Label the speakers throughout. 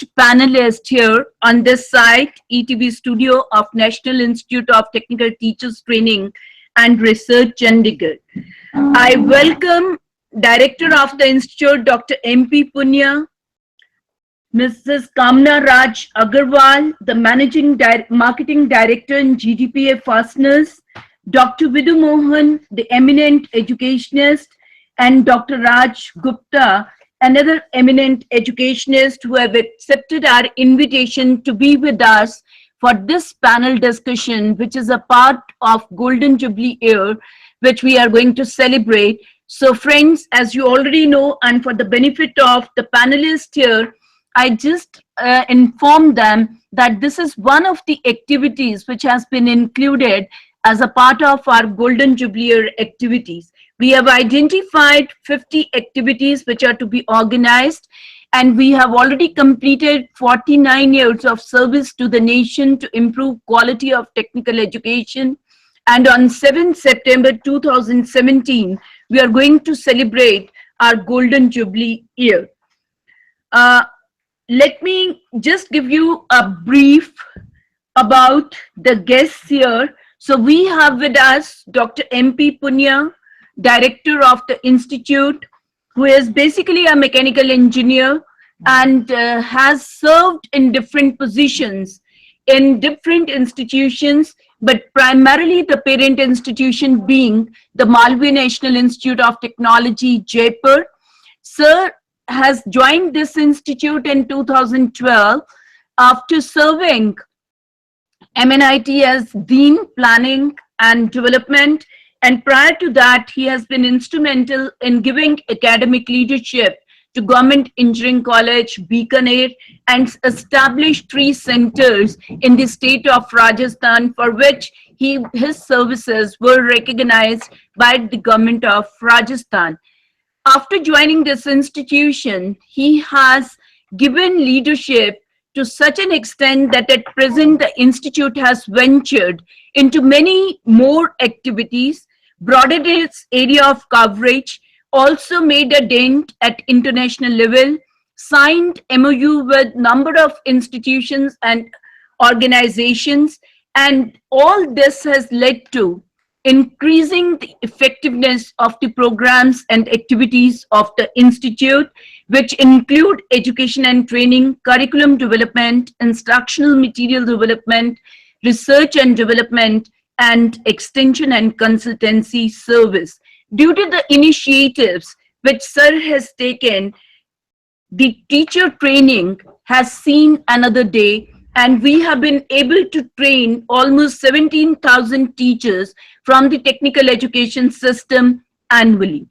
Speaker 1: distinguished panelists here on this site, ETV studio of National Institute of Technical Teachers Training and Research, Chandigarh. I welcome Director of the Institute, Dr. MP Punya, Mrs. Kamna Raj Agarwal, the Marketing Director in GDPA Fasteners, Dr. Vidhu Mohan, the eminent educationist, and Dr. Raj Gupta, another eminent educationist who have accepted our invitation to be with us for this panel discussion, which is a part of Golden Jubilee Year, which we are going to celebrate. So friends, as you already know, and for the benefit of the panelists here, I just informed them that this is one of the activities which has been included as a part of our Golden Jubilee Year activities. We have identified 50 activities which are to be organized, and we have already completed 49 years of service to the nation to improve quality of technical education. And on 7th September 2017, we are going to celebrate our Golden Jubilee Year. Let me just give you a brief about the guests here. So we have with us Dr. MP Punya, Director of the Institute, who is basically a mechanical engineer and has served in different positions in different institutions, but primarily the parent institution being the Malviya National Institute of Technology, Jaipur. Sir has joined this institute in 2012 after serving MNIT as Dean Planning and Development, and prior to that he has been instrumental in giving academic leadership to Government Engineering College, Bikaner, and established 3 centers in the state of Rajasthan, for which his services were recognized by the government of Rajasthan. After joining this institution, he has given leadership to such an extent that at present the institute has ventured into many more activities, broadened its area of coverage, also made a dent at international level, signed MOU with number of institutions and organizations, and all this has led to increasing the effectiveness of the programs and activities of the institute, which include education and training, curriculum development, instructional material development, research and development, and extension and consultancy service. Due to the initiatives which Sir has taken, the teacher training has seen another day, and we have been able to train almost 17,000 teachers from the technical education system annually.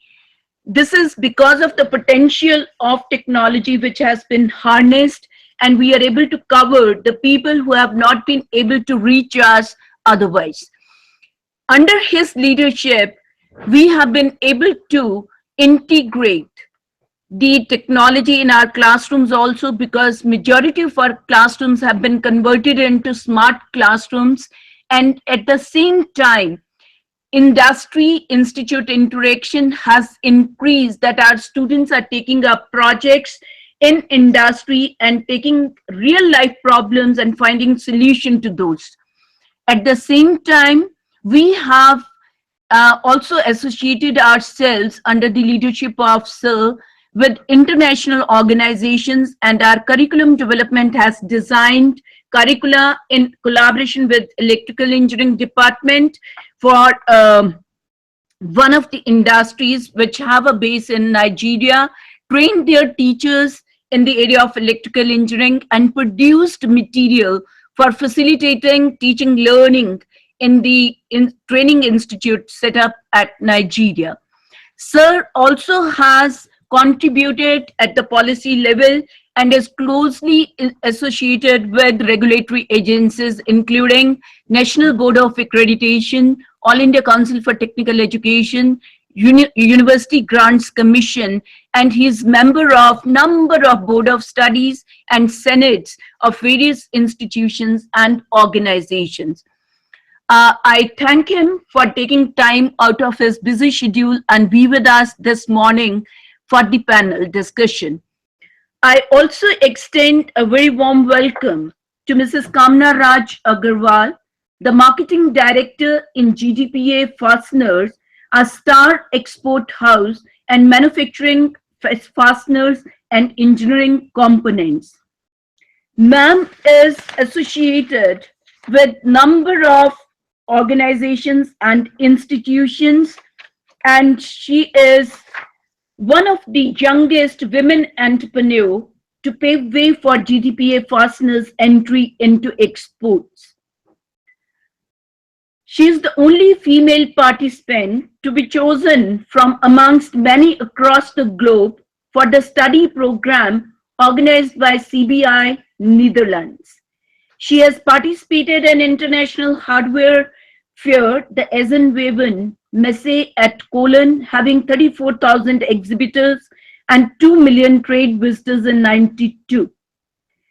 Speaker 1: This is because of the potential of technology which has been harnessed, and we are able to cover the people who have not been able to reach us otherwise. Under his leadership, we have been able to integrate the technology in our classrooms also, because majority of our classrooms have been converted into smart classrooms, and at the same time industry institute interaction has increased, that our students are taking up projects in industry and taking real life problems and finding solution to those. At the same time, we have also associated ourselves under the leadership of Sir with international organizations, and our curriculum development has designed curricula in collaboration with electrical engineering department for one of the industries which have a base in Nigeria, trained their teachers in the area of electrical engineering, and produced material for facilitating teaching learning in the training institute set up at Nigeria. Sir also has contributed at the policy level and is closely associated with regulatory agencies including National Board of Accreditation, All India Council for Technical Education, University Grants Commission, and he is member of number of board of studies and senates of various institutions and organizations. I thank him for taking time out of his busy schedule and be with us this morning for the panel discussion. I also extend a very warm welcome to Mrs. Kamna Raj Agarwal, the Marketing Director in GDPA Fasteners, a star export house and manufacturing fasteners and engineering components. Ma'am is associated with number of organizations and institutions, and she is one of the youngest women entrepreneur to pave way for GDPA Fasteners entry into exports. She is the only female participant to be chosen from amongst many across the globe for the study program organized by CBI Netherlands. She has participated in international hardware fair, the Eisenweven Messe at Cologne, having 34,000 exhibitors and 2 million trade visitors in 92.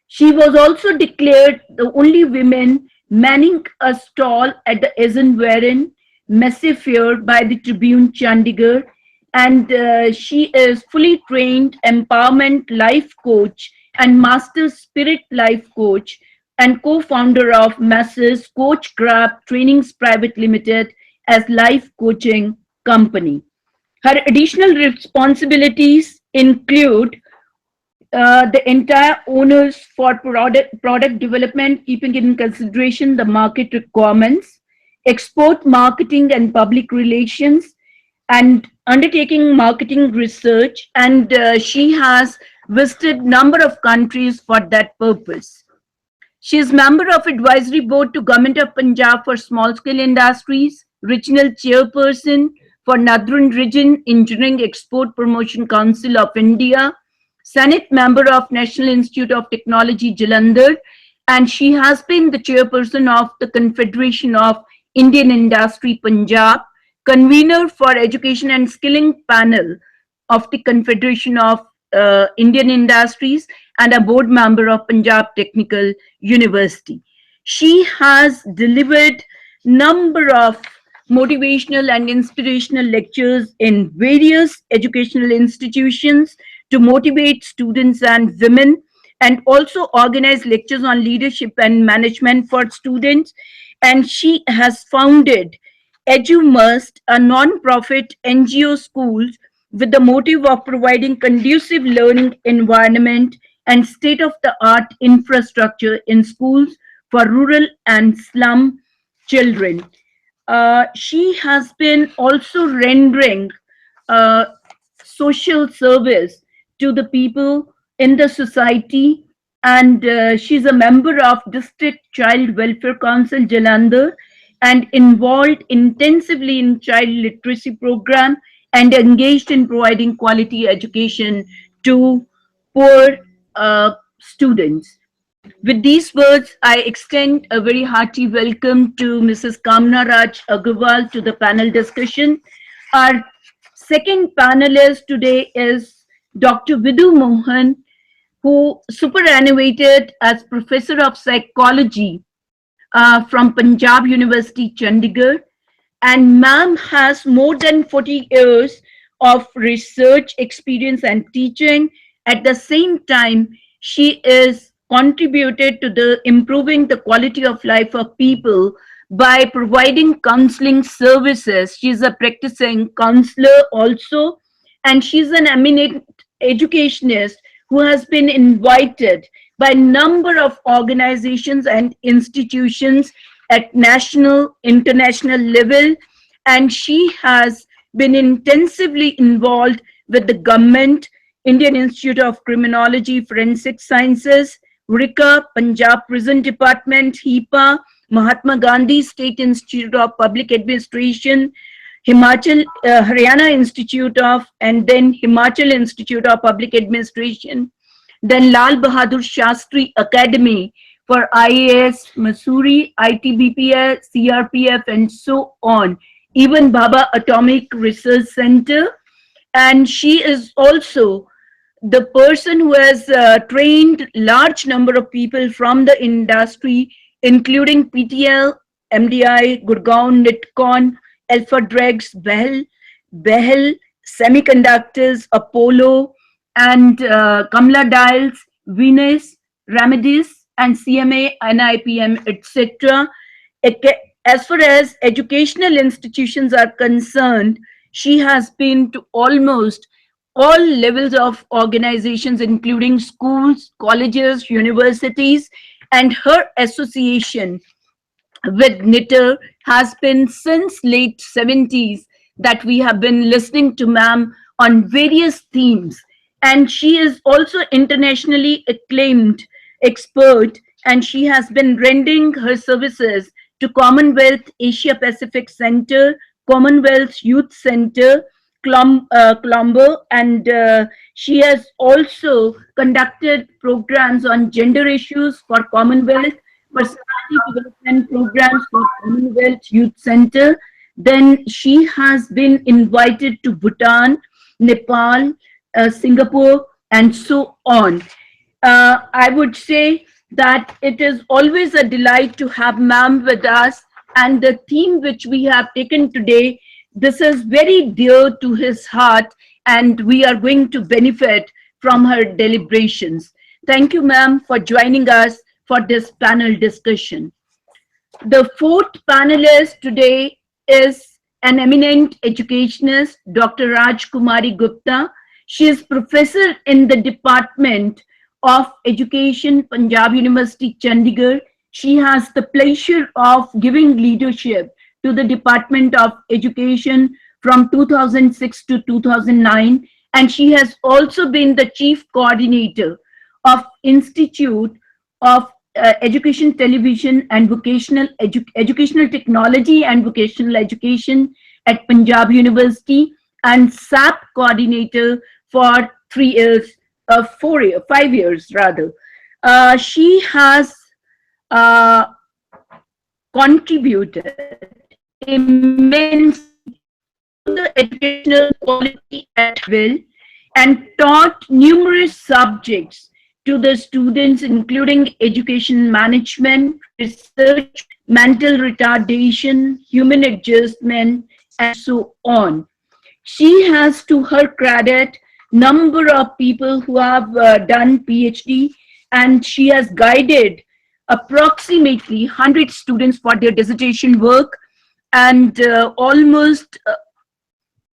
Speaker 1: She was also declared the only woman manning a stall at the Eisenweven Messe fair by the Tribune Chandigarh, and she is fully trained empowerment life coach and master spirit life coach and co-founder of Messrs. Coach Grab Trainings Private Limited as life coaching company. Her additional responsibilities include the entire owners for product development, keeping in consideration the market requirements, export marketing and public relations, and undertaking marketing research. And she has visited number of countries for that purpose. She is member of advisory board to Government of Punjab for small scale industries, regional chairperson for Northern Region Engineering Export Promotion Council of India, Senate member of National Institute of Technology Jalandhar, and she has been the chairperson of the Confederation of Indian Industry Punjab, convener for Education and Skilling Panel of the Confederation of Indian Industries, and a board member of Punjab Technical University. She has delivered number of motivational and inspirational lectures in various educational institutions to motivate students and women, and also organize lectures on leadership and management for students. And she has founded EduMust, a non-profit NGO schools with the motive of providing conducive learning environment and state-of-the-art infrastructure in schools for rural and slum children. She has been also rendering uh, social service to the people in the society, and she's a member of District Child Welfare Council Jalandhar and involved intensively in child literacy program and engaged in providing quality education to poor students. With these words, I extend a very hearty welcome to Mrs. Kamna Raj Agarwal to the panel discussion. Our second panelist today is Dr. Vidhu Mohan, who superannuated as Professor of Psychology from Punjab University, Chandigarh. And ma'am has more than 40 years of research experience and teaching. At the same time, she is contributed to the improving the quality of life of people by providing counseling services. She's a practicing counselor also, and she's an eminent educationist who has been invited by a number of organizations and institutions at national, international level, and she has been intensively involved with the government, Indian Institute of Criminology, Forensic Sciences, RICA, Punjab Prison Department, HIPA, Mahatma Gandhi State Institute of Public Administration, Haryana Institute of, and then Himachal Institute of Public Administration, then Lal Bahadur Shastri Academy for IAS, Missouri, ITBPS, CRPF, and so on, even Baba Atomic Research Center. And she is also the person who has trained large number of people from the industry, including PTL, MDI, Gurgaon, Nitcon, Alpha Drugs, Behel, Semiconductors, Apollo, and Kamla Dials, Venus, Remedies, and CMA, NIPM, etc. As far as educational institutions are concerned, she has been to almost all levels of organizations, including schools, colleges, universities, and her association with Knitter has been since late 70s that we have been listening to ma'am on various themes. And she is also internationally acclaimed expert, and she has been rendering her services to Commonwealth Asia Pacific Center, Commonwealth Youth Center, Colombo, and she has also conducted programs on gender issues for Commonwealth, personality development programs for Commonwealth Youth Center. Then she has been invited to Bhutan, Nepal, Singapore, and so on. I would say that it is always a delight to have ma'am with us, and the theme which we have taken today, this is very dear to his heart, and we are going to benefit from her deliberations. Thank you, ma'am, for joining us for this panel discussion. The fourth panelist today is an eminent educationist, Dr. Raj Kumari Gupta. She is professor in the Department of Education, Punjab University, Chandigarh. She has the pleasure of giving leadership to the Department of Education from 2006 to 2009, and she has also been the chief coordinator of Institute of Education, Television and Educational Technology and Vocational Education at Punjab University, and SAP coordinator for 3 years, 5 years rather. She has contributed immensely to the educational quality at will and taught numerous subjects to the students, including education management, research, mental retardation, human adjustment, and so on. She has, to her credit, number of people who have done PhD, and she has guided approximately 100 students for their dissertation work, and almost,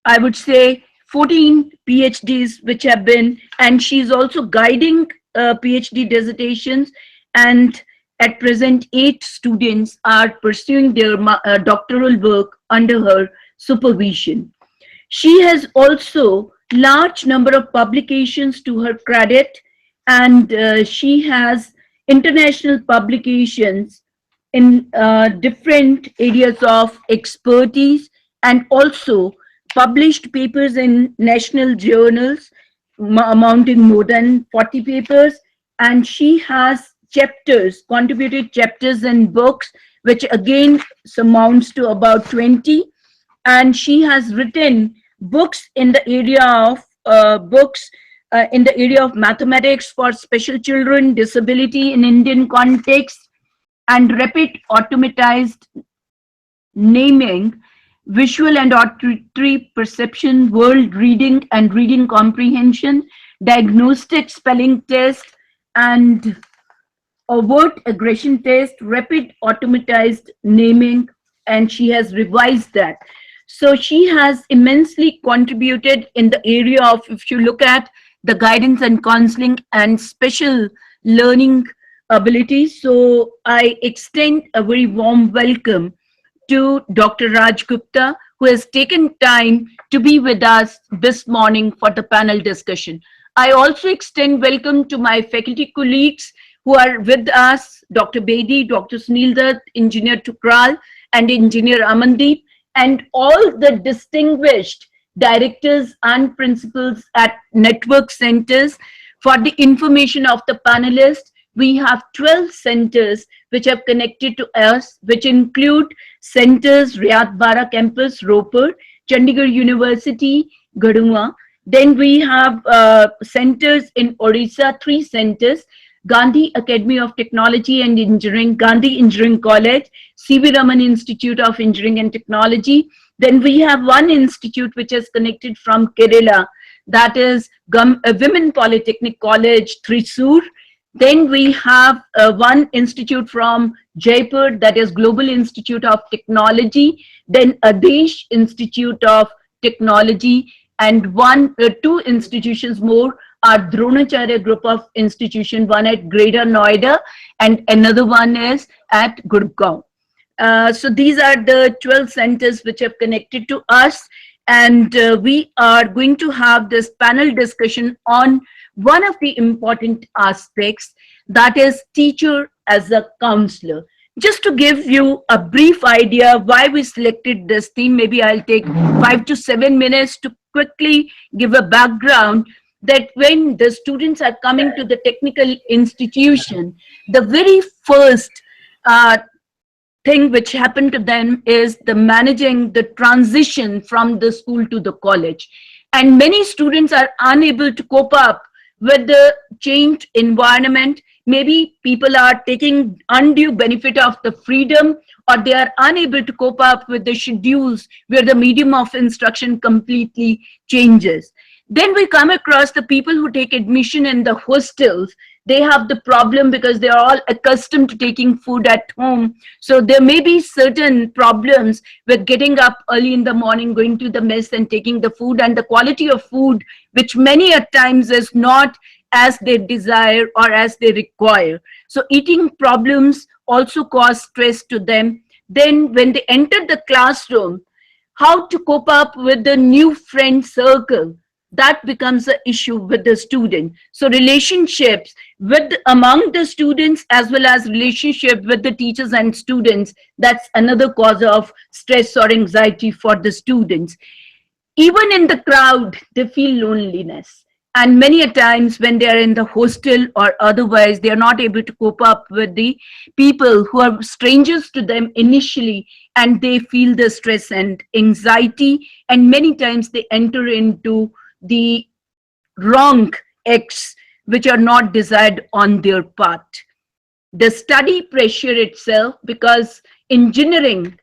Speaker 1: I would say, 14 PhDs which have been, and she's also guiding PhD dissertations, and at present 8 students are pursuing their doctoral work under her supervision. She has also large number of publications to her credit, and she has international publications in different areas of expertise, and also published papers in national journals amounting more than 40 papers, and she has chapters, contributed chapters in books, which again amounts to about 20, and she has written books in the area of mathematics for special children, disability in Indian context, and rapid automatized naming, visual and auditory perception, world reading and reading comprehension, diagnostic spelling test, and overt aggression test, rapid automatized naming, and she has revised that. So she has immensely contributed in the area of, if you look at the guidance and counseling and special learning abilities. So I extend a very warm welcome to Dr. Raj Gupta, who has taken time to be with us this morning for the panel discussion. I also extend welcome to my faculty colleagues who are with us, Dr. Bedi, Dr. Sunil Dutt, Engineer Tukral, and Engineer Amandeep, and all the distinguished directors and principals at network centers. For the information of the panelists, we have 12 centers which have connected to us, which include centers Riyadh Bara campus, Ropar, Chandigarh University, Gadua. Then we have centers in Orissa, 3 centers: Gandhi Academy of Technology and Engineering, Gandhi Engineering College, C.V. Raman Institute of Engineering and Technology. Then we have one institute which is connected from Kerala, that is Women Polytechnic College, Thrissur. Then we have one institute from Jaipur, that is Global Institute of Technology, then Adesh Institute of Technology, and two institutions more are Dronacharya group of institution, one at Greater Noida and another one is at Gurgaon. So these are the 12 centers which have connected to us, and we are going to have this panel discussion on one of the important aspects, that is teacher as a counselor. Just to give you a brief idea why we selected this theme, maybe I'll take 5 to 7 minutes to quickly give a background that when the students are coming to the technical institution, the very first thing which happened to them is the managing the transition from the school to the college. And many students are unable to cope up with the changed environment. Maybe people are taking undue benefit of the freedom, or they are unable to cope up with the schedules where the medium of instruction completely changes. Then we come across the people who take admission in the hostels. They have the problem because they are all accustomed to taking food at home. So there may be certain problems with getting up early in the morning, going to the mess and taking the food, and the quality of food, which many at times is not as they desire or as they require. So eating problems also cause stress to them. Then when they enter the classroom, how to cope up with the new friend circle, that becomes an issue with the student. So relationships among the students as well as relationship with the teachers and students, that's another cause of stress or anxiety for the students. Even in the crowd, they feel loneliness. And many a times when they are in the hostel or otherwise, they are not able to cope up with the people who are strangers to them initially, and they feel the stress and anxiety. And many times they enter into the wrong acts which are not desired on their part. The study pressure itself, because engineering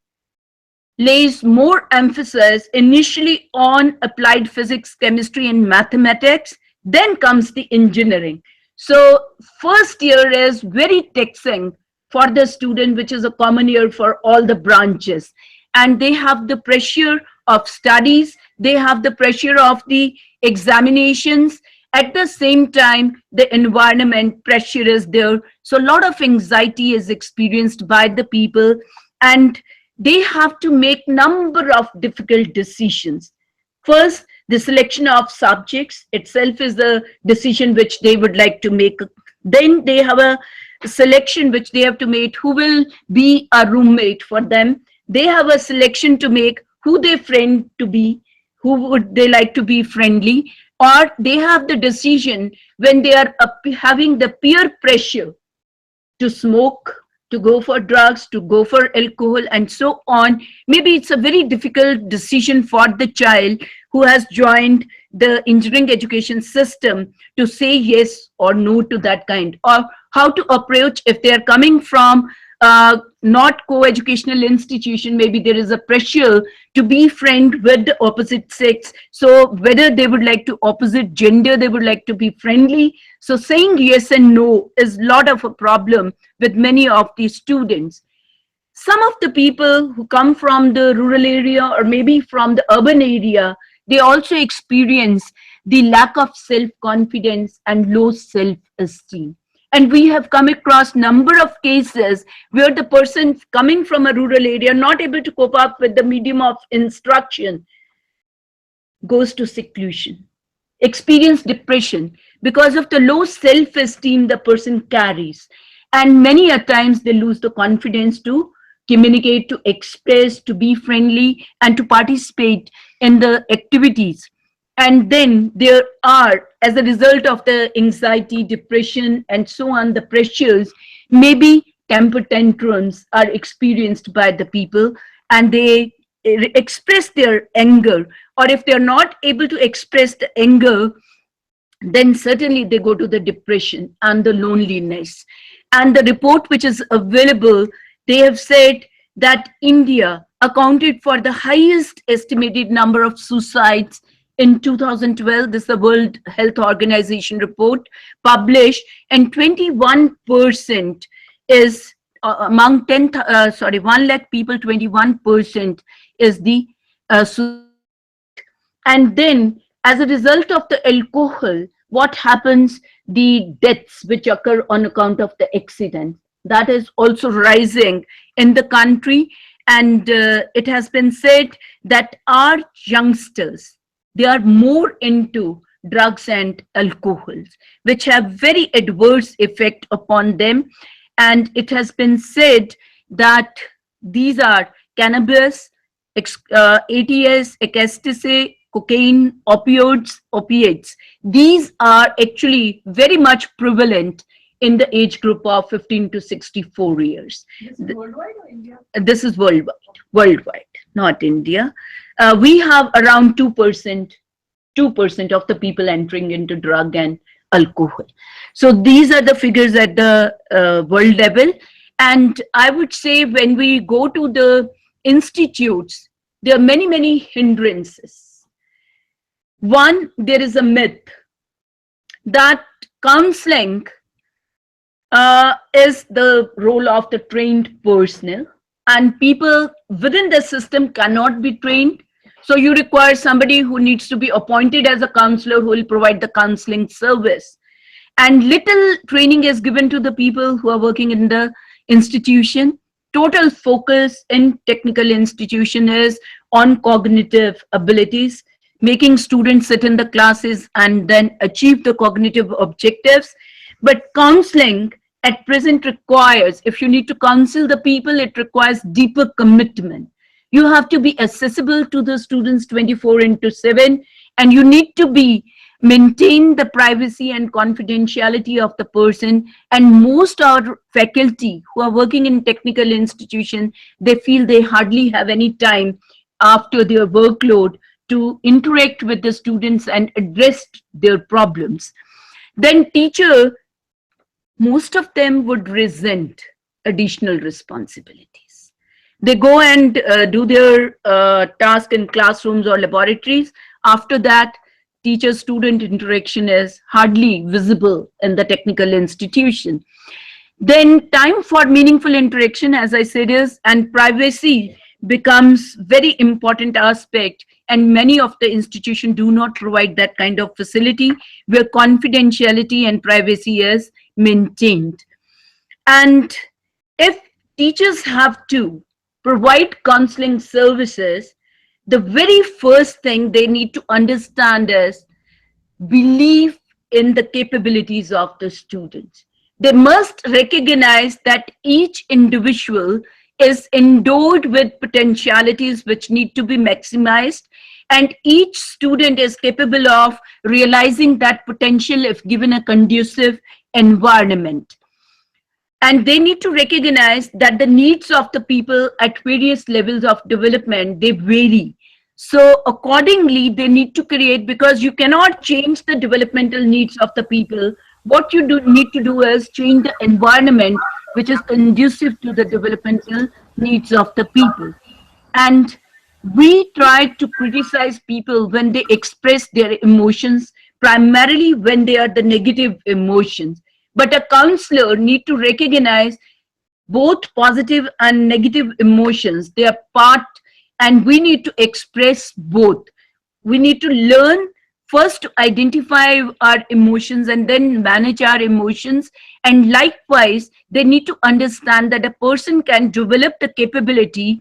Speaker 1: lays more emphasis initially on applied physics, chemistry, and mathematics, then comes the engineering. So first year is very taxing for the student, which is a common year for all the branches. And they have the pressure of studies, they have the pressure of the examinations. At the same time, the environment pressure is there. So a lot of anxiety is experienced by the people, and they have to make number of difficult decisions. First, the selection of subjects itself is a decision which they would like to make. Then they have a selection which they have to make who will be a roommate for them. They have a selection to make who their friend to be, who would they like to be friendly, or they have the decision when they are having the peer pressure to smoke, to go for drugs, to go for alcohol, and so on. Maybe it's a very difficult decision for the child who has joined the engineering education system to say yes or no to that kind, or how to approach if they are coming from not co-educational institution. Maybe there is a pressure to be friend with the opposite sex. So whether they would like to opposite gender, they would like to be friendly. So saying yes and no is a lot of a problem with many of these students. Some of the people who come from the rural area or maybe from the urban area, they also experience the lack of self-confidence and low self-esteem. And we have come across number of cases where the person coming from a rural area, not able to cope up with the medium of instruction, goes to seclusion, experience depression because of the low self-esteem the person carries. And many a times they lose the confidence to communicate, to express, to be friendly, and to participate in the activities. And then there are, as a result of the anxiety, depression, and so on, the pressures, maybe temper tantrums are experienced by the people, and they express their anger. Or if they're not able to express the anger, then certainly they go to the depression and the loneliness. And the report which is available, they have said that India accounted for the highest estimated number of suicides in 2012. This is the World Health Organization report published, and 21% is among 1 lakh people, 21% is the suicide rate. And then as a result of the alcohol, what happens? The deaths which occur on account of the accident, that is also rising in the country. And it has been said that our youngsters, they are more into drugs and alcohols, which have very adverse effect upon them. And it has been said that these are cannabis, ATS, ecstasy, cocaine, opiates. These are actually very much prevalent in the age group of 15 to 64 years.
Speaker 2: This is worldwide or India?
Speaker 1: This is worldwide, not India. We have around 2% of the people entering into drug and alcohol. So these are the figures at the world level. And I would say when we go to the institutes, there are many, many hindrances. One, there is a myth that counseling is the role of the trained personnel, and people within the system cannot be trained. So you require somebody who needs to be appointed as a counselor who will provide the counseling service. And little training is given to the people who are working in the institution. Total focus in technical institution is on cognitive abilities, making students sit in the classes and then achieve the cognitive objectives. But counseling at present requires, if you need to counsel the people, it requires deeper commitment. You have to be accessible to the students 24/7, and you need to maintain the privacy and confidentiality of the person. And most our faculty who are working in technical institution, they feel they hardly have any time after their workload to interact with the students and address their problems. Then teacher, most of them would resent additional responsibilities. They go and do their task in classrooms or laboratories. After that, teacher-student interaction is hardly visible in the technical institution. Then time for meaningful interaction, as I said, and privacy becomes very important aspect, and many of the institutions do not provide that kind of facility where confidentiality and privacy is maintained. And if teachers have to provide counseling services, the very first thing they need to understand is belief in the capabilities of the students. They must recognize that each individual is endowed with potentialities which need to be maximized, and each student is capable of realizing that potential if given a conducive environment. And they need to recognize that the needs of the people at various levels of development, they vary. So accordingly, they need to create, because you cannot change the developmental needs of the people. What you need to do is change the environment which is conducive to the developmental needs of the people. And we try to criticize people when they express their emotions, primarily when they are the negative emotions. But a counselor needs to recognize both positive and negative emotions. They are part, and we need to express both. We need to learn first to identify our emotions and then manage our emotions. And likewise, they need to understand that a person can develop the capability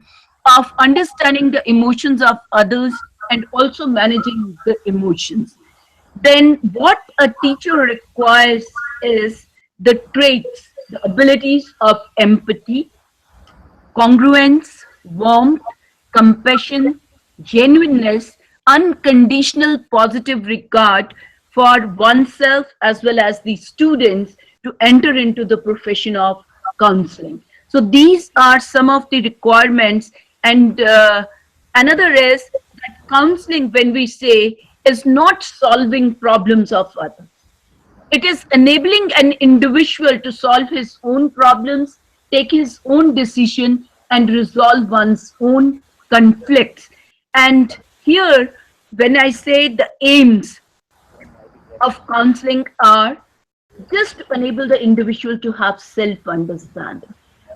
Speaker 1: of understanding the emotions of others and also managing the emotions. Then what a teacher requires is the traits, the abilities of empathy, congruence, warmth, compassion, genuineness, unconditional positive regard for oneself as well as the students to enter into the profession of counseling. So these are some of the requirements. And another is that counseling, when we say, is not solving problems of others. It is enabling an individual to solve his own problems, take his own decision, and resolve one's own conflicts. And here, when I say the aims of counseling are just to enable the individual to have self-understanding,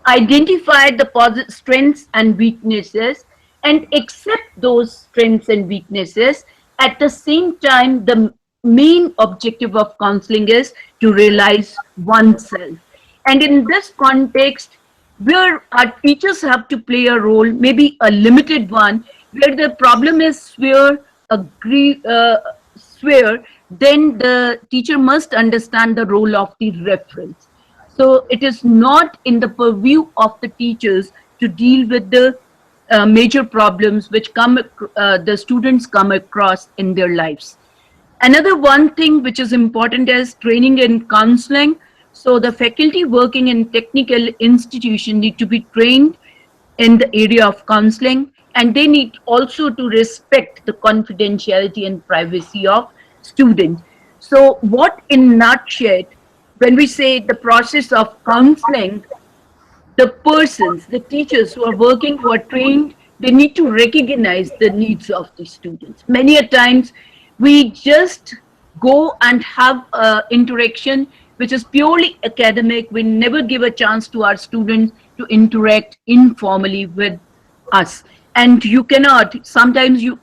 Speaker 1: identify the strengths and weaknesses, and accept those strengths and weaknesses. At the same time, the main objective of counseling is to realize oneself. And in this context, where our teachers have to play a role, maybe a limited one, where the problem is sphere, then the teacher must understand the role of the reference. So it is not in the purview of the teachers to deal with the major problems which the students come across in their lives. Another one thing which is important is training in counseling. So the faculty working in technical institution need to be trained in the area of counseling, and they need also to respect the confidentiality and privacy of students. So what in nutshell, when we say the process of counseling, the persons, the teachers who are working, who are trained, they need to recognize the needs of the students. Many a times we just go and have interaction which is purely academic. We never give a chance to our students to interact informally with us. And you cannot, sometimes you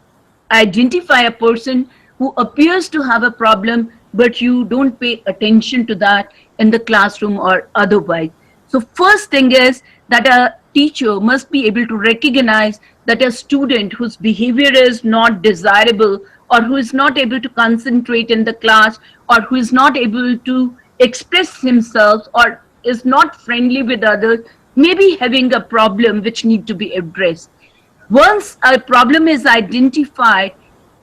Speaker 1: identify a person who appears to have a problem, but you don't pay attention to that in the classroom or otherwise. So first thing is that a teacher must be able to recognize that a student whose behavior is not desirable, or who is not able to concentrate in the class, or who is not able to express himself, or is not friendly with others, may be having a problem which need to be addressed. Once a problem is identified,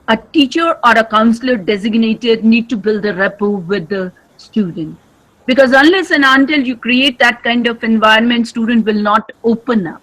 Speaker 1: a teacher or a counselor designated need to build a rapport with the student. Because unless and until you create that kind of environment, student will not open up.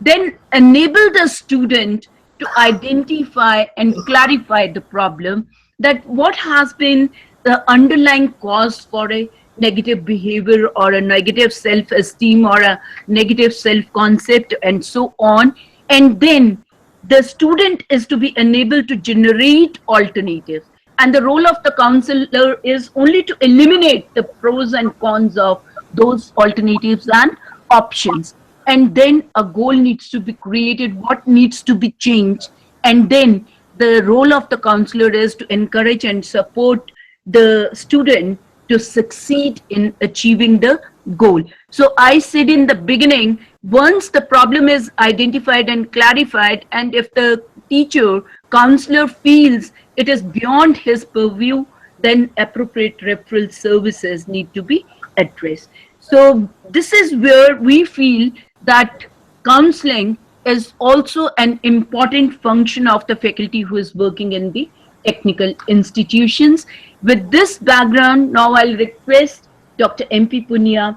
Speaker 1: Then enable the student to identify and clarify the problem, that what has been the underlying cause for a negative behavior or a negative self-esteem or a negative self-concept and so on. And then the student is to be enabled to generate alternatives. And the role of the counselor is only to eliminate the pros and cons of those alternatives and options. And then a goal needs to be created, what needs to be changed. And then the role of the counselor is to encourage and support the student to succeed in achieving the goal. So I said in the beginning, once the problem is identified and clarified, and if the teacher, counselor feels it is beyond his purview, then appropriate referral services need to be addressed. So this is where we feel that counseling is also an important function of the faculty who is working in the technical institutions. With this background, now I'll request Dr. MP Punia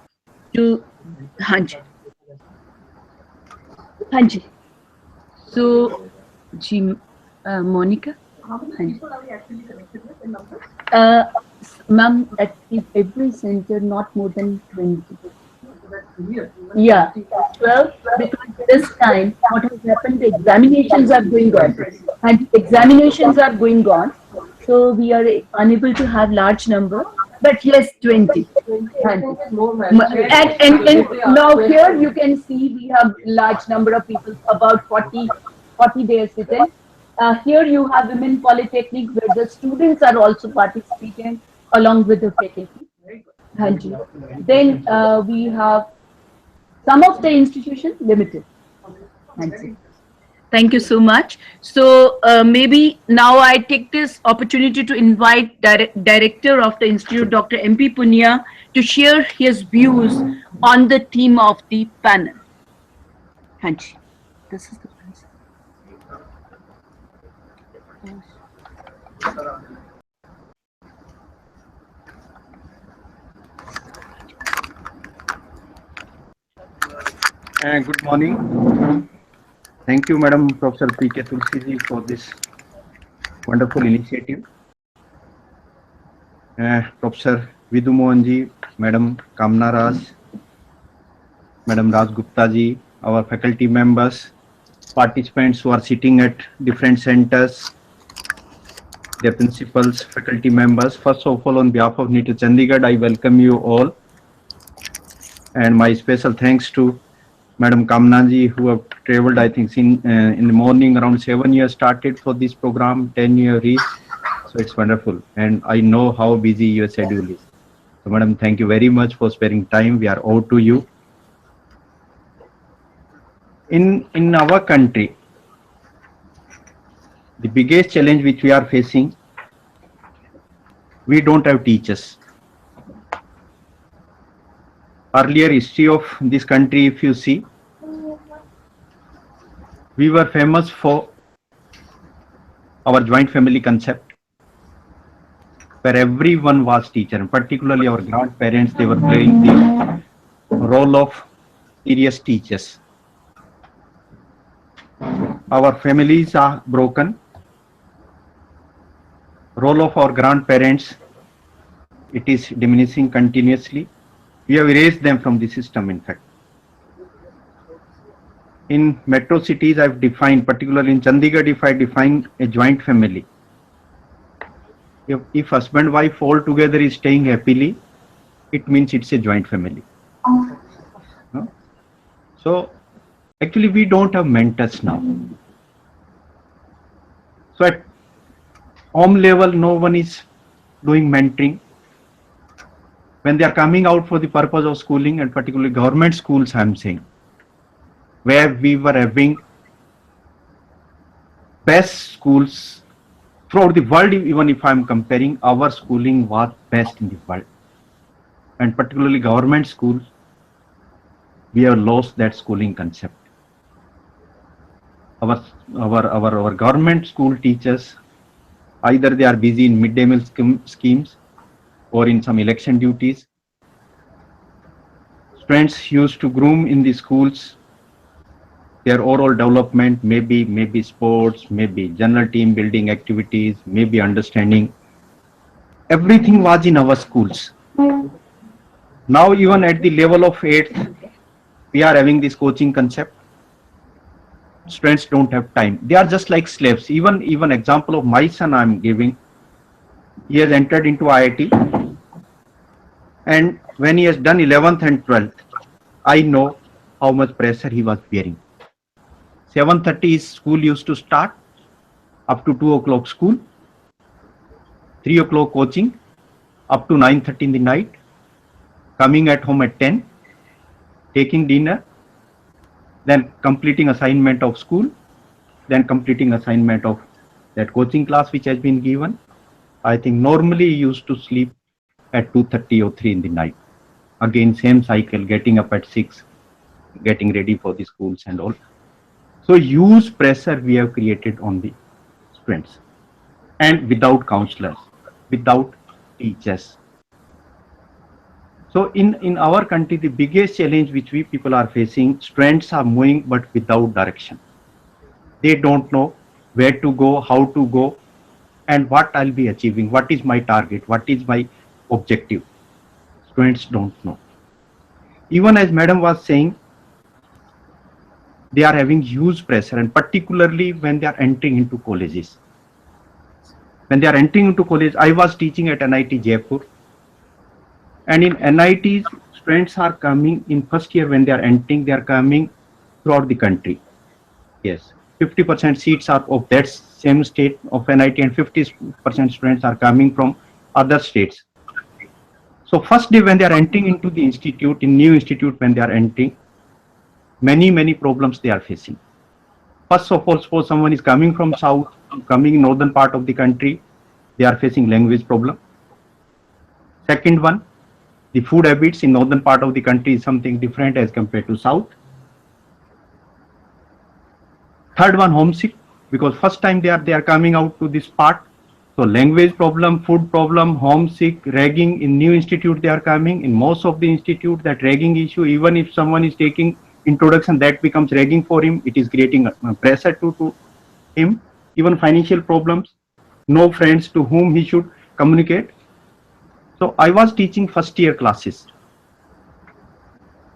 Speaker 1: to Hanji. Hanji. So, Monica. Ma'am, at every center, not more than 20. Yeah, 12, because this time, what has happened, the examinations are going on. And examinations are going on. So we are unable to have large number. But yes, 20. And now here you can see we have large number of people, about 40 they are sitting. Here you have Women Polytechnic, where the students are also participating along with the faculty. Then we have some of the institutions limited. Thank you so much. So maybe now I take this opportunity to invite Director of the Institute, Dr. MP Punia, to share his views on the theme of the panel. Hanji, this is the
Speaker 2: good morning. Thank you, Madam Professor P.K. Tulsi for this wonderful initiative. Professor Vidhu Mohanji, Madam Kamna Raj, Madam Raj Gupta ji, our faculty members, participants who are sitting at different centers, their principals, faculty members. First of all, on behalf of NIT Chandigarh, I welcome you all. And my special thanks to Madam Kamnaji, who have traveled, I think, in the morning around 7 years started for this program, 10-year reach. So it's wonderful. And I know how busy your schedule is. So, Madam, thank you very much for sparing time. We are owed to you. In our country, the biggest challenge which we are facing, we don't have teachers. Earlier history of this country, if you see, we were famous for our joint family concept, where everyone was teacher, and particularly our grandparents, they were playing the role of serious teachers. Our families are broken. Role of our grandparents, it is diminishing continuously. We have erased them from the system, in fact. In metro cities, I've defined, particularly in Chandigarh, if I define a joint family, if husband, wife all together is staying happily, it means it's a joint family. No? So actually we don't have mentors now. So at home level, no one is doing mentoring. When they are coming out for the purpose of schooling, and particularly government schools, I'm saying, where we were having best schools throughout the world, even if I'm comparing, our schooling was best in the world. And particularly government schools, we have lost that schooling concept. Our government school teachers, either they are busy in midday meal schemes or in some election duties. Students used to groom in the schools their overall development, maybe sports, maybe general team building activities, maybe understanding. Everything was in our schools. Now even at the level of 8th, we are having this coaching concept. Students don't have time. They are just like slaves. Even example of my son I'm giving. He has entered into IIT, and when he has done 11th and 12th, I know how much pressure he was bearing. 7:30 his school used to start, up to 2 o'clock school, 3 o'clock coaching, up to 9:30 in the night, coming at home at 10, taking dinner, then completing assignment of school, then completing assignment of that coaching class which has been given. I think normally he used to sleep at 2:30 or 3 in the night. Again, same cycle, getting up at 6, getting ready for the schools and all. So huge pressure we have created on the students, and without counselors, without teachers. So in our country, the biggest challenge which we people are facing, students are moving but without direction. They don't know where to go, how to go, and what I'll be achieving, what is my target, what is my objective. Students don't know. Even as Madam was saying, they are having huge pressure, and particularly when they are entering into colleges. When they are entering into college, I was teaching at NIT Jaipur, and in NITs, students are coming in first year. When they are entering, they are coming throughout the country. Yes, 50% seats are of that same state of NIT, and 50% students are coming from other states. So first day when they are entering into the institute, in new institute, when they are entering, many problems they are facing. First of all, suppose someone is coming from south, coming in northern part of the country, they are facing language problem. Second one, the food habits in northern part of the country is something different as compared to south. Third one, homesick, because first time they are coming out to this part. So language problem, food problem, homesick, ragging. In new institute they are coming. In most of the institute, that ragging issue, even if someone is taking introduction, that becomes ragging for him. It is creating pressure to him. Even financial problems, no friends to whom he should communicate. So I was teaching first year classes.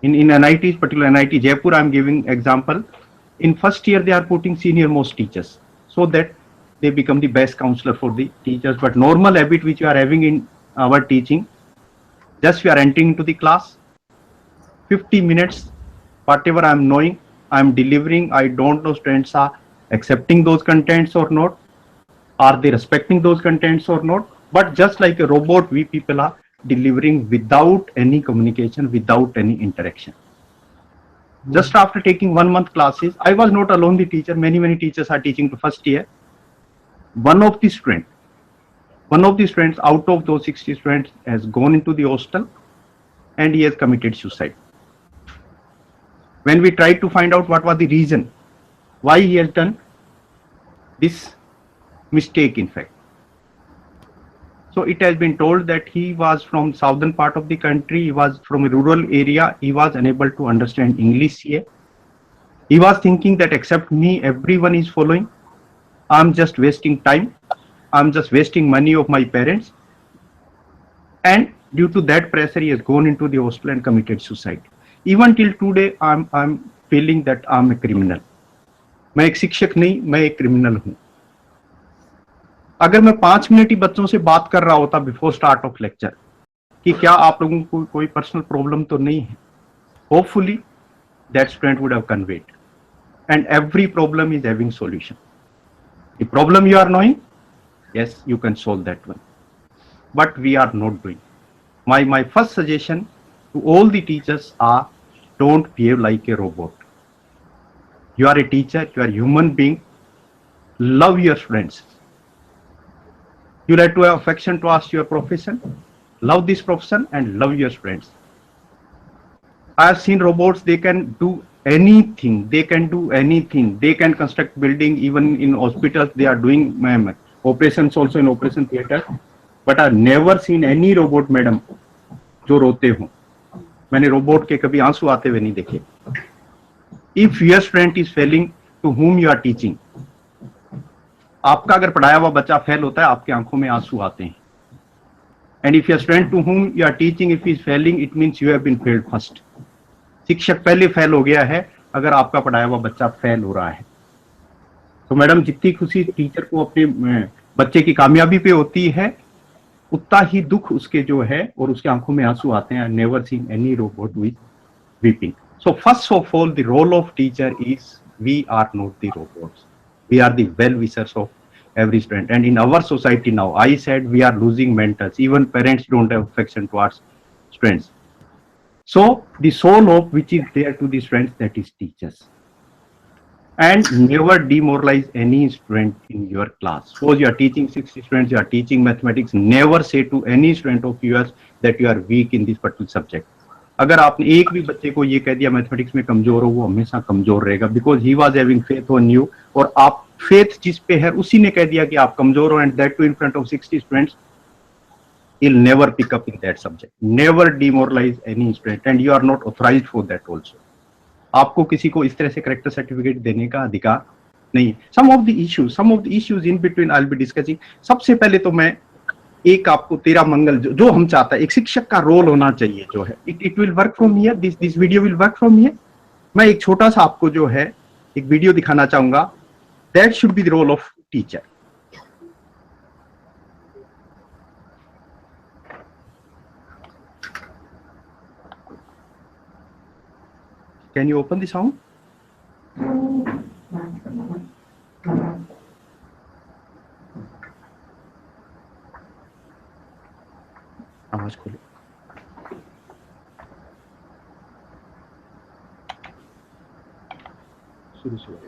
Speaker 2: In NITs, particularly NIT Jaipur, I am giving example. In first year, they are putting senior most teachers, so that they become the best counselor for the teachers. But normal habit which you are having in our teaching, just we are entering into the class, 50 minutes, whatever I'm knowing, I'm delivering. I don't know students are accepting those contents or not. Are they respecting those contents or not? But just like a robot, we people are delivering without any communication, without any interaction. Just after taking 1 month classes, I was not alone the teacher. Many teachers are teaching to first year. One of the students, out of those 60 students has gone into the hostel and he has committed suicide. When we tried to find out what was the reason why he has done this mistake, in fact. So it has been told that he was from southern part of the country, he was from a rural area, he was unable to understand English here. He was thinking that except me, everyone is following. I'm just wasting time. I'm just wasting money of my parents. And due to that pressure, he has gone into the hostel and committed suicide. Even till today, I'm feeling that I'm a criminal. मैं एक शिक्षक नहीं, मैं एक criminal हूं. अगर मैं 5 minute ही बच्चों से बात कर रहा होता बिफोर स्टार्ट ऑफ लेक्चर कि क्या आप लोगों को कोई पर्सनल प्रॉब्लम तो नहीं है, hopefully that student would have conveyed. And every problem is having solution. The problem you are knowing, yes, you can solve that one. But we are not doing. My first suggestion to all the teachers are, don't behave like a robot. You are a teacher, you are a human being. Love your students. You like to have affection towards your profession. Love this profession and love your students. I have seen robots, they can do anything. They can do anything. They can construct building. Even in hospitals, they are doing operations also in operation theater. But I've never seen any robot, madam, जो रोते हो. मैंने robot के कभी आंसू आते हुए नहीं देखे. If your student is failing, to whom you are teaching, आपका अगर पढ़ाया हुआ बच्चा फेल होता है, आपकी आंखों में आंसू आते हैं. And if your student to whom you are teaching, if he is failing, it means you have been failed first. शिक्षक पहले फेल हो गया है अगर आपका पढ़ाया हुआ बच्चा फेल हो रहा है. तो मैडम, जितनी खुशी टीचर को अपने बच्चे की कामयाबी पे होती है, उतना ही दुख उसके जो है और उसके आंखों में आंसू आते हैं. Never seen any robot with weeping. So first of all, the role of teacher is, we are not the robots. We are the well wishers of every student. And in our society now, I said we are losing mentors. Even parents don't have affection towards students. So the sole hope which is there to the students, that is teachers. And never demoralize any student in your class. Suppose you are teaching 60 students, you are teaching mathematics, never say to any student of yours that you are weak in this particular subject. अगर आपने एक भी बच्चे को ये कह दिया mathematics में कमजोर हो, वो हमेशा कमजोर रहेगा, because he was having faith on you. और आप फेथ जिस पे है उसी ने कह दिया कि आप कमजोर हो, and that too in front of 60 students, he'll never pick up in that subject. Never demoralize any student, and you are not authorized for that also. आपको किसी को इस तरह से करेक्टर सर्टिफिकेट देने का अधिकार नहीं. some of the issues in between I'll be discussing. सबसे पहले तो मैं एक आपको तेरा मंगल जो हम चाहता है, एक शिक्षक का रोल होना चाहिए जो है, it will work from here, this video will work from here. मैं एक छोटा सा आपको जो है एक वीडियो दिखाना चाहूंगा. That should be the role of teacher. Can you open the sound? आवाज खोलो. शुरू से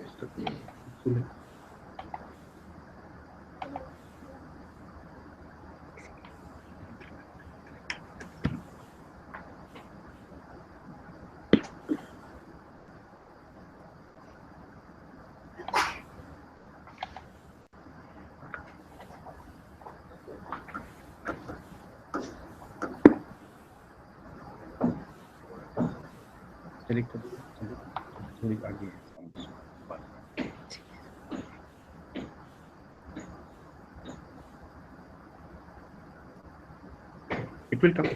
Speaker 2: थोड़ी आगे. It will come.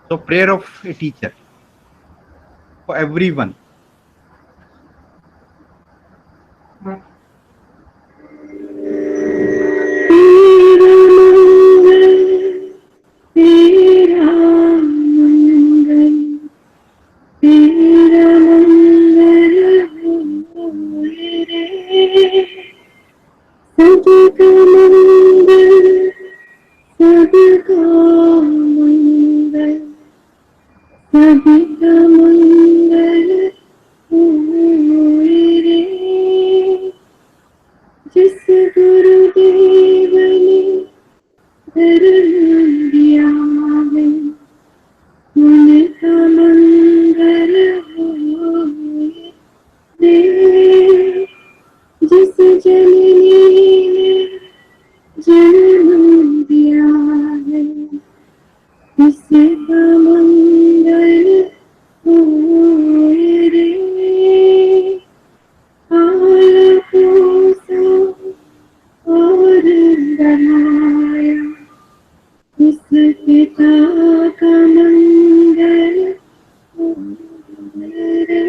Speaker 2: So prayer of a teacher for everyone.
Speaker 1: जिस गुरुदेव ने धर्म दिया है उनका मंगल होए रे। जिस जननी ने जन्म दिया है उसका मंगल होए रे। आलोकों सा और बढ़ाया उस पिता का मंगल होए रे।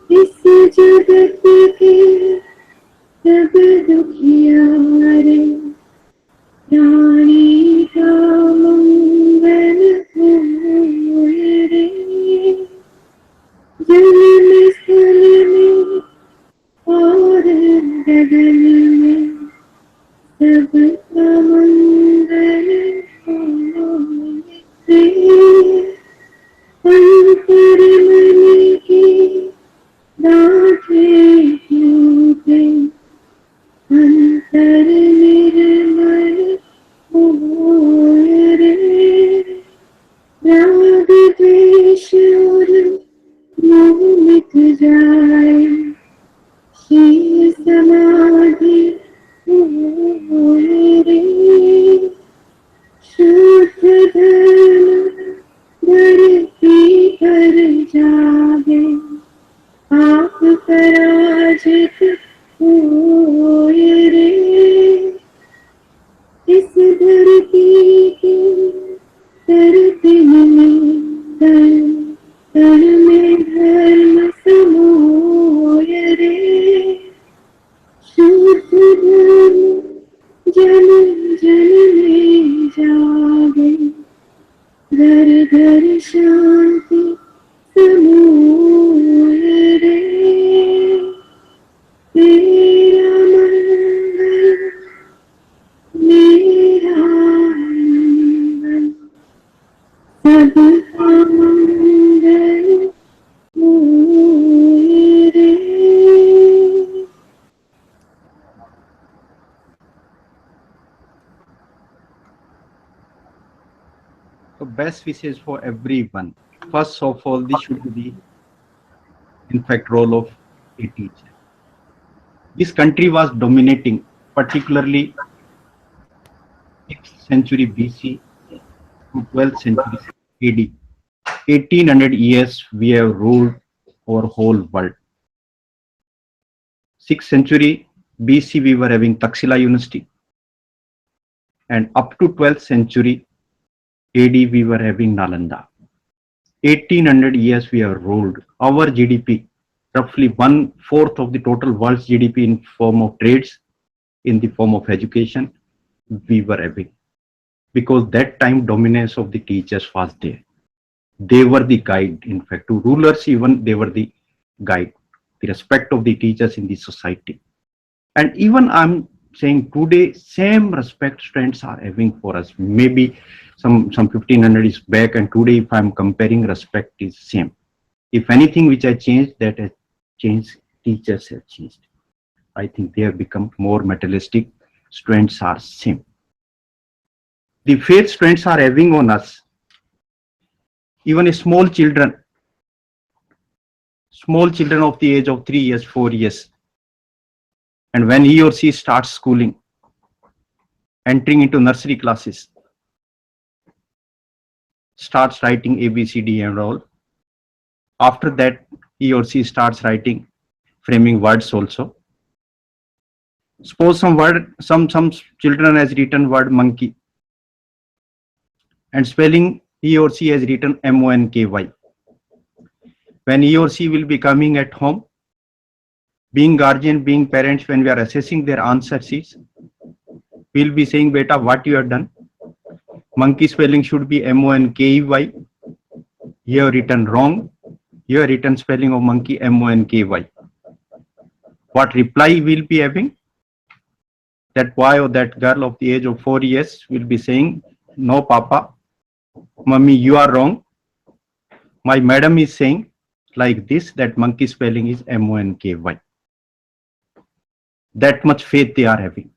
Speaker 1: इस जगत के सब दुखियारे प्राणी का मंगल होए रे। जन्म स्थल में और गगन में सबका मंगल होए रे। अंतर मन की दाटें टूटे अंतर निर्मल होए रे। राग द्वेष और मोह मिट जाए शील समाधि होए रे। शुद्ध धर्म धरती पर जागे आप पराजित होए रे। इस धरती के धरती में तन में धर्म समोए रे। शुद्ध धर्म जन जन में जागे घर घर शांति समोए रे। तेरा मंगल मेरा मंगल सबका मंगल होए रे।
Speaker 2: So best wishes for everyone. First of all, this should be, in fact, role of a teacher. This country was dominating, particularly 6th century BC to 12th century AD. 1800 years we have ruled our whole world. 6th century BC we were having Taxila University, and up to 12th century AD we were having Nalanda. 1800 years we have ruled. Our GDP, roughly 1/4 of the total world's GDP in form of trades, in the form of education, we were having. Because that time dominance of the teachers was there. They were the guide. In fact, to rulers even, they were the guide, the respect of the teachers in the society. And even I'm saying today same respect students are having for us. Maybe some 1500 is back, and today if I'm comparing, respect is same. If anything which I changed, that has changed, teachers have changed. I think they have become more materialistic. Students are same. The faith students are having on us, even a small children of the age of 3 years, 4 years, and when he or she starts schooling, entering into nursery classes, starts writing ABCD and all. After that, he or she starts writing, framing words also. Suppose some children has written word monkey, and spelling he or she has written MONKY. When he or she will be coming at home, being guardian, being parents, when we are assessing their answer sheets, we'll be saying, beta, what you have done? Monkey spelling should be MONKEY. You have written wrong. You have written spelling of monkey MONKY. What reply we'll be having? That boy or that girl of the age of 4 years will be saying, no, Papa, Mummy, you are wrong. My madam is saying like this, that monkey spelling is MONKY. That much faith they are having.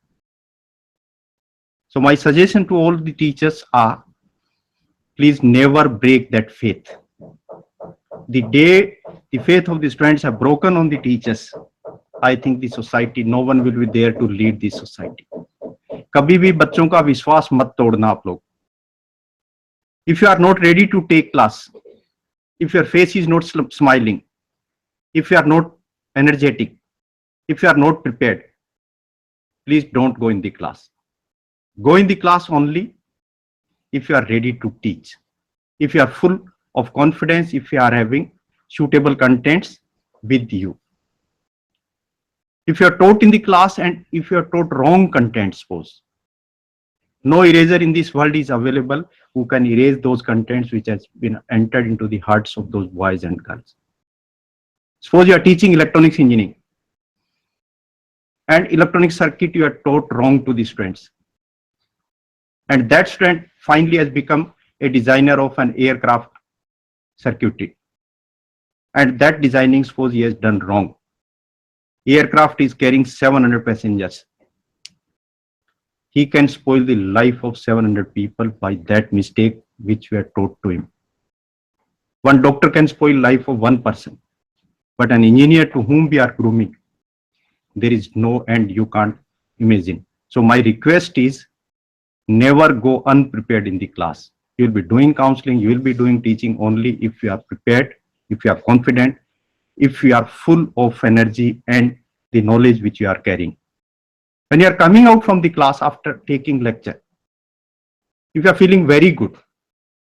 Speaker 2: So my suggestion to all the teachers are, please never break that faith. The day the faith of the students are broken on the teachers, I think the society, no one will be there to lead the society. कभी भी बच्चों का विश्वास मत तोड़ना आप लोग. If you are not ready to take class, if your face is not smiling, if you are not energetic, if you are not prepared, please don't go in the class. Go in the class only if you are ready to teach. If you are full of confidence, if you are having suitable contents with you. If you are taught in the class and if you are taught wrong content, suppose, no eraser in this world is available who can erase those contents which has been entered into the hearts of those boys and girls. Suppose you are teaching electronics engineering and electronic circuit you are taught wrong to the students. And that student finally has become a designer of an aircraft circuitry. And that designing, suppose he has done wrong. Aircraft is carrying 700 passengers. He can spoil the life of 700 people by that mistake which were taught to him. One doctor can spoil life of one person, but an engineer to whom we are grooming, there is no end, you can't imagine. So my request is, never go unprepared in the class. You will be doing counseling, you will be doing teaching only if you are prepared, if you are confident, if you are full of energy and the knowledge which you are carrying. When you are coming out from the class after taking lecture, if you are feeling very good,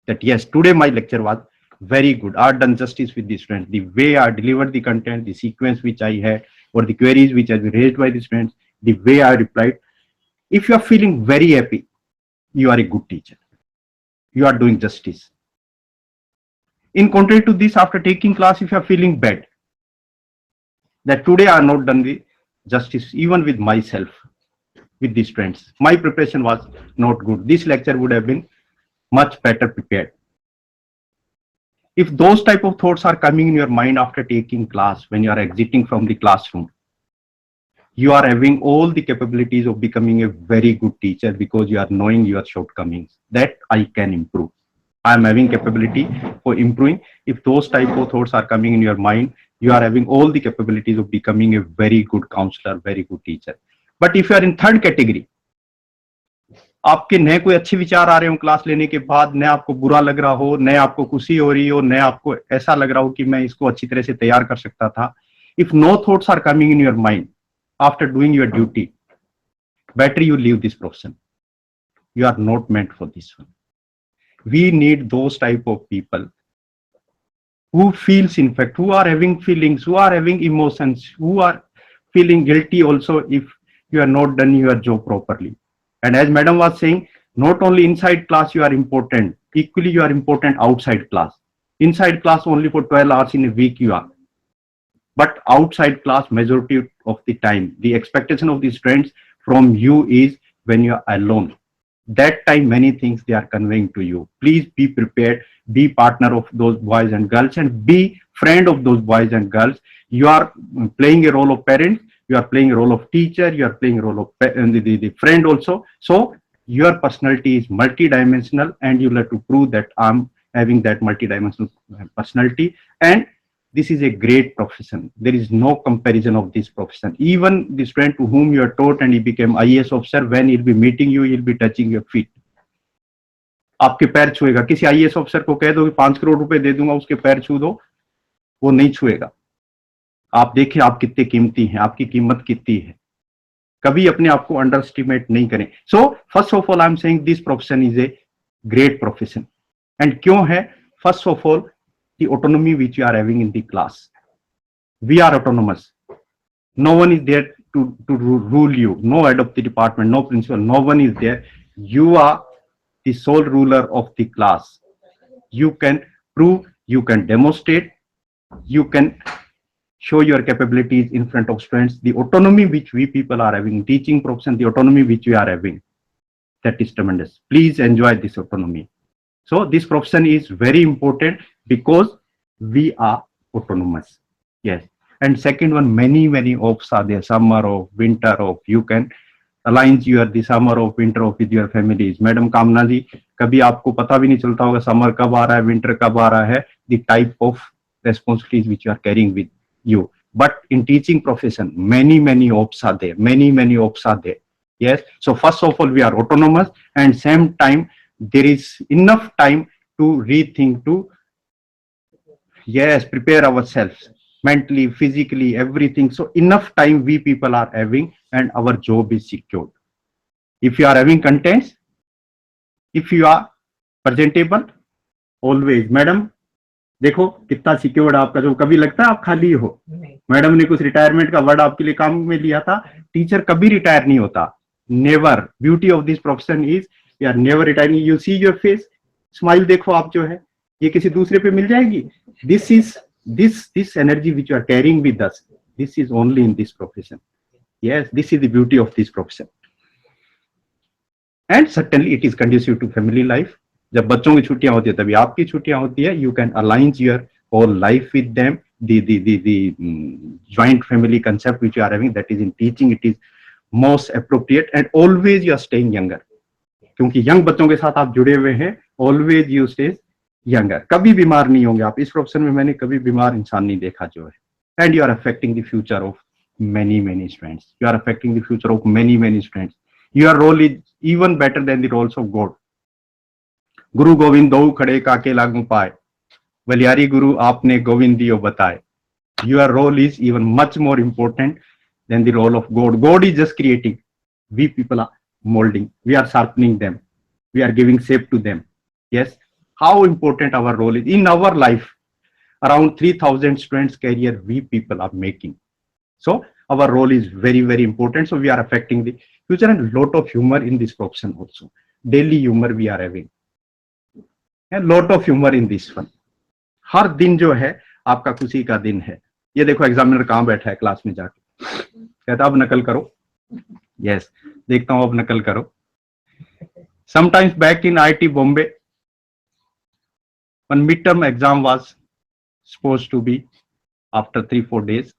Speaker 2: that yes, today my lecture was very good, I have done justice with the students, the way I delivered the content, the sequence which I had, or the queries which have been raised by the students, the way I replied. If you are feeling very happy, you are a good teacher. You are doing justice. In contrary to this, after taking class, if you are feeling bad, that today I have not done the justice even with myself, with the students. My preparation was not good. This lecture would have been much better prepared. If those type of thoughts are coming in your mind after taking class, when you are exiting from the classroom, you are having all the capabilities of becoming a very good teacher because you are knowing your shortcomings, that I can improve. I am having capability for improving. If those type of thoughts are coming in your mind, you are having all the capabilities of becoming a very good counselor, very good teacher. But if you are in third category, आपके नए कोई अच्छे विचार आ रहे हो class लेने के बाद, नए आपको बुरा लग रहा हो, नए आपको खुशी हो रही हो, नए आपको ऐसा लग रहा हो कि मैं इसको अच्छी तरह से तैयार कर सकता था. If no thoughts are coming in your mind after doing your duty, better you leave this profession. You are not meant for this one. We need those type of people who feels, in fact, who are having feelings, who are having emotions, who are feeling guilty also if you are not done your job properly. And as madam was saying, not only inside class you are important, equally you are important outside class. Inside class only for 12 hours in a week you are. But outside class, majority of the time, the expectation of the students from you is when you are alone. That time many things they are conveying to you. Please be prepared, be partner of those boys and girls, and be friend of those boys and girls. You are playing a role of parents, you are playing a role of teacher, you are playing a role of the friend also. So your personality is multidimensional, and you'll have to prove that I'm having that multidimensional personality. And this is a great profession. There is no comparison of this profession. Even the student to whom you are taught and he became IAS officer, when he'll be meeting you, he'll be touching your feet. आपके पैर छुएगा. किसी IAS officer को कह दो कि 5 करोड़ रुपए दे दूंगा, उसके पैर छू दो, वो नहीं छुएगा. आप देखिए आप कितने कीमती हैं, आपकी कीमत कितनी है. कभी अपने आप को अंडर एस्टिमेट नहीं करें. सो first of all I am saying this profession is a great profession. And क्यों है? First of all the autonomy which you are having in the class. We are autonomous. No one is there to rule you. No head of the department, no principal, no one is there. You are the sole ruler of the class. You can prove, you can demonstrate, you can show your capabilities in front of students. The autonomy which we people are having, teaching profession, the autonomy which we are having, that is tremendous. Please enjoy this autonomy. So this profession is very important because we are autonomous. Yes. And second one, many offs are there. Summer off, winter off. You can align your the summer off, winter off with your families. Madam Kamna ji, कभी आपको पता भी नहीं चलता होगा summer कब आ रहा है, winter कब आ रहा है. The type of responsibilities which you are carrying with you. But in teaching profession, many offs are there. Many offs are there. Yes. So first of all, we are autonomous, and same time there is enough time to rethink, to prepare ourselves mentally, physically, everything. So enough time we people are having, and our job is secured. If you are having contents, if you are presentable, always. Madam देखो कितना secured आपका job. कभी लगता है आप खाली हो? Madam ने कुछ रिटायरमेंट का वर्ड आपके लिए काम में लिया था. टीचर कभी रिटायर नहीं होता. Never. Beauty of this profession is you are never retiring. You see your face, smile देखो आप जो है, ये किसी दूसरे पे मिल जाएगी. This is this energy which you are carrying with us. This is only in this profession. Yes, this is the beauty of this profession. And certainly it is conducive to family life. जब बच्चों की छुट्टियां होती है तभी आपकी छुट्टियां होती है. You can align your whole life with them. The joint family concept which you are having, that is in teaching, it is most appropriate. And always you are staying younger. क्योंकि यंग बच्चों के साथ आप जुड़े हुए हैं. Always you stay younger. कभी बीमार नहीं होंगे आप. इस प्रोफेशन में मैंने कभी बीमार इंसान नहीं देखा जो है. And you are affecting the future of many students. You are affecting the future of many students. Your role is even better than the roles of God. गुरु गोविंद दो खड़े काके लागू पाए, बलियारी गुरु आपने गोविंद दियो बताए. Your role is even much more important than the role of God. God is just creating. We people are molding. We are sharpening them. We are giving shape to them. Yes. How important our role is in our life. Around 3,000 students career we people are making. So our role is very important. So we are affecting the future, and lot of humor in this profession also. Daily humor we are having. A lot of humor in this one. हर दिन जो है आपका खुशी का दिन है. ये देखो एग्जामिनर कहाँ बैठा है क्लास में जाके, कहता अब नकल करो. यस, देखता हूं अब नकल करो. Sometimes back in IIT Bombay, one midterm exam was supposed to be after 3-4 days.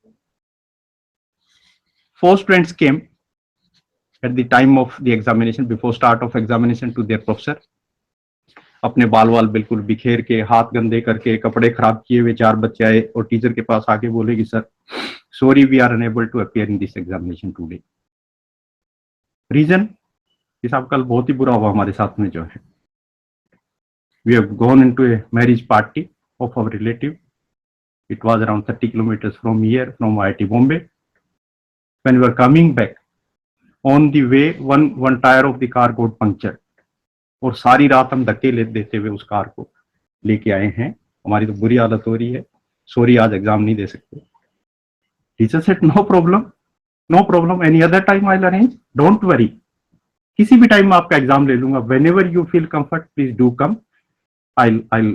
Speaker 2: 4 students came at the time of the examination, before start of examination, to their professor. अपने बाल वाल बिल्कुल बिखेर के, हाथ गंदे करके, कपड़े खराब किए हुए 4 बच्चे आए और टीचर के पास आके बोले कि sir sorry we are unable to appear in this examination today. Reason, ये साहब कल बहुत ही बुरा हुआ हमारे साथ में जो है. We have gone into a marriage party of our relative. It was around 30 kilometers from here, from IIT Bombay. When we were coming back, on the way, one tire of the car got punctured. और सारी रात हम धक्के देते हुए उस car को लेके आए हैं. हमारी तो बुरी हालत हो रही है. सॉरी आज एग्जाम नहीं दे सकते. Teacher said no problem, any other time I will arrange, don't worry. किसी भी टाइम में आपका एग्जाम ले लूंगा. Whenever you feel comfort please do come, I'll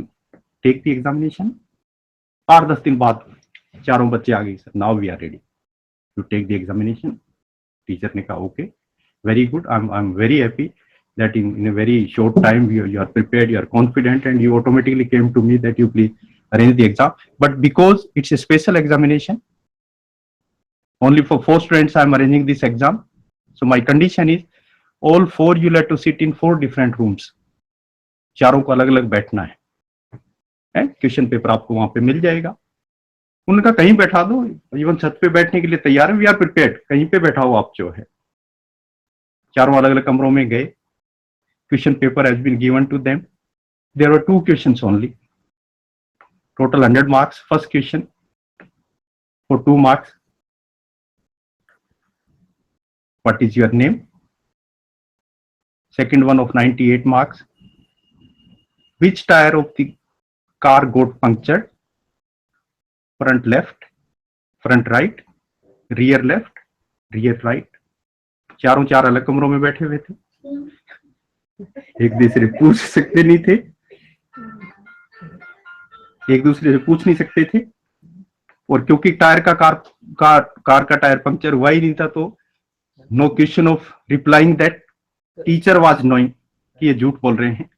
Speaker 2: take the examination. 8-10 दिन बाद 4 बच्चे आ गए. Sir now we are ready to take the examination. Teacher ने कहा okay. Very good. I'm very happy that in a very short time you are prepared, you are confident, and you automatically came to me that you please arrange the exam. But because it's a special examination, only for 4 students I'm arranging this exam. So my condition is all 4 you'll have to sit in 4 different rooms. चारों को अलग अलग बैठना है, question paper आपको वहां पे मिल जाएगा. उनका कहीं बैठा दो, इवन छत पे बैठने के लिए तैयार है, वी आर प्रिपेयर्ड, कहीं पे बैठाओ आप जो है. चारों अलग अलग कमरों में गए, question paper has been given to them. There are 2 questions only, total 100 marks. First question for 2 marks. What is your name? Second one of 98 marks. Which tire of the car got punctured? Front left, front right, rear left, rear right. चारों 4 अलग कमरों में बैठे हुए थे, एक दूसरे पूछ सकते नहीं थे, एक दूसरे से पूछ नहीं सकते थे. और क्योंकि टायर का कार का टायर पंक्चर हुआ ही नहीं था, तो no question of replying that teacher was knowing कि ये झूठ बोल रहे हैं.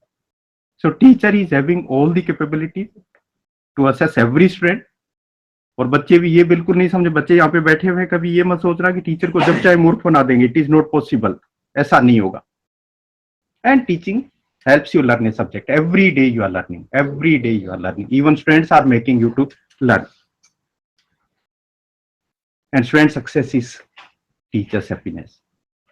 Speaker 2: So teacher is having all the capability to assess every student. और बच्चे भी ये बिल्कुल नहीं समझे, बच्चे यहाँ पे बैठे हुए हैं, कभी ये मत सोचना कि टीचर को जब चाहे मूर्ख बना देंगे. इट इज नॉट पॉसिबल, ऐसा नहीं होगा. And teaching helps you learn a subject. Every day you are learning, every day you are learning. Even students are making you to learn. And student success is teacher's happiness.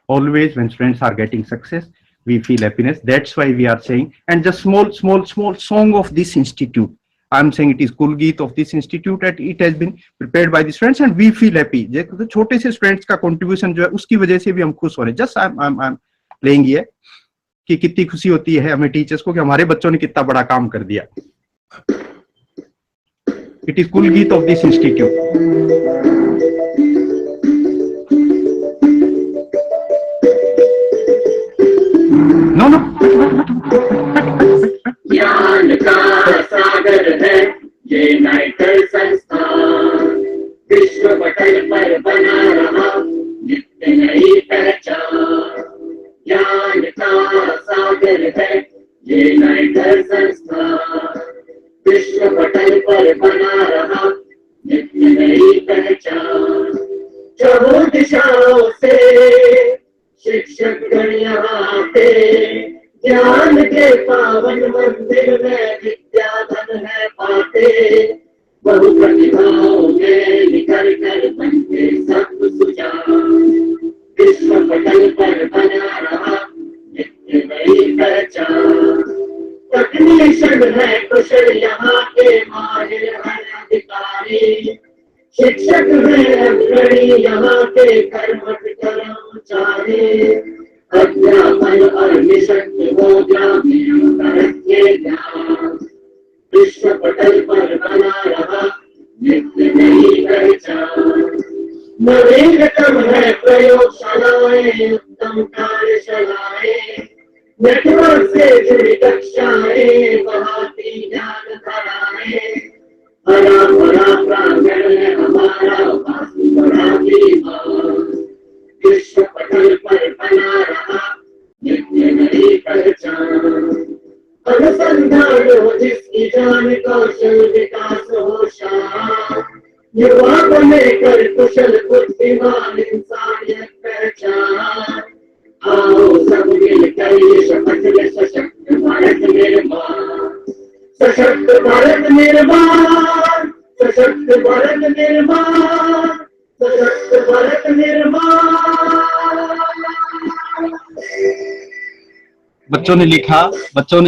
Speaker 2: Always when students are getting success, we feel happiness. That's why we are saying, and just small song of this institute. I'm saying it is Kulgeet of this institute, and it has been prepared by the students, and we feel happy. तो छोटे से students का contribution जो है, उसकी वजह से भी हम खुश हो रहे हैं. Just I'm playing here कि कितनी खुशी होती है हमें टीचर्स को कि हमारे बच्चों ने कितना बड़ा काम कर दिया. इट इज कुलगीत of this institute. No no,
Speaker 3: ज्ञान का सागर है ये नाइटर संस्थान, विश्व पटल पर बना रहा नित्य नई पहचान. ज्ञान का सागर है ये नाइटर संस्थान, विश्व पटल पर बना रहा नित्य नई पहचान. चहुँ दिशाओं से शिक्षक गण यहाँ पे, ज्ञान के पावन मंदिर में विद्याधन है पाते. बहु प्रतिभाओं में निखर कर बनते सब सुजान, विश्व पटल पर बना रहा नित्य नई पहचान. तकनीशन है कुशल यहाँ के माहिर है अधिकारी, शिक्षक है अग्रणी यहाँ के कर्मठ कर्मचारी. अध्यापन और निःशक्त हो ग्रामीण भारत के ज्ञान, विश्व पटल पर बना रहा नित्य नई पहचान. नवीनतम है प्रयोगशालाएं, उत्तम कार्यशालाएं, नेटवर्क से जुड़ी कक्षाएं, बढ़ाती ज्ञान धाराएं. हरा भरा प्रांगण है हमारा, बड़ा दीवार, विश्व पटल पर बना रहा नित्य नई पहचान. अनुसंधान हो जिसकी जान, कौशल विकास हो शान, युवा को लेकर कुशल बुद्धिमान इंसानियत पहचान. आओ सब मिलकर ये शपथ ले, सशक्त भारत निर्माण, सशक्त भारत निर्माण, सशक्त भारत निर्माण, सशक्त भारत निर्माण.
Speaker 2: बच्चों ने लिखा, बच्चों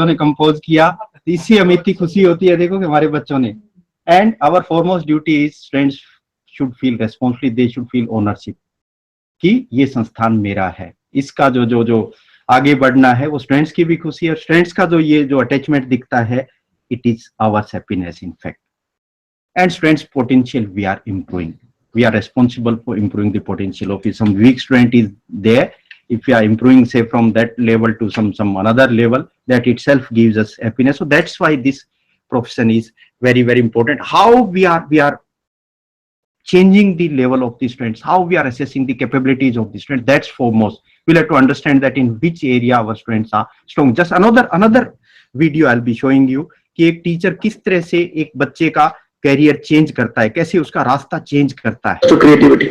Speaker 2: ने कंपोज किया. इससे हमें इतनी खुशी होती है, देखो कि हमारे बच्चों ने. And our foremost duty is students should feel responsibility, they should feel ownership कि ये संस्थान मेरा है. इसका जो आगे बढ़ना है वो स्टूडेंट्स की भी खुशी है. स्टूडेंट्स का ये जो अटैचमेंट दिखता है, it is our happiness in fact. And students potential we are improving, we are responsible for improving the potential of it. Some weak student is there. If we are improving, say, from that level to some another level, that itself gives us happiness. So that's why this profession is very, very important. How we are changing the level of the students, how we are assessing the capabilities of the students. That's foremost. We'll have to understand that in which area our students are strong. Just another video I'll be showing you कि एक teacher किस तरह से एक बच्चे का career change करता है, कैसे उसका रास्ता चेंज करता है.
Speaker 4: So creativity.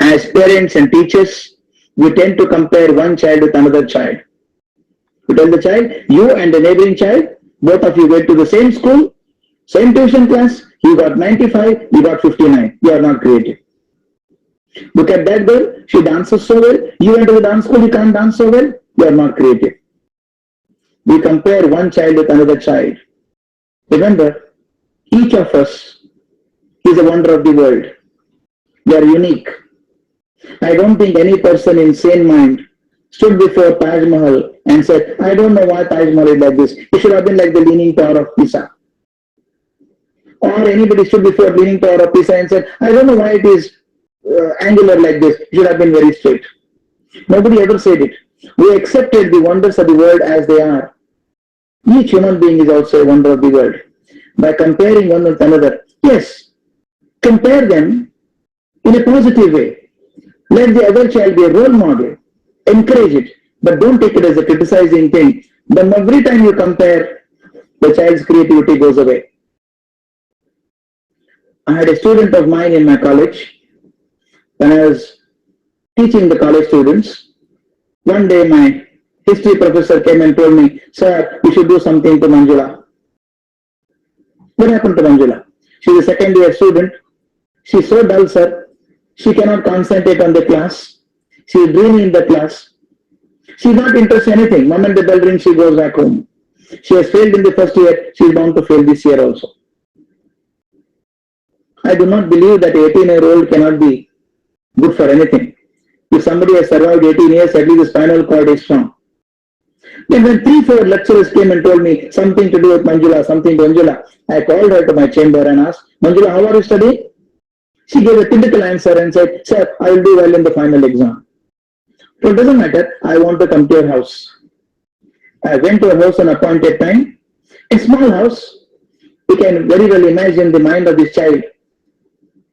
Speaker 4: As parents and teachers, we tend to compare one child with another child. We tell the child, you and the neighboring child, both of you went to the same school, same tuition class, you got 95, you got 59. You are not creative. Look at that girl, she dances so well. You went to the dance school, you can't dance so well. You are not creative. We compare one child with another child. Remember, each of us is a wonder of the world. We are unique. I don't think any person in sane mind stood before Taj Mahal and said, I don't know why Taj Mahal is like this. It should have been like the Leaning Tower of Pisa. Or anybody stood before Leaning Tower of Pisa and said, I don't know why it is angular like this. It should have been very straight. Nobody ever said it. We accepted the wonders of the world as they are. Each human being is also a wonder of the world. By comparing one with another, yes, compare them in a positive way. Let the other child be a role model. Encourage it, but don't take it as a criticizing thing. Then every time you compare, the child's creativity goes away. I had a student of mine in my college. When I was teaching the college students, one day my history professor came and told me, sir, you should do something to Manjula. What happened to Manjula? She's a second year student. She's so dull, sir. She cannot concentrate on the class. She's dreaming in the class. She's not interested in anything. Moment the bell rings, she goes back home. She has failed in the first year. She's bound to fail this year also. I do not believe that an 18-year-old cannot be good for anything. If somebody has survived 18 years, at least the spinal cord is strong. Then when 3-4 lecturers came and told me something to do with Manjula, something to Manjula, I called her to my chamber and asked, Manjula, how are you studying? She gave a typical answer and said, sir, I will do well in the final exam. So it doesn't matter, I want to come to your house. I went to her house on appointed time. A small house. You can very well imagine the mind of this child.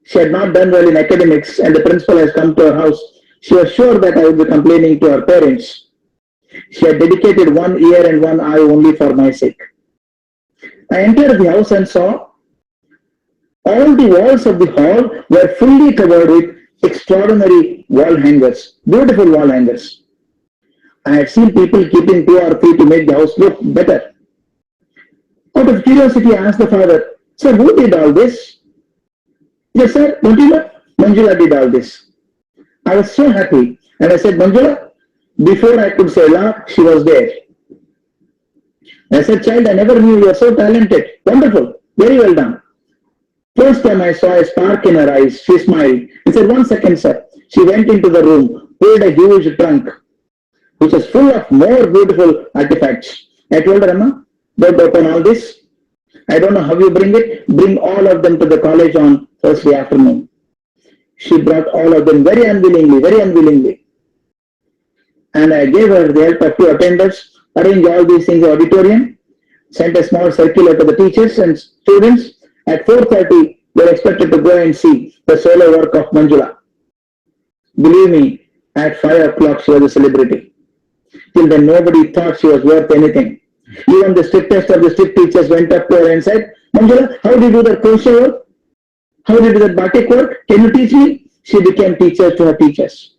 Speaker 4: She had not done well in academics and the principal has come to her house. She was sure that I would be complaining to her parents. She had dedicated one ear and one eye only for my sake. I entered the house and saw all the walls of the hall were fully covered with extraordinary wall hangers, beautiful wall hangers. I had seen people keeping 2 or 3 to make the house look better. Out of curiosity, I asked the father, sir, who did all this? Yes, sir, don't you know? Manjula did all this. I was so happy and I said, Manjula, before I could say la, she was there. I said, child, I never knew you were so talented. Wonderful, very well done. First time I saw a spark in her eyes, she smiled and said, 1 second, sir. She went into the room, pulled a huge trunk, which was full of more beautiful artifacts. I told her, Amma, don't open all this. I don't know how you bring it. Bring all of them to the college on Thursday afternoon. She brought all of them very unwillingly, very unwillingly. And I gave her the help of 2 attendants, arranged all these things in the auditorium, sent a small circular to the teachers and students. At 4:30, they were expected to go and see the solo work of Manjula. Believe me, at 5 o'clock, she was a celebrity. Till then, nobody thought she was worth anything. Even the strictest of the strict teachers went up to her and said, Manjula, how do you do that crochet work? How do you do that batik work? Can you teach me? She became teacher to her teachers.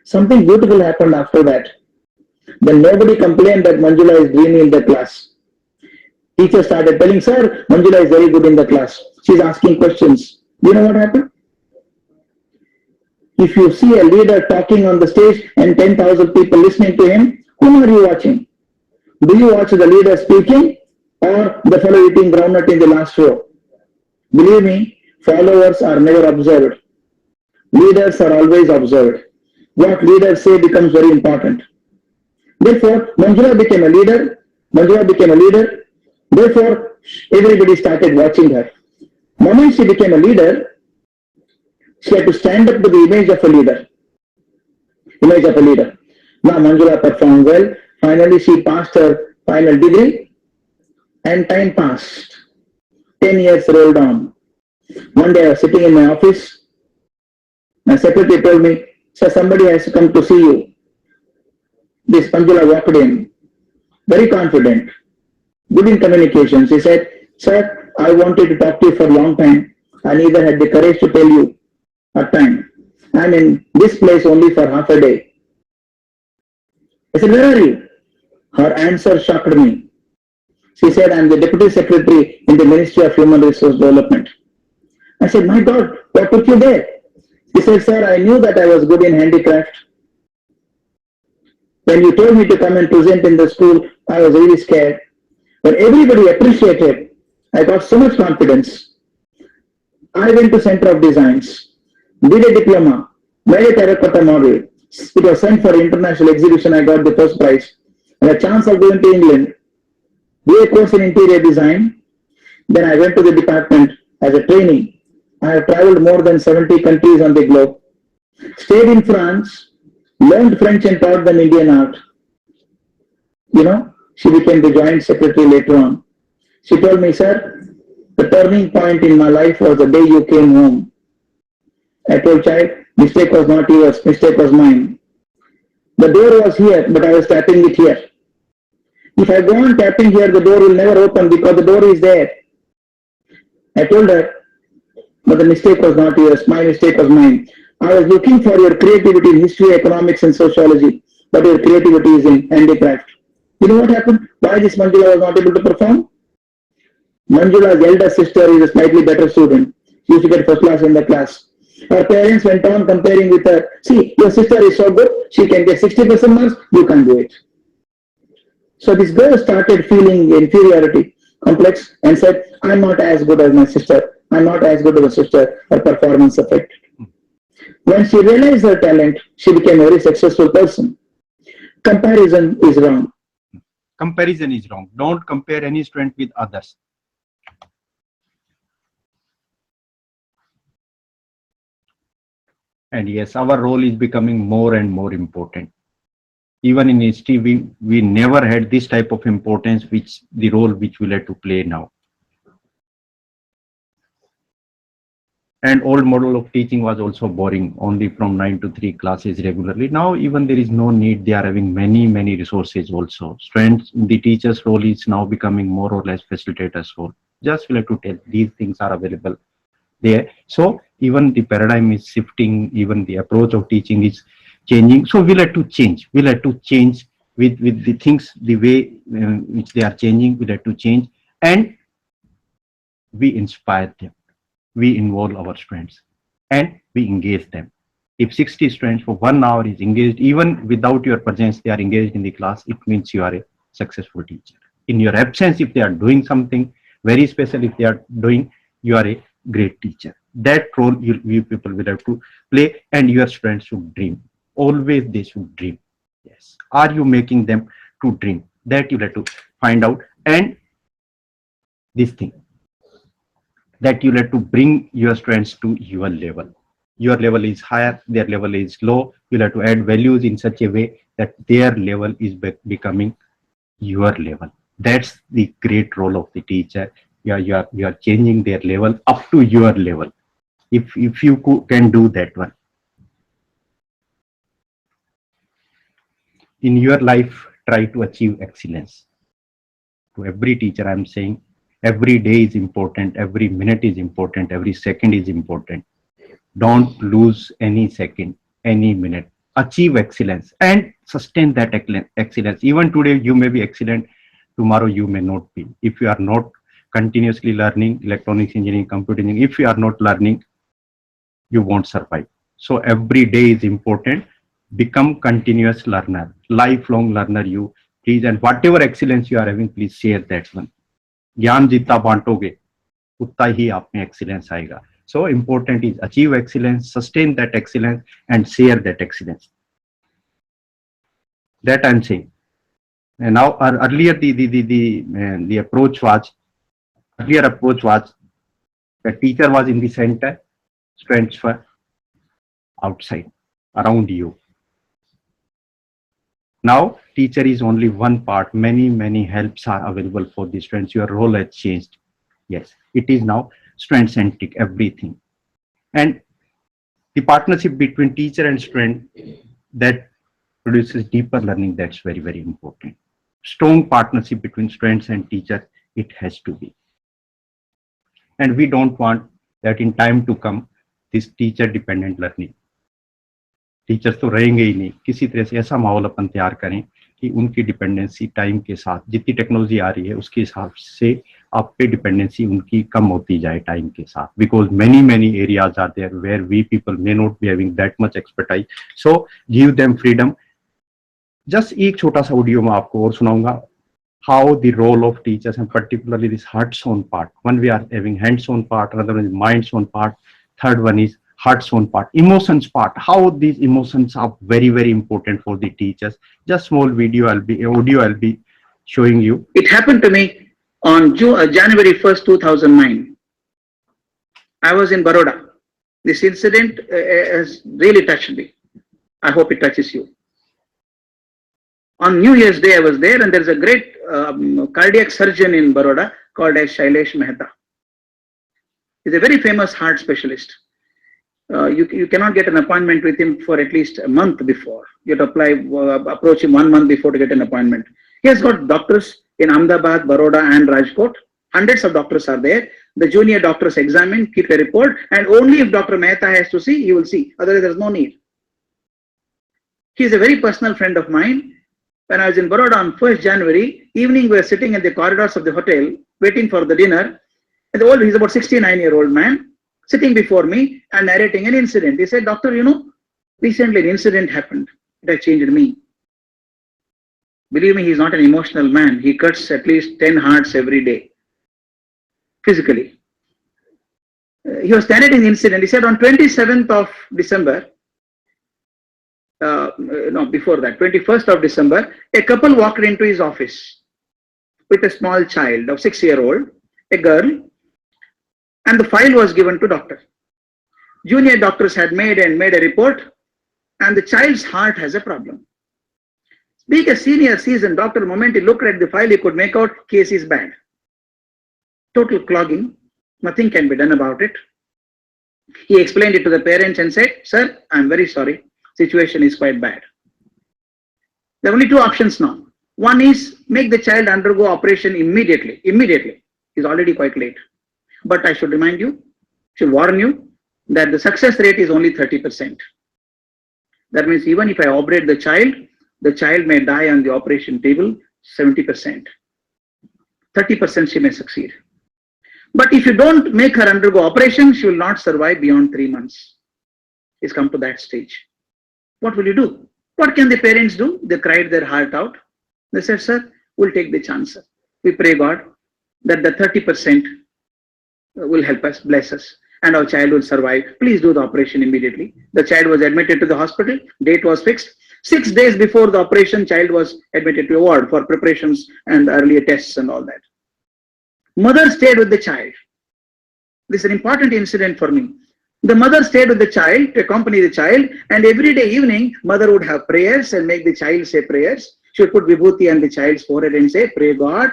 Speaker 4: Something beautiful happened after that. Then nobody complained that Manjula is dreaming in the class. Teachers started telling, sir, Manjula is very good in the class. She's asking questions. Do you know what happened? If you see a leader talking on the stage and 10,000 people listening to him, whom are you watching? Do you watch the leader speaking or the fellow eating groundnut in the last row? Believe me, followers are never observed. Leaders are always observed. What leaders say becomes very important. Therefore, Manjula became a leader. Therefore, everybody started watching her. The moment she became a leader, she had to stand up to the image of a leader. Now Manjula performed well. Finally, she passed her final degree and time passed. 10 years rolled on. One day I was sitting in my office, my secretary told me, sir, somebody has to come to see you. This Manjula walked in, very confident, good in communications. He said, sir, I wanted to talk to you for a long time. I neither had the courage to tell you at time. I'm in this place only for half a day. I said, where are you? Her answer shocked me. She said, I'm the Deputy Secretary in the Ministry of Human Resource Development. I said, my God, what took you there? She said, sir, I knew that I was good in handicraft. When you told me to come and present in the school, I was really scared. But everybody appreciated. I got so much confidence. I went to Center of Designs, did a diploma, made a terracotta model. It was sent for international exhibition. I got the first prize. And a chance of going to England, do a course in interior design. Then I went to the department as a trainee. I have traveled more than 70 countries on the globe. Stayed in France, learned French and taught them Indian art. You know, she became the joint secretary later on. She told me, sir, the turning point in my life was the day you came home. I told child, mistake was not yours, mistake was mine. The door was here, but I was tapping it here. If I go on tapping here, the door will never open because the door is there. I told her, but the mistake was not yours, my mistake was mine. I was looking for your creativity in history, economics, and sociology, but your creativity is in handicraft. You know what happened? Why this Manjula was not able to perform? Manjula's elder sister is a slightly better student. She used to get first class in the class. Her parents went on comparing with her. See, your sister is so good, she can get 60% marks, you can't do it. So this girl started feeling inferiority complex and said, I'm not as good as my sister. I'm not as good as a sister. Her performance affected. When she realized her talent, she became a very successful person. Comparison is wrong.
Speaker 2: Comparison is wrong. Don't compare any student with others. And yes, our role is becoming more and more important. Even in history, we never had this type of importance, which the role which we have to play now. And old model of teaching was also boring, only from 9 to 3 classes regularly. Now even there is no need. They are having many resources also. Students, the teacher's role is now becoming more or less facilitator's role. Just we have to tell these things are available there. So even the paradigm is shifting, even the approach of teaching is changing. So we'll have to change. We'll have to change with the things, the way which they are changing. We'll have to change, and we inspire them. We involve our students and we engage them. If 60 students for 1 hour is engaged, even without your presence, they are engaged in the class, it means you are a successful teacher. In your absence, if they are doing something very special, if they are doing, you are a great teacher. That role you people will have to play, and your students should dream. Always they should dream. Yes. Are you making them to dream? That you have to find out. And this thing, that you have to bring your students to your level. Your level is higher, their level is low. You'll have to add values in such a way that their level is becoming your level. That's the great role of the teacher. You are changing their level up to your level. If you can do that one. In your life, try to achieve excellence. To every teacher, I'm saying, every day is important, every minute is important, every second is important. Don't lose any second, any minute. Achieve excellence and sustain that excellence. Even today, you may be excellent, tomorrow you may not be. If you are not continuously learning electronics engineering, computer engineering, if you are not learning, you won't survive. So every day is important. Become continuous learner, lifelong learner you, please. And whatever excellence you are having, please share that one. ज्ञान जितना बांटोगे उतना ही आप में excellence आएगा. So important is achieve excellence, sustain that excellence, and share that excellence. That I'm saying. And now earlier the approach was, the teacher was in the center, students were outside around you. Now teacher is only one part. Many helps are available for the students. Your role has changed. Yes, it is now student-centric, everything. And the partnership between teacher and student that produces deeper learning, that's very, very important. Strong partnership between students and teacher, it has to be. And we don't want that in time to come, this teacher dependent learning. Teachers तो रहेंगे ही नहीं, किसी तरह से ऐसा माहौल अपन तैयार करें कि उनकी डिपेंडेंसी टाइम के साथ, जितनी टेक्नोलॉजी आ रही है उसके हिसाब से आप पे डिपेंडेंसी उनकी कम होती जाए टाइम के साथ, because many areas are there where we people may not be having that much expertise, so give them freedom. Just एक छोटा सा ऑडियो मैं आपको और सुनाऊंगा, how the role of teachers and particularly this hearts-on part. One we are having hands-on part, another one is minds-on part, third one is hearts-on part, emotions part. How these emotions are very, very important for the teachers. Just small audio I'll be showing you.
Speaker 4: It happened to me on January 1st, 2009. I was in Baroda. This incident has really touched me. I hope it touches you. On New Year's Day, I was there, and there's a great cardiac surgeon in Baroda called as Shailesh Mehta. He's a very famous heart specialist. You cannot get an appointment with him for at least a month before. You have to approach him 1 month before to get an appointment. He has got doctors in Ahmedabad, Baroda and Rajkot. Hundreds of doctors are there. The junior doctors examine, keep a report, and only if Dr. Mehta has to see, he will see. Otherwise, there's no need. He is a very personal friend of mine. When I was in Baroda on 1st January, evening we were sitting in the corridors of the hotel, waiting for the dinner. And he's about 69-year-old man, sitting before me and narrating an incident. He said, "Doctor, recently an incident happened. It has changed me." Believe me, he's not an emotional man. He cuts at least 10 hearts every day, physically. He was narrating the incident. He said on 27th of December, before that, 21st of December, a couple walked into his office with a small child of 6-year-old, a girl, and the file was given to doctor. Junior doctors had made a report, and the child's heart has a problem. Being a senior seasoned doctor, the moment he looked at the file, he could make out case is bad. Total clogging, nothing can be done about it. He explained it to the parents and said, "Sir, I'm very sorry. Situation is quite bad. There are only two options now. One is make the child undergo operation immediately. It's already quite late. But I should remind you, should warn you that the success rate is only 30%. That means even if I operate the child may die on the operation table 70%. 30% she may succeed. But if you don't make her undergo operation, she will not survive beyond 3 months. It's come to that stage. What will you do?" What can the parents do? They cried their heart out. They said, "Sir, we'll take the chance. We pray God that the 30% will help us, bless us, and our child will survive. Please do the operation immediately." The child was admitted to the hospital. Date was fixed. 6 days before the operation, child was admitted to a ward for preparations and earlier tests and all that. Mother stayed with the child. This is an important incident for me. The mother stayed with the child to accompany the child, and every day evening, mother would have prayers and make the child say prayers. She would put vibhuti on the child's forehead and say, pray God,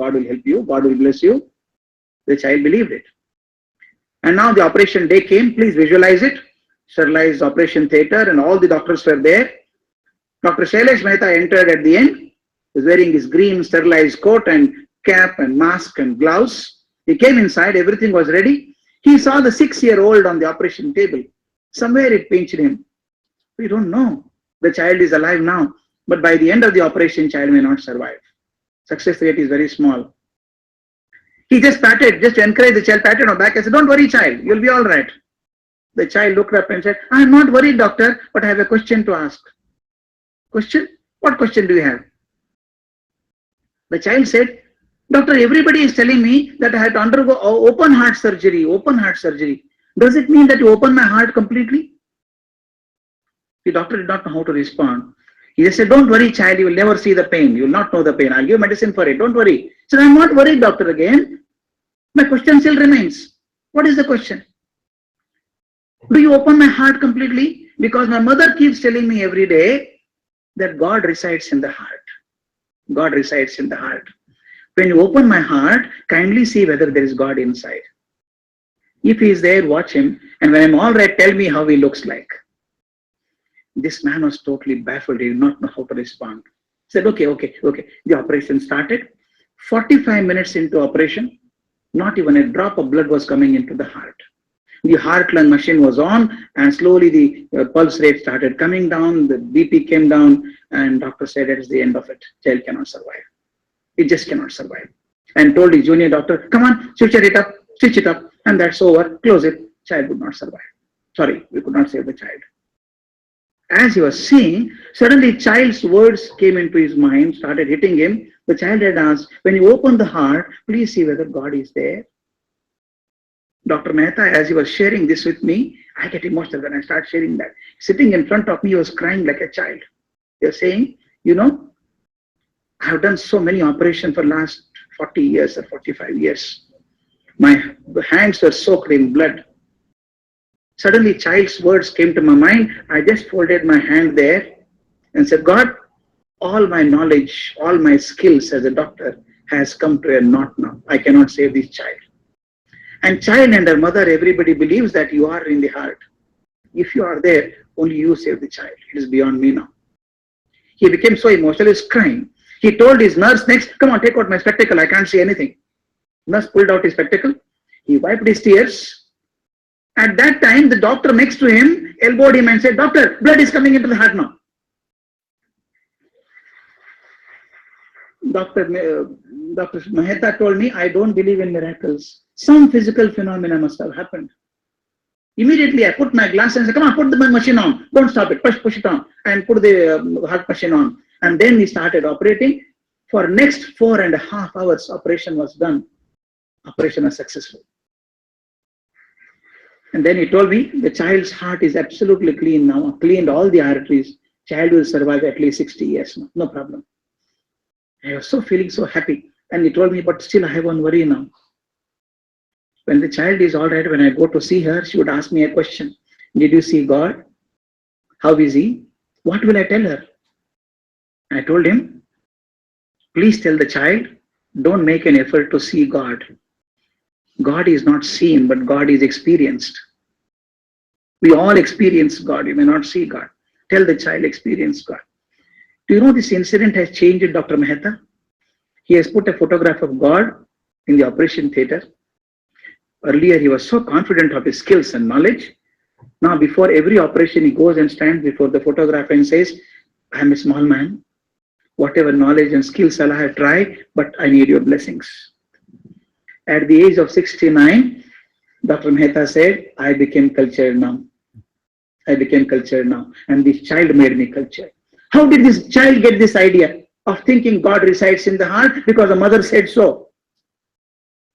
Speaker 4: God will help you, God will bless you." The child believed it. And now the operation day came. Please visualize it. Sterilized operation theatre, and all the doctors were there. Dr. Shailesh Mehta entered at the end. He was wearing his green sterilized coat and cap and mask and gloves. He came inside, everything was ready. He saw the 6-year-old on the operation table. Somewhere it pinched him. We don't know. The child is alive now, but by the end of the operation, child may not survive. Success rate is very small. He just to encourage the child, patted on the back and said, "Don't worry, child, you'll be all right." The child looked up and said, "I'm not worried, doctor, but I have a question to ask." Question? What question do you have? The child said, "Doctor, everybody is telling me that I have to undergo open heart surgery. Does it mean that you open my heart completely?" The doctor did not know how to respond. He just said, "Don't worry, child, you will never see the pain. You will not know the pain. I'll give medicine for it. Don't worry." He said, "I'm not worried, doctor, again. My question still remains. What is the question? Do you open my heart completely? Because my mother keeps telling me every day that God resides in the heart. God resides in the heart. When you open my heart, kindly see whether there is God inside." If he is there, watch him. And when I'm all right, tell me how he looks like. This man was totally baffled. He did not know how to respond. He said, okay. The operation started. 45 minutes into operation, not even a drop of blood was coming into the heart. The heart-lung machine was on, and slowly the pulse rate started coming down, the BP came down, and doctor said it is the end of it. Child cannot survive. It just cannot survive. And told his junior doctor, come on, stitch it up, and that's over, close it. Child would not survive. Sorry, we could not save the child. As he was seeing, suddenly child's words came into his mind, started hitting him. The child had asked, when you open the heart, please see whether God is there. Dr. Mehta, as he was sharing this with me, I get emotional when I start sharing that. Sitting in front of me, he was crying like a child. He was saying, you know, I have done so many operations for last 40 years or 45 years. My hands were soaked in blood. Suddenly, child's words came to my mind. I just folded my hand there and said, God, all my knowledge, all my skills as a doctor has come to a knot now. I cannot save this child. And child and her mother, everybody believes that you are in the heart. If you are there, only you save the child. It is beyond me now. He became so emotional, he was crying. He told his nurse next, come on, take out my spectacle. I can't see anything. Nurse pulled out his spectacle. He wiped his tears. At that time, the doctor next to him elbowed him and said, doctor, blood is coming into the heart now. Dr. Mehta told me, I don't believe in miracles. Some physical phenomena must have happened. Immediately, I put my glass and said, come on, put the machine on. Don't stop it. Push it on. And put the heart machine on. And then he started operating. For next 4.5 hours, operation was done. Operation was successful. And then he told me, the child's heart is absolutely clean now. Cleaned all the arteries. Child will survive at least 60 years now. No problem. I was feeling so happy. And he told me, but still I have one worry now. When the child is all right, when I go to see her, she would ask me a question. Did you see God? How is he? What will I tell her? I told him, please tell the child, don't make an effort to see God. God is not seen, but God is experienced. We all experience God. You may not see God. Tell the child, experience God. Do you know this incident has changed Dr. Mehta? He has put a photograph of God in the operation theater. Earlier, he was so confident of his skills and knowledge. Now, before every operation, he goes and stands before the photograph and says, I am a small man. Whatever knowledge and skills I have tried, but I need your blessings. At the age of 69, Dr. Mehta said, I became cultured now. I became cultured now. And this child made me cultured. How did this child get this idea of thinking God resides in the heart? Because the mother said so.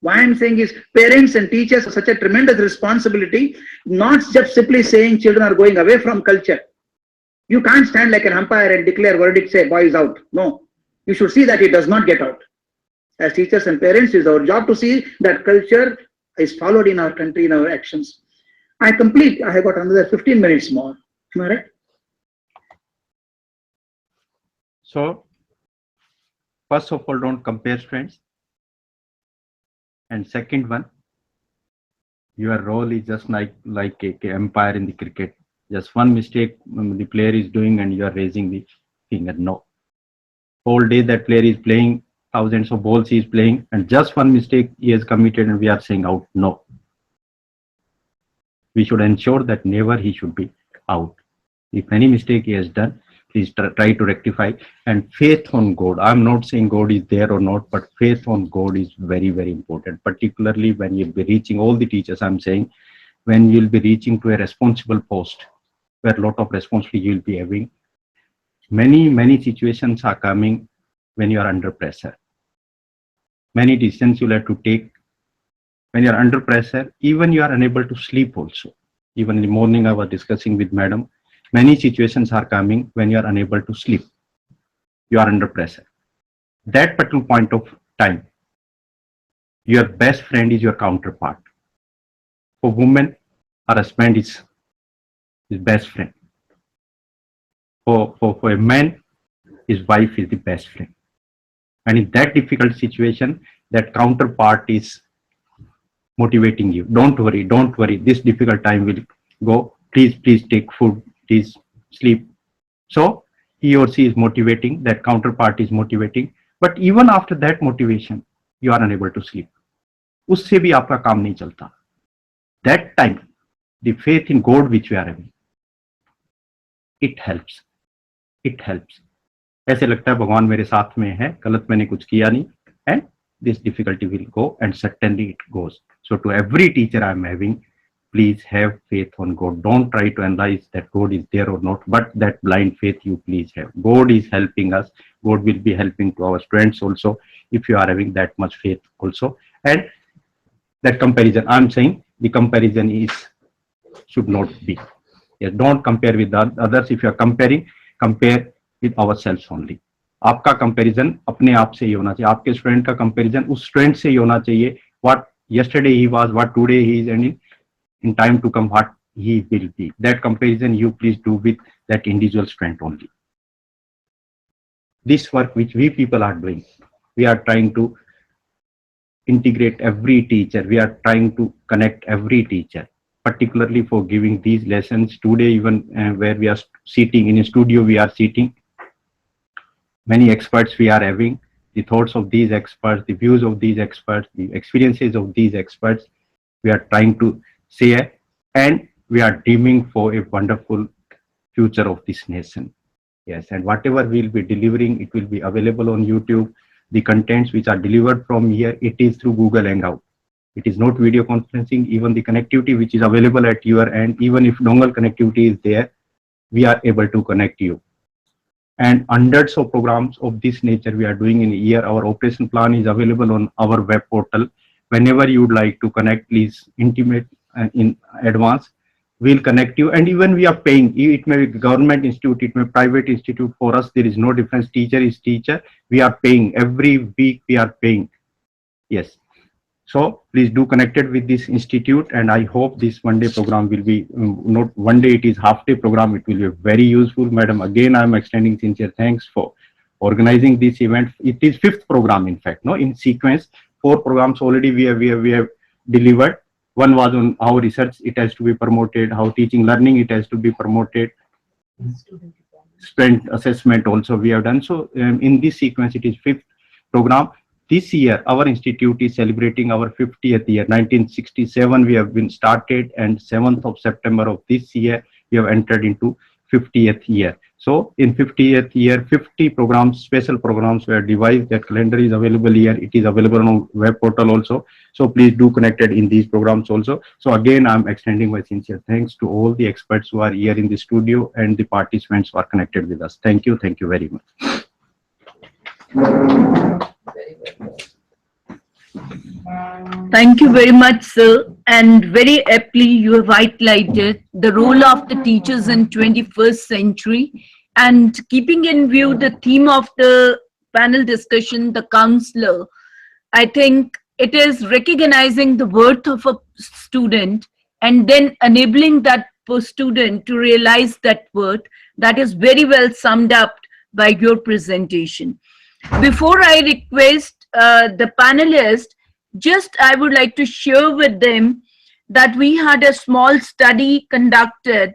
Speaker 4: Why I'm saying is parents and teachers have such a tremendous responsibility, not just simply saying children are going away from culture. You can't stand like an umpire and declare verdict, say boy is out. No, you should see that it does not get out. As teachers and parents, it is our job to see that culture is followed in our country, in our actions. I have got another 15 minutes more. Am I right?
Speaker 2: So, first of all, don't compare strengths. And second one, your role is just like a umpire in the cricket. Just one mistake the player is doing and you are raising the finger. No. Whole day that player is playing, thousands of balls he is playing, and just one mistake he has committed and we are saying out. No. We should ensure that never he should be out. If any mistake he has done, please try to rectify. And faith on God. I'm not saying God is there or not, but faith on God is very, very important. Particularly when you'll be reaching, all the teachers I'm saying, when you'll be reaching to a responsible post, where a lot of responsibility you'll be having. Many situations are coming when you are under pressure. Many decisions you'll have to take when you are under pressure. Even you are unable to sleep also. Even in the morning I was discussing with madam, many situations are coming when you are unable to sleep. You are under pressure. That particular point of time, your best friend is your counterpart. For women, her husband is his best friend. For a man, his wife is the best friend. And in that difficult situation, that counterpart is motivating you. Don't worry. This difficult time will go. Please take food. Please sleep. So he or she is motivating, that counterpart is motivating. But even after that motivation, you are unable to sleep. उससे भी आपका काम नहीं चलता. That time, the faith in God which we are having, it helps. It helps. ऐसे लगता है भगवान मेरे साथ में है, गलत मैंने कुछ किया नहीं, and this difficulty will go, and certainly it goes. So to every teacher I am having, please have faith on God. Don't try to analyze that God is there or not, but that blind faith you please have. God is helping us. God will be helping to our students also, if you are having that much faith also. And that comparison, I'm saying the comparison should not be. Yes, don't compare with the others. If you are comparing, compare with ourselves only. आपका comparison अपने आप से ही होना चाहिए. आपके student का comparison उस student से ही होना चाहिए. What yesterday he was, what today he is, and in time to come what he will be. That comparison you please do with that individual student only. This work which we people are doing, we are trying to integrate every teacher. We are trying to connect every teacher, particularly for giving these lessons today. Even where we are sitting in a studio, we are sitting. Many experts we are having, the thoughts of these experts, the views of these experts, the experiences of these experts, we are trying to share, and we are dreaming for a wonderful future of this nation. Yes, and whatever we'll be delivering, it will be available on YouTube. The contents which are delivered from here, it is through Google Hangout. It is not video conferencing. Even the connectivity which is available at your end, even if dongle connectivity is there, we are able to connect you. And hundreds of programs of this nature we are doing in a year. Our operation plan is available on our web portal. Whenever you would like to connect, please intimate in advance. We'll connect you. And even we are paying. It may be government institute, it may be private institute. For us, there is no difference. Teacher is teacher. We are paying. Every week we are paying. Yes. So please do connected with this institute, and I hope this one day program will be not one day, it is half day program. It will be very useful. Madam, again I am extending sincere thanks for organizing this event. It is 5th program, in fact, no, in sequence. 4 programs already we have delivered. One was on how research it has to be promoted, how teaching learning it has to be promoted. Student assessment also we have done. So in this sequence it is 5th program. This year, our institute is celebrating our 50th year. 1967, we have been started, and 7th of September of this year, we have entered into 50th year. So in 50th year, 50 programs, special programs were devised. That calendar is available here. It is available on web portal also. So please do connected in these programs also. So again, I'm extending my sincere thanks to all the experts who are here in the studio and the participants who are connected with us. Thank you. Thank you very much.
Speaker 1: Thank you very much, sir. And very aptly, you have highlighted the role of the teachers in 21st century. And keeping in view the theme of the panel discussion, the counselor, I think it is recognizing the worth of a student and then enabling that student to realize that worth. That is very well summed up by your presentation. Before I request the panelists, just I would like to share with them that we had a small study conducted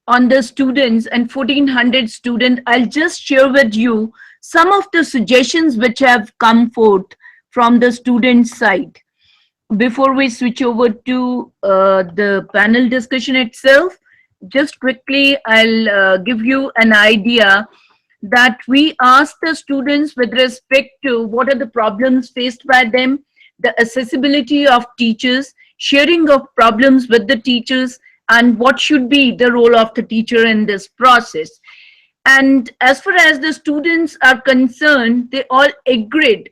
Speaker 1: on the students and 1400 students. I'll just share with you some of the suggestions which have come forth from the student side. Before we switch over to the panel discussion itself, just quickly I'll give you an idea that we asked the students with respect to what are the problems faced by them, the accessibility of teachers, sharing of problems with the teachers, and what should be the role of the teacher in this process. And as far as the students are concerned, they all agreed.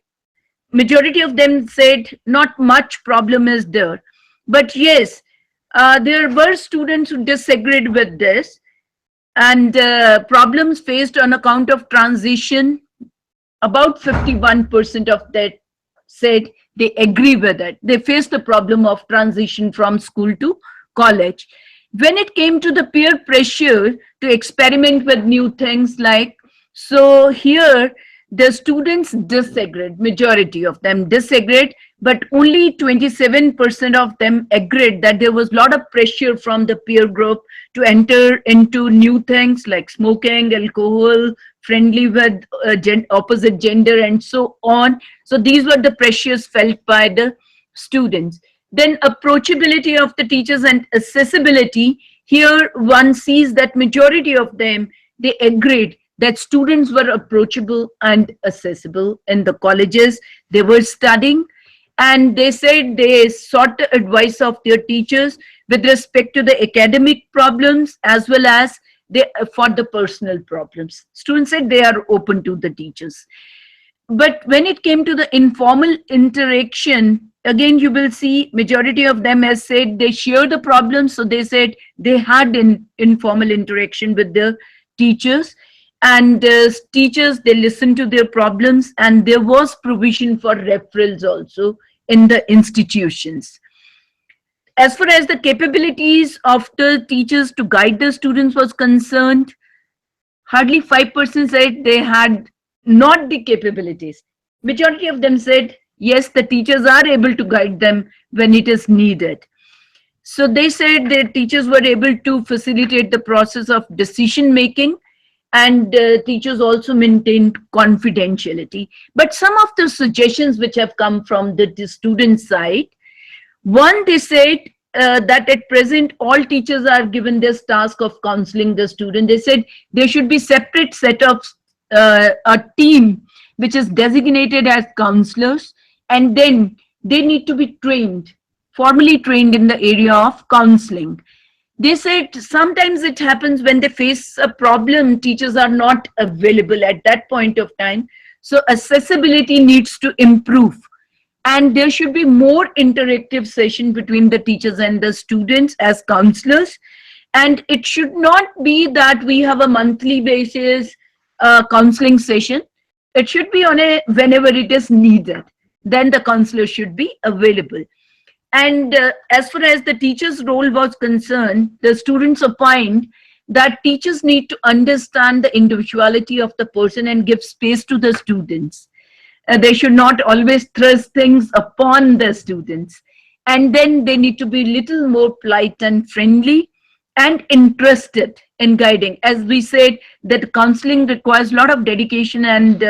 Speaker 1: Majority of them said not much problem is there. But yes, there were students who disagreed with this. And problems faced on account of transition, about 51% of that said they agree with it. They face the problem of transition from school to college. When it came to the peer pressure to experiment with new things, like, so here the students disagreed, majority of them disagreed, but only 27% of them agreed that there was a lot of pressure from the peer group to enter into new things like smoking, alcohol, friendly with opposite gender, and so on. So these were the pressures felt by the students. Then approachability of the teachers and accessibility. Here one sees that majority of them, they agreed that students were approachable and accessible in the colleges they were studying, and they said they sought the advice of their teachers with respect to the academic problems as well as for the personal problems. Students said they are open to the teachers. But when it came to the informal interaction, again you will see majority of them has said they share the problems. So they said they had informal interaction with the teachers, and teachers, they listened to their problems, and there was provision for referrals also in the institutions. As far as the capabilities of the teachers to guide the students was concerned, hardly 5% said they had not the capabilities. Majority of them said, yes, the teachers are able to guide them when it is needed. So they said that teachers were able to facilitate the process of decision making, and teachers also maintained confidentiality. But some of the suggestions which have come from the student side, one, they said that at present all teachers are given this task of counseling the student. They said there should be separate set of a team which is designated as counselors, and then they need to be trained, formally trained in the area of counseling. They said sometimes it happens when they face a problem, teachers are not available at that point of time. So accessibility needs to improve, and there should be more interactive session between the teachers and the students as counselors. And it should not be that we have a monthly basis counseling session. It should be on a whenever it is needed, then the counselor should be available. And as far as the teacher's role was concerned, the students opined that teachers need to understand the individuality of the person and give space to the students. They should not always thrust things upon the students. And then they need to be little more polite and friendly and interested in guiding. As we said, that counseling requires a lot of dedication and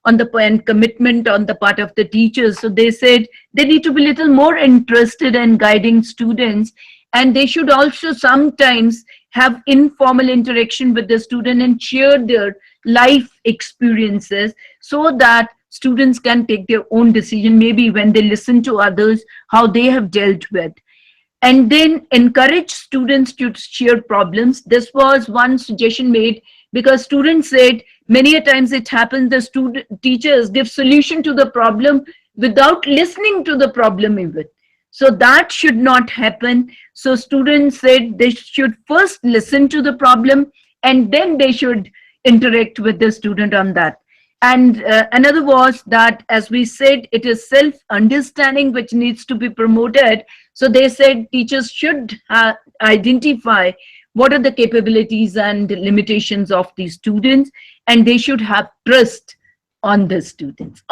Speaker 1: and commitment on the part of the teachers. So they said they need to be little more interested in guiding students, and they should also sometimes have informal interaction with the student and share their life experiences so that students can take their own decision, maybe when they listen to others, how they have dealt with. And then encourage students to share problems. This was one suggestion made, because students said many a times it happens the teachers give solution to the problem without listening to the problem even. So that should not happen. So students said they should first listen to the problem and then they should interact with the student on that. And another was that, as we said, it is self-understanding which needs to be promoted. So they said teachers should identify what are the capabilities and limitations of the students, and they should have trust on the students,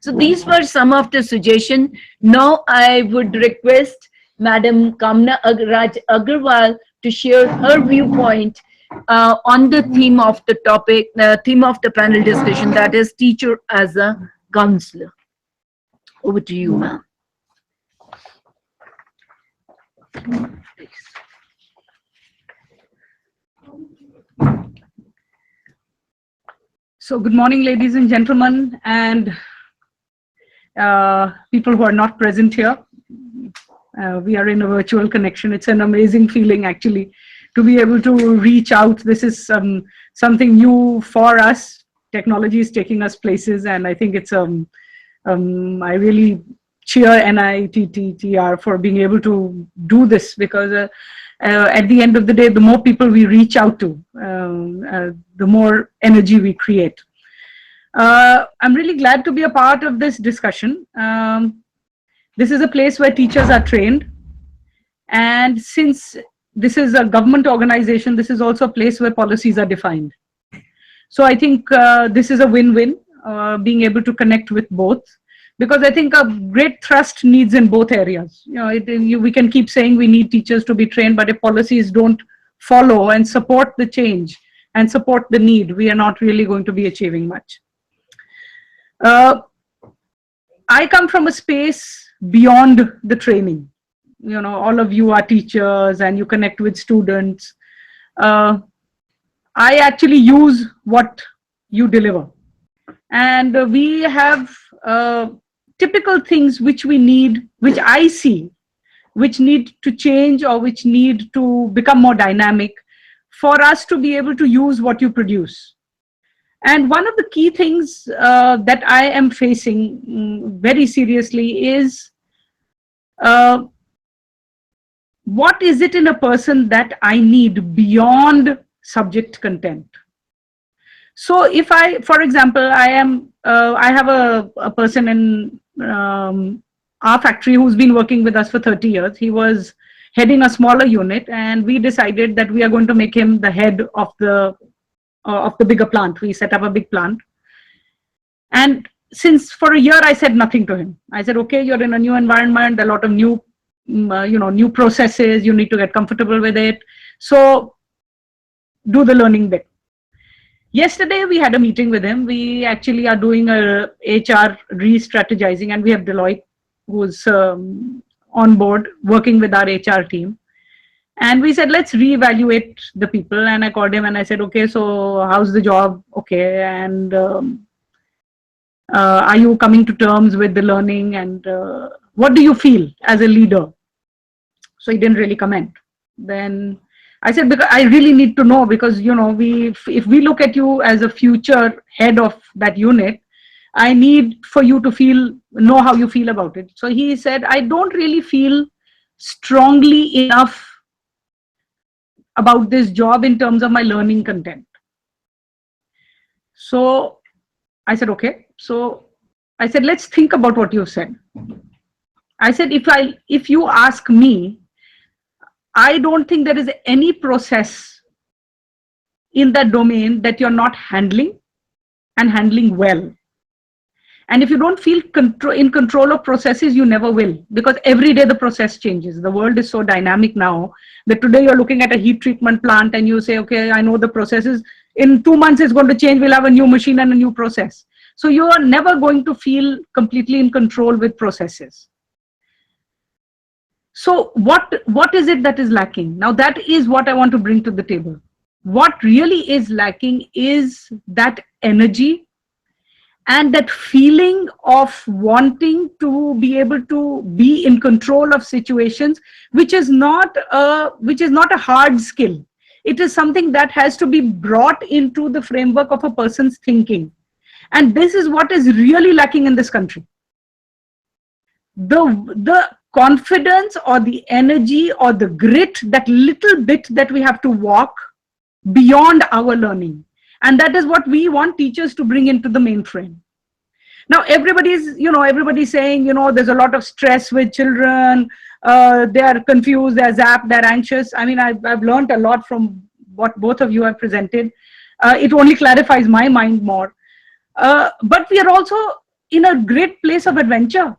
Speaker 1: So these were some of the suggestions. Now I would request Madam Kamna Raj Agarwal to share her viewpoint on the theme of the topic, theme of the panel discussion, that is teacher as a counselor. Over to you, ma'am.
Speaker 5: So good morning, ladies and gentlemen, and people who are not present here. We are in a virtual connection. It's an amazing feeling, actually, to be able to reach out. This is something new for us. Technology is taking us places, and I think it's I really cheer NITTR for being able to do this, because at the end of the day, the more people we reach out to, the more energy we create. I'm really glad to be a part of this discussion. This is a place where teachers are trained, and since this is a government organization, this is also a place where policies are defined. So I think this is a win-win, being able to connect with both. because I think a great thrust needs in both areas. You know, we can keep saying we need teachers to be trained, but if policies don't follow and support the change and support the need, we are not really going to be achieving much. I come from a space beyond the training. You know, all of you are teachers and you connect with students. I actually use what you deliver. And we have typical things which we need, which I see, which need to change or which need to become more dynamic for us to be able to use what you produce. And one of the key things that I am facing very seriously is what is it in a person that I need beyond subject content? So if I, for example, I have a person in our factory who's been working with us for 30 years. He was heading a smaller unit, and we decided that we are going to make him the head of the bigger plant. We set up a big plant. And since for a year, I said nothing to him. I said, okay, you're in a new environment, a lot of new, new processes, you need to get comfortable with it. So do the learning bit. Yesterday, we had a meeting with him. We actually are doing a HR re-strategizing, and we have Deloitte who's on board working with our HR team. And we said, let's reevaluate the people. And I called him and I said, okay, so how's the job? Okay. And are you coming to terms with the learning? And what do you feel as a leader? So he didn't really comment. Then I said, because I really need to know, because, you know, if we look at you as a future head of that unit, I need for you to know how you feel about it. So he said, I don't really feel strongly enough about this job in terms of my learning content. So I said, okay. So I said, let's think about what you said. I said, if you ask me, I don't think there is any process in that domain that you're not handling and handling well. And if you don't feel in control of processes, you never will, because every day the process changes. The world is so dynamic now that today you're looking at a heat treatment plant and you say, okay, I know the processes. In 2 months, it's going to change. We'll have a new machine and a new process. So you are never going to feel completely in control with processes. So what is it that is lacking? Now that is what I want to bring to the table. What really is lacking is that energy and that feeling of wanting to be able to be in control of situations, which is not a hard skill. It is something that has to be brought into the framework of a person's thinking. And this is what is really lacking in this country. The confidence or the energy or the grit, that little bit that we have to walk beyond our learning. And that is what we want teachers to bring into the mainframe. Now everybody's saying, there's a lot of stress with children. They are confused, they're zapped, they're anxious. I mean, I've learned a lot from what both of you have presented. It only clarifies my mind more. But we are also in a great place of adventure.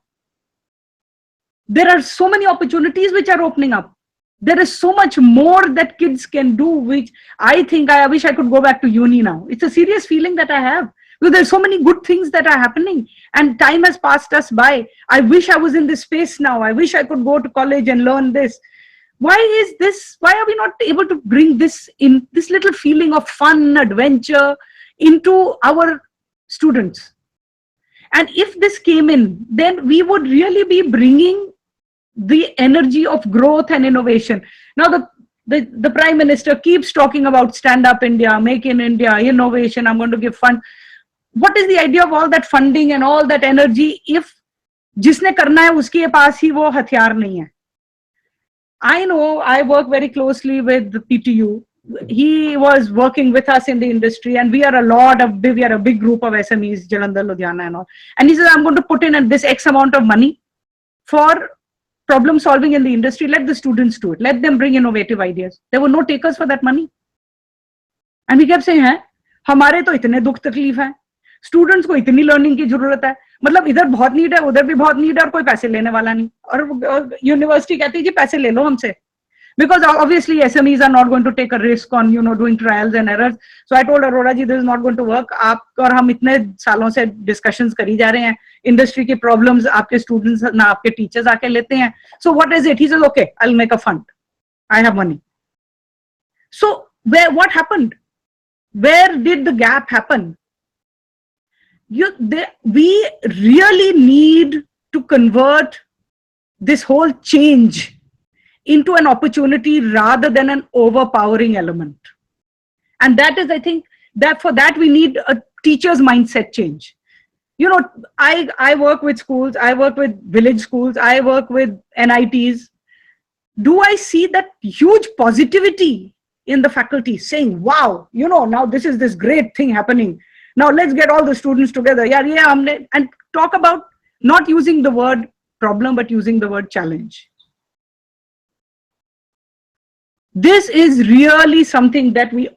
Speaker 5: There are so many opportunities which are opening up. There is so much more that kids can do, which I think I wish I could go back to uni now. It's a serious feeling that I have, because there's so many good things that are happening and time has passed us by. I wish I was in this space now. I wish I could go to college and learn this. Why are we not able to bring this in, this little feeling of fun, adventure into our students? And if this came in, then we would really be bringing the energy of growth and innovation. Now the Prime Minister keeps talking about Stand Up India, Make in India, innovation, I'm going to give fund. What is the idea of all that funding and all that energy if जिसने करना है उसके पास ही वो हथियार नहीं है? I know, I work very closely with the PTU. He was working with us in the industry, and we are a big group of SMEs, Jalandhar, Ludhiana and all. And he says, I'm going to put in this X amount of money for problem solving in the industry. Let the students do it. Let them bring innovative ideas. There were no takers for that money. And we kept saying, हमारे तो इतने दुख तकलीफ हैं, students को इतनी learning की जरूरत है, मतलब इधर बहुत नीड है, उधर भी बहुत नीड है, और कोई पैसे लेने वाला नहीं, और यूनिवर्सिटी कहती है जी पैसे ले लो हमसे, because obviously SMEs are not going to take a risk on doing trials and errors. So I told Arora ji, this is not going to work. आप और हम इतने सालों से discussions करी जा रहे हैं, industry की problems आपके students ना आपके teachers आके लेते हैं. So what is it? He says, okay, I'll make a fund. I have money. So what happened? Where did the gap happen? We really need to convert this whole change into an opportunity rather than an overpowering element. And that is, I think, that for that we need a teacher's mindset change. I work with schools, I work with village schools, I work with NITs. Do I see that huge positivity in the faculty saying, wow, now this is this great thing happening. Now let's get all the students together. And talk about not using the word problem, but using the word challenge. This is really something that we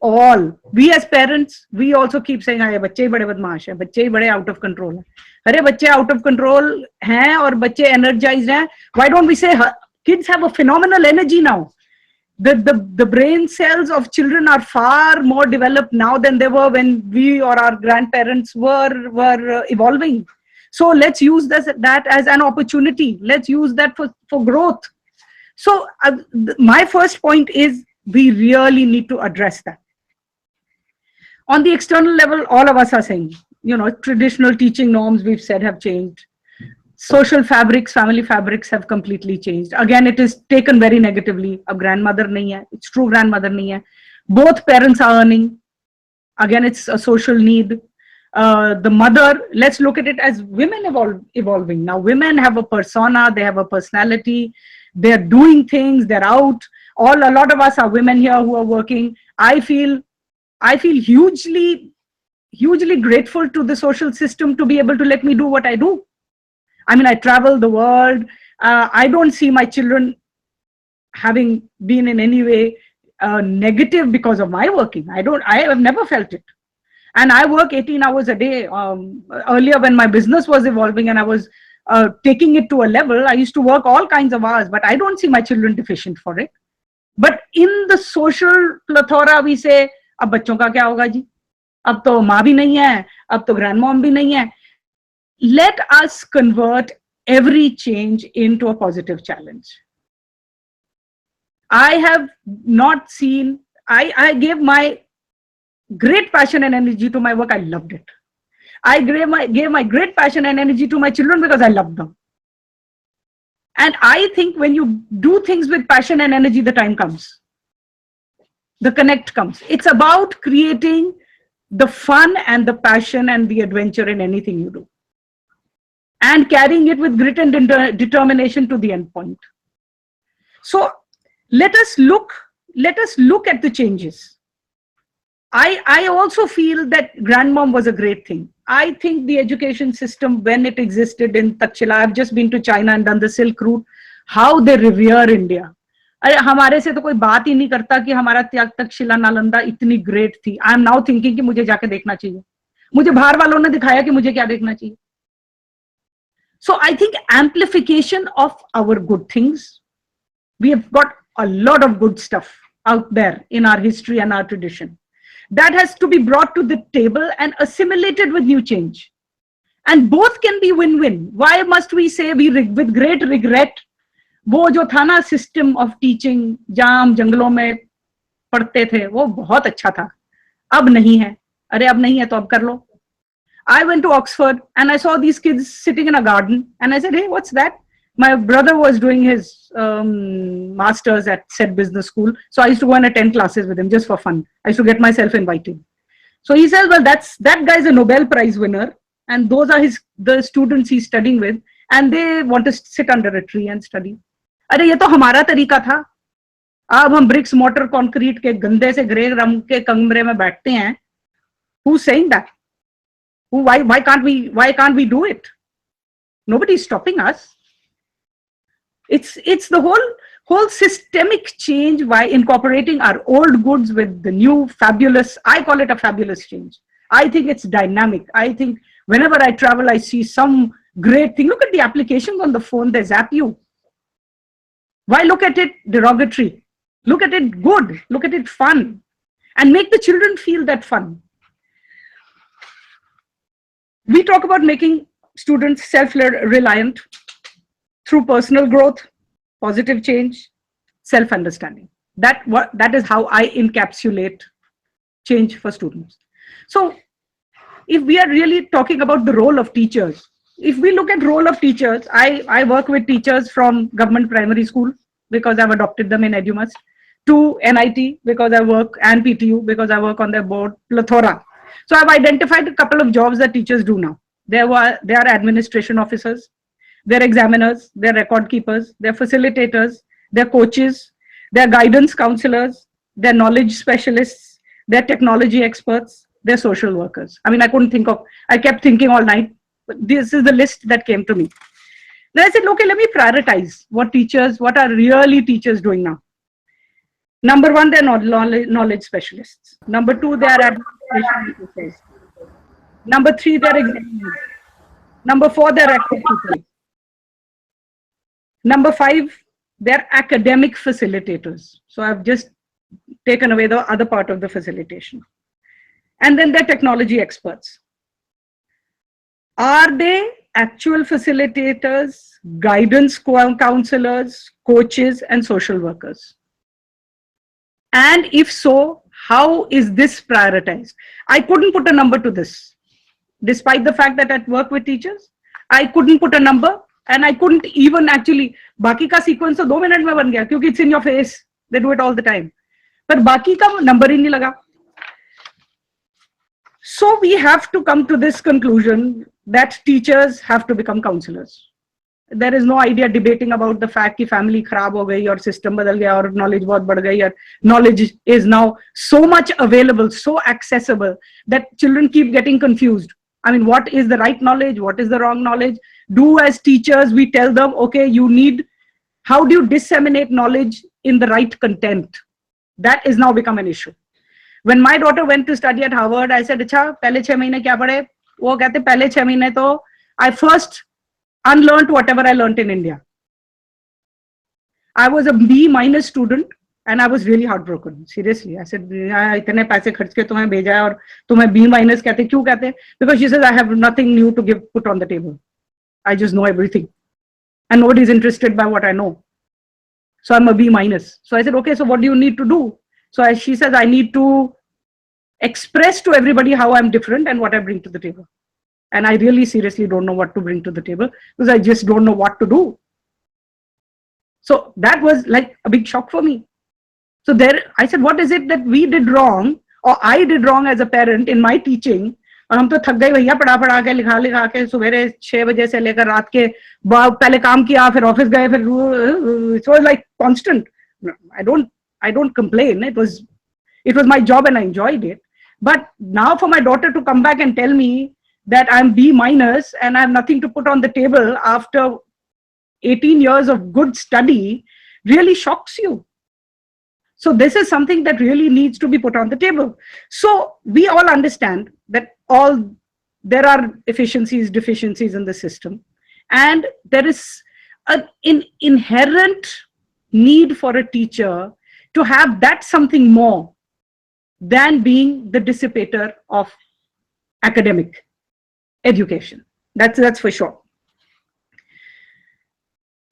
Speaker 5: as parents, we also keep saying, "Hey, बच्चे बड़े बदमाश हैं, बच्चे बड़े out of control हैं." अरे बच्चे out of control हैं और बच्चे energized हैं. Why don't we say kids have a phenomenal energy now? The brain cells of children are far more developed now than they were when we or our grandparents were evolving. So let's use that as an opportunity. Let's use that for growth. So my first point is we really need to address that. On the external level, all of us are saying, traditional teaching norms we've said have changed. Social fabrics, family fabrics have completely changed. Again, it is taken very negatively. A grandmother nahi hai. It's true grandmother nahi hai. Both parents are earning. Again, it's a social need. The mother, let's look at it as women evolving. Now, women have a persona, they have a personality, they're doing things, they're out. A lot of us are women here who are working. I feel hugely grateful to the social system to be able to let me do what I do. I mean, I travel the world. I don't see my children having been in any way negative because of my working. I have never felt it. And I work 18 hours a day. Earlier when my business was evolving and I was taking it to a level, I used to work all kinds of hours, but I don't see my children deficient for it. But in the social plethora, we say, अब बच्चों का क्या होगा जी? अब तो माँ भी नहीं है, अब तो grandmom भी नहीं है. Let us convert every change into a positive challenge. I have not seen, I gave my great passion and energy to my work. I loved it. I gave my great passion and energy to my children because I loved them. And I think when you do things with passion and energy, the time comes. The connect comes. It's about creating the fun and the passion and the adventure in anything you do. And carrying it with grit and determination to the end point. So let us look at the changes. I also feel that grandmom was a great thing. I think the education system, when it existed in Takshila, I've just been to China and done the Silk Route, how they revere India. अरे हमारे से तो कोई बात ही नहीं करता कि हमारा तक्षशिला नालंदा इतनी ग्रेट थी. आई एम नाउ थिंकिंग कि मुझे जाके देखना चाहिए. मुझे बाहर वालों ने दिखाया कि मुझे क्या देखना चाहिए. So I think amplification of our good things. We have got a lot of good stuff out there in our history and our tradition. That has to be brought to the table and assimilated with new change. And both can be win-win. Why must we say with great regret, वो जो था ना system of teaching, जहाँ हम जंगलों में पढ़ते थे, वो बहुत अच्छा था. अब नहीं है. अरे अब नहीं है तो अब कर लो. I went to Oxford and I saw these kids sitting in a garden and I said, hey, what's that? My brother was doing his master's at said business school. So I used to go and attend classes with him just for fun. I used to get myself invited. So he says, well, that guy's a Nobel Prize winner. And those are the students he's studying with. And they want to sit under a tree and study. अरे ये तो हमारा तरीका था. अब हम bricks, mortar, concrete के गंदे से ग्रे रंग के कमरे में बैठते हैं. Who's saying that? Why can't we do it? Nobody's stopping us. It's the whole systemic change by incorporating our old goods with the new fabulous. I call it a fabulous change. I think it's dynamic. I think Whenever I travel, I see some great thing. Look at the applications on the phone, they zap you. Why look at it derogatory? Look at it good, look at it fun, and make the children feel that fun. We talk about making students self-reliant through personal growth, positive change, self-understanding. That is how I encapsulate change for students. So if we are really talking about the role of teachers, if we look at role of teachers, I work with teachers from government primary school because I've adopted them in EduMust, to NIT because I work, and PTU because I work on their board, plethora. So I've identified a couple of jobs that teachers do now. They are administration officers, they're examiners, they're record keepers, they're facilitators, they're coaches, they're guidance counselors, they're knowledge specialists, they're technology experts, they're social workers. I mean, I kept thinking all night, but this is the list that came to me. Then I said, okay, let me prioritize what are really teachers doing now. Number one, they're not knowledge specialists. Number two, they are administration officers. Number three, they're examiners. Number four, they're record keepers. Number five, they're academic facilitators. So I've just taken away the other part of the facilitation. And then they're technology experts. Are they actual facilitators, guidance counselors, coaches, and social workers? And if so, how is this prioritized? I couldn't put a number to this. Despite the fact that I work with teachers, I couldn't put a number, and I couldn't even actually, baki ka sequence to 2 minutes mein ban gaya, kyunki it's in your face. They do it all the time. But baki ka number hi nahi laga. So we have to come to this conclusion that teachers have to become counselors. There is no idea debating about the fact that family kharab ho gayi, or system badal gaya, or knowledge bahut badh gayi, or knowledge is now so much available, so accessible, that children keep getting confused. I mean, what is the right knowledge? What is the wrong knowledge? Do as teachers, we tell them, okay, how do you disseminate knowledge in the right content? That is now become an issue. When my daughter went to study at Harvard, I said, "Acha, pehle 6 mahine kya padhe?" Wo kehte, "Pehle 6 mahine to I first unlearned whatever I learned in India." I was a B- student, and I was really heartbroken. Seriously, I said, "Itne paise kharch ke tumhe bheja hai aur tumhe B- kehte, kyun kehte?" Because she says, "I have nothing new to put on the table. I just know everything, and nobody's interested by what I know. So I'm a B-." So I said, "Okay, so what do you need to do?" So she says, "I need to express to everybody how I'm different and what I bring to the table." And I really seriously don't know what to bring to the table, because I just don't know what to do. So that was like a big shock for me. So I said, what is it that we did wrong, or I did wrong as a parent in my teaching? और हम तो थक गए भैया, पढ़ा के लिखा के सुबह 6 बजे से लेकर रात के पहले काम किया, फिर ऑफिस गए, फिर it was like constant. I don't complain. It was my job and I enjoyed it. But now for my daughter to come back and tell me that I'm B- and I have nothing to put on the table after 18 years of good study really shocks you. So this is something that really needs to be put on the table. So we all understand that there are deficiencies in the system, and there is an inherent need for a teacher to have that something more than being the dissipator of academic education. That's for sure.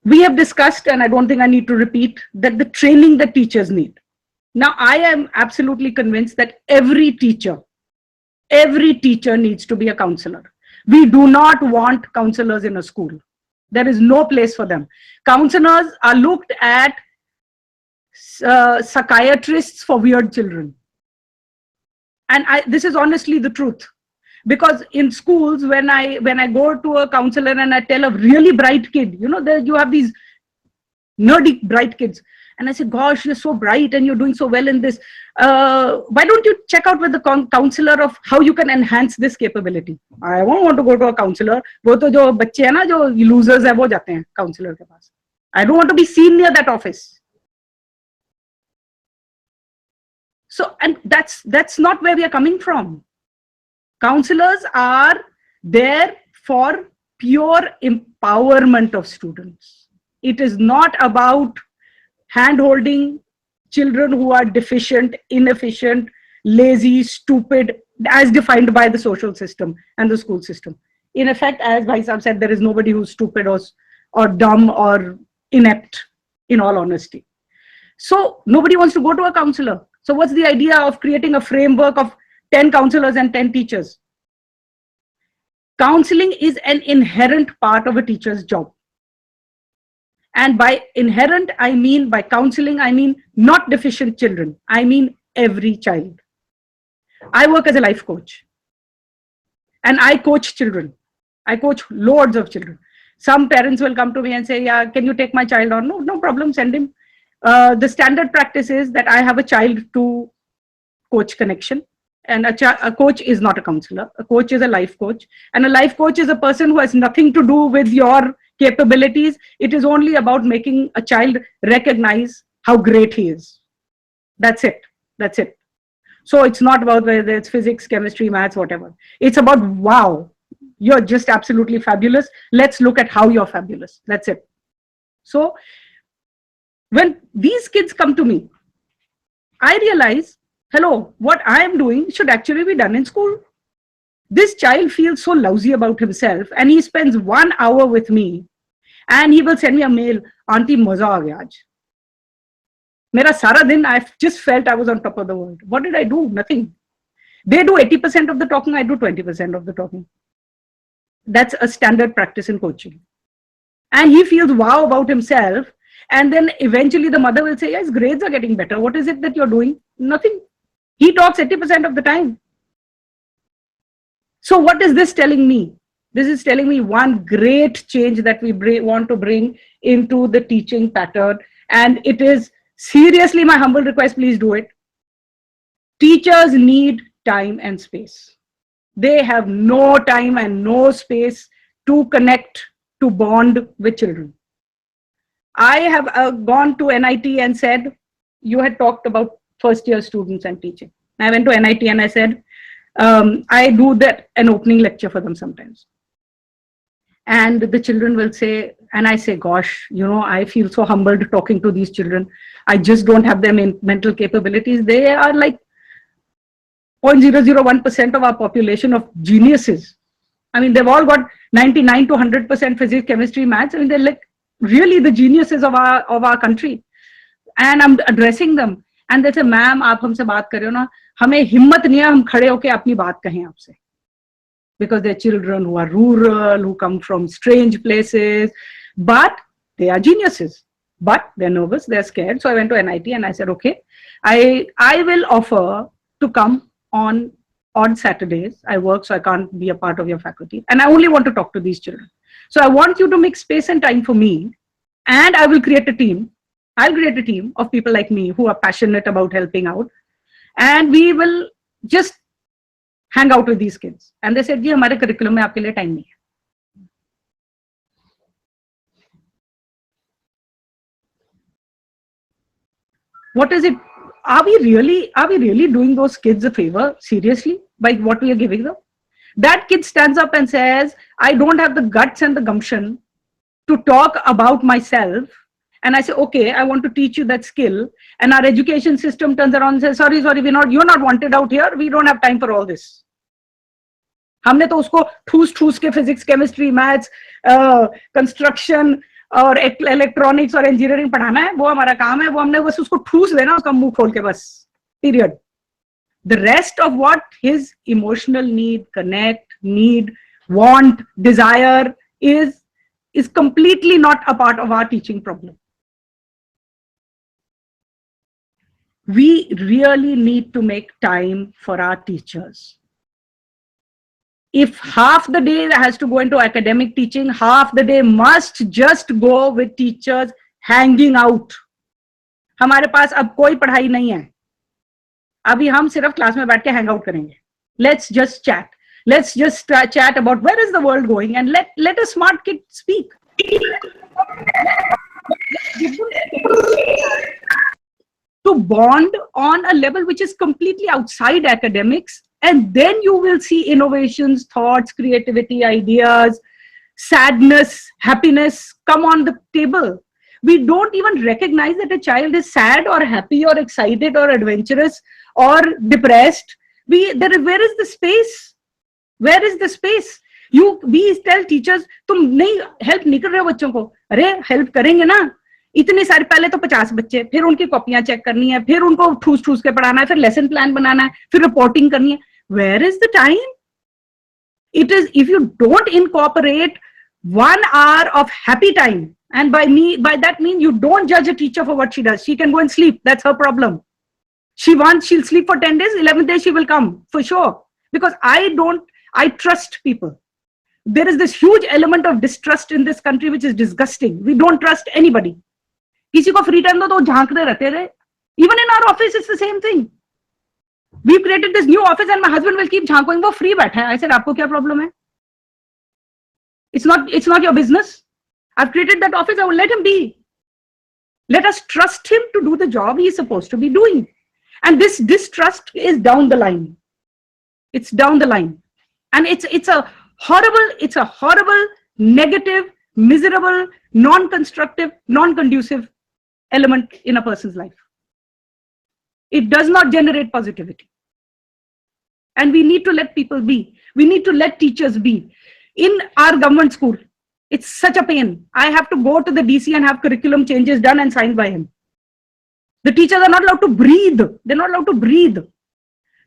Speaker 5: We have discussed, and I don't think I need to repeat, that the training that teachers need. Now, I am absolutely convinced that every teacher needs to be a counselor. We do not want counselors in a school. There is no place for them. Counselors are looked at psychiatrists for weird children. And this is honestly the truth. Because in schools, when I go to a counselor and I tell a really bright kid, you have these nerdy bright kids, and I say, "Gosh, you're so bright and you're doing so well in this. Why don't you check out with the counselor of how you can enhance this capability?" I won't want to go to a counselor. वो तो जो बच्चे हैं ना, जो losers है, वो जाते हैं counselor के पास. I don't want to be seen near that office. So, and that's not where we are coming from. Counselors are there for pure empowerment of students. It is not about hand-holding children who are deficient, inefficient, lazy, stupid, as defined by the social system and the school system. In effect, as Bhai Sahab said, there is nobody who's stupid or dumb or inept, in all honesty. So nobody wants to go to a counselor. So what's the idea of creating a framework of 10 counselors and 10 teachers? Counseling is an inherent part of a teacher's job. And by inherent, I mean, by counseling, I mean not deficient children. I mean every child. I work as a life coach. And I coach children. I coach loads of children. Some parents will come to me and say, yeah, can you take my child on? No, no problem, send him. The standard practice is that I have a child to coach connection. And a coach is not a counselor. A coach is a life coach. And a life coach is a person who has nothing to do with your capabilities. It is only about making a child recognize how great he is. That's it. That's it. So it's not about whether it's physics, chemistry, maths, whatever. It's about, wow, you're just absolutely fabulous. Let's look at how you're fabulous. That's it. So when these kids come to me, I realize, hello, what I am doing should actually be done in school. This child feels so lousy about himself and he spends 1 hour with me and he will send me a mail, Auntie, maza aa gaya aaj. Mera sara din, I just felt I was on top of the world. What did I do? Nothing. They do 80% of the talking, I do 20% of the talking. That's a standard practice in coaching. And he feels wow about himself. And then eventually the mother will say, yeah, his grades are getting better. What is it that you're doing? Nothing. He talks 80% of the time. So what is this telling me? This is telling me one great change that we want to bring into the teaching pattern. And it is seriously my humble request, please do it. Teachers need time and space. They have no time and no space to connect, to bond with children. I have gone to NIT and said, you had talked about first year students and teaching. I went to NIT and I said, I do an opening lecture for them sometimes. And the children will say, and I say, gosh, you know, I feel so humbled talking to these children. I just don't have their mental capabilities. They are like 0.001% of our population of geniuses. I mean, they've all got 99 to 100% physics, chemistry, maths. I mean, they're like really the geniuses of our country. And I'm addressing them. And they say, ma'am, आप हमसे बात कर रहे हो ना, हमें हिम्मत नहीं है हम खड़े होके अपनी बात कहें आपसे. Because they're children who are rural, who come from strange places, but they are geniuses. But they're nervous, they're scared. So I went to NIT and I said, okay, I will offer to come on odd Saturdays. I work, so I can't be a part of your faculty. And I only want to talk to these children. So I want you to make space and time for me. And I will create a team. I'll create a team of people like me who are passionate about helping out. And we will just hang out with these kids. And they said, "Ji, हमारे curriculum में आपके लिए time नहीं है." What is it? Are we really doing those kids a favor? Seriously? By what we are giving them? That kid stands up and says, I don't have the guts and the gumption to talk about myself. And I say, okay, I want to teach you that skill. And our education system turns around and says, sorry, you're not wanted out here. We don't have time for all this. हमने तो उसको ठूस के physics, chemistry, maths, construction और electronics और engineering पढ़ाना है, वो हमारा काम है, वो हमने बस उसको ठूस देना, उसका मुंह खोल के बस, period. The rest of what his emotional need, connect, need, want, desire is completely not a part of our teaching problem. We really need to make time for our teachers. If half the day has to go into academic teaching, half the day must just go with teachers hanging out. हमारे पास अब कोई पढ़ाई नहीं है. अभी हम सिर्फ class में बैठ के hang out करेंगे. Let's just chat. Let's just chat about where is the world going and let a smart kid speak. To bond on a level which is completely outside academics And then you will see innovations, thoughts, creativity, ideas, sadness, happiness come on the table. We don't even recognize that a child is sad or happy or excited or adventurous or depressed. Where is the space? Where is the space? We tell teachers, तुम नहीं help नहीं कर रहे हो बच्चों को. अरे help करेंगे ना. इतने सारे, पहले तो 50 बच्चे, फिर उनकी कॉपियां चेक करनी है, फिर उनको ठूस ठूस के पढ़ाना है, फिर लेसन प्लान बनाना है, फिर रिपोर्टिंग करनी है. Where is the time? It is, if you don't incorporate 1 hour of happy time, and by that mean you don't judge a teacher for what she does. She can go and sleep. That's her problem. She'll sleep for 10 days, 11th day she will come for sure. Because I trust people. There is this huge element of distrust in this country which is disgusting. We don't trust anybody. किसी को free time दो तो झांकते रहते रहे. Even in our office, it's the same thing. We've created this new office and my husband will keep झांकोing, वो free बैठा है. I said, आपको क्या problem है? It's not your business. I've created that office, I will let him be. Let us trust him to do the job he is supposed to be doing. And this distrust is down the line. It's down the line. And it's a horrible, negative, miserable, non-constructive, non-conducive element in a person's life. It does not generate positivity. And we need to let people be. We need to let teachers be. In our government school, it's such a pain. I have to go to the DC and have curriculum changes done and signed by him. The teachers are not allowed to breathe. They're not allowed to breathe.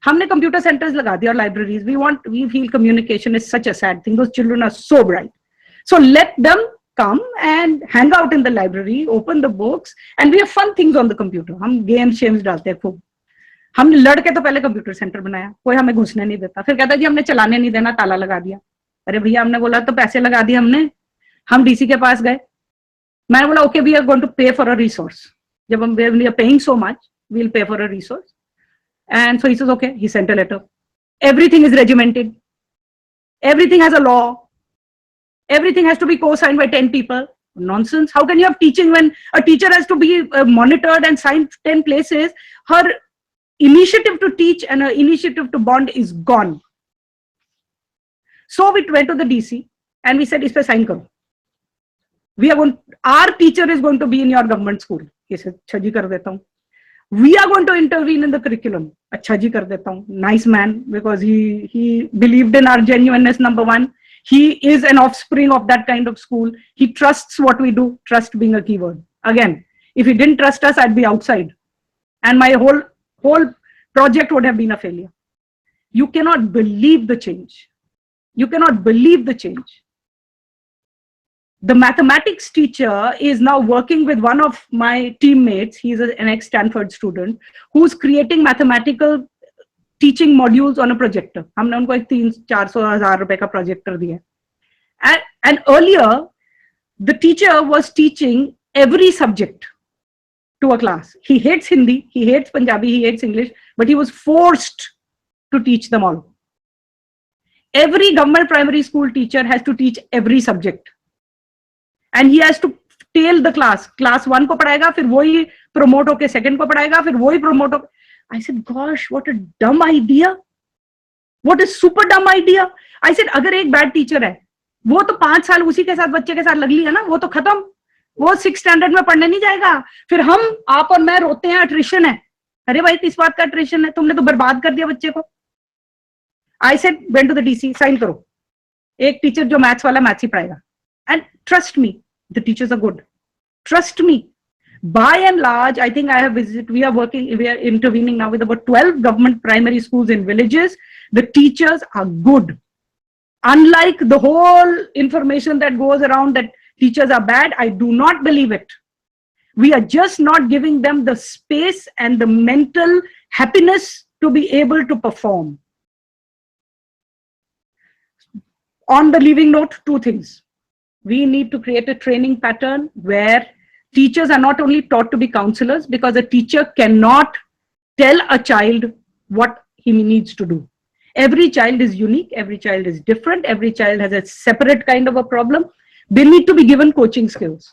Speaker 5: हमने computer centers लगा दिया और libraries. We feel communication is such a sad thing. Those children are so bright. So let them come and hang out in the library, open the books, and we have fun things on the computer. हम games shames डालते हैं खूब. हमने लड़के तो पहले computer center बनाया. कोई हमें घुसने नहीं देता. फिर कहता जी हमने चलाने नहीं देना, ताला लगा दिया. अरे भैया हमने बोला तो पैसे लगा दिए हमने. हम डीसी के पास गए. मैंने बोला okay, we are going to pay for a resource. जब हम we are paying so much, we'll pay for a resource. And so he says, okay, he sent a letter. Everything is regimented. Everything has a law. Everything has to be co-signed by 10 people. Nonsense. How can you have teaching when a teacher has to be monitored and signed 10 places? Her initiative to teach and her initiative to bond is gone. So we went to the DC and we said, "Is pe sign karo. Our teacher is going to be in your government school." He said, "अच्छा जी कर देता हूँ." We are going to intervene in the curriculum. अच्छा जी कर देता हूँ. Nice man, because he believed in our genuineness, number one. He is an offspring of that kind of school. He trusts what we do. Trust being a keyword. Again, if he didn't trust us, I'd be outside. And my whole project would have been a failure. You cannot believe the change. You cannot believe the change. The mathematics teacher is now working with one of my teammates. He's an ex-Stanford student who's creating mathematical teaching modules on a projector. हमने उनको एक 300-400 रुपए का projector दिया. And earlier, the teacher was teaching every subject to a class. He hates Hindi, he hates Punjabi, he hates English, but he was forced to teach them all. Every government primary school teacher has to teach every subject. And he has to tail the class. Class 1 को पढ़ाएगा, फिर वही promote होके second को पढ़ाएगा, फिर वही promote होके. I said, gosh, what a dumb idea. What a super dumb idea. I said, अगर एक bad teacher है, वो तो 5 साल उसी के साथ बच्चे के साथ लग ली है ना, वो तो खत्म. वो 6th standard में पढ़ने नहीं जाएगा. फिर आप और मैं रोते हैं, attrition है. अरे भाई किस बात का attrition है? तुमने तो बर्बाद कर दिया बच्चे को. I said, went to the DC, sign करो. एक teacher जो maths वाला maths he पढ़ाएगा. And trust me, the teachers are good. Trust me. By and large, I think we are intervening now with about 12 government primary schools in villages. The teachers are good. Unlike the whole information that goes around that teachers are bad, I do not believe it. We are just not giving them the space and the mental happiness to be able to perform. On the leaving note, 2 things. We need to create a training pattern where teachers are not only taught to be counselors, because a teacher cannot tell a child what he needs to do. Every child is unique, every child is different, every child has a separate kind of a problem. They need to be given coaching skills.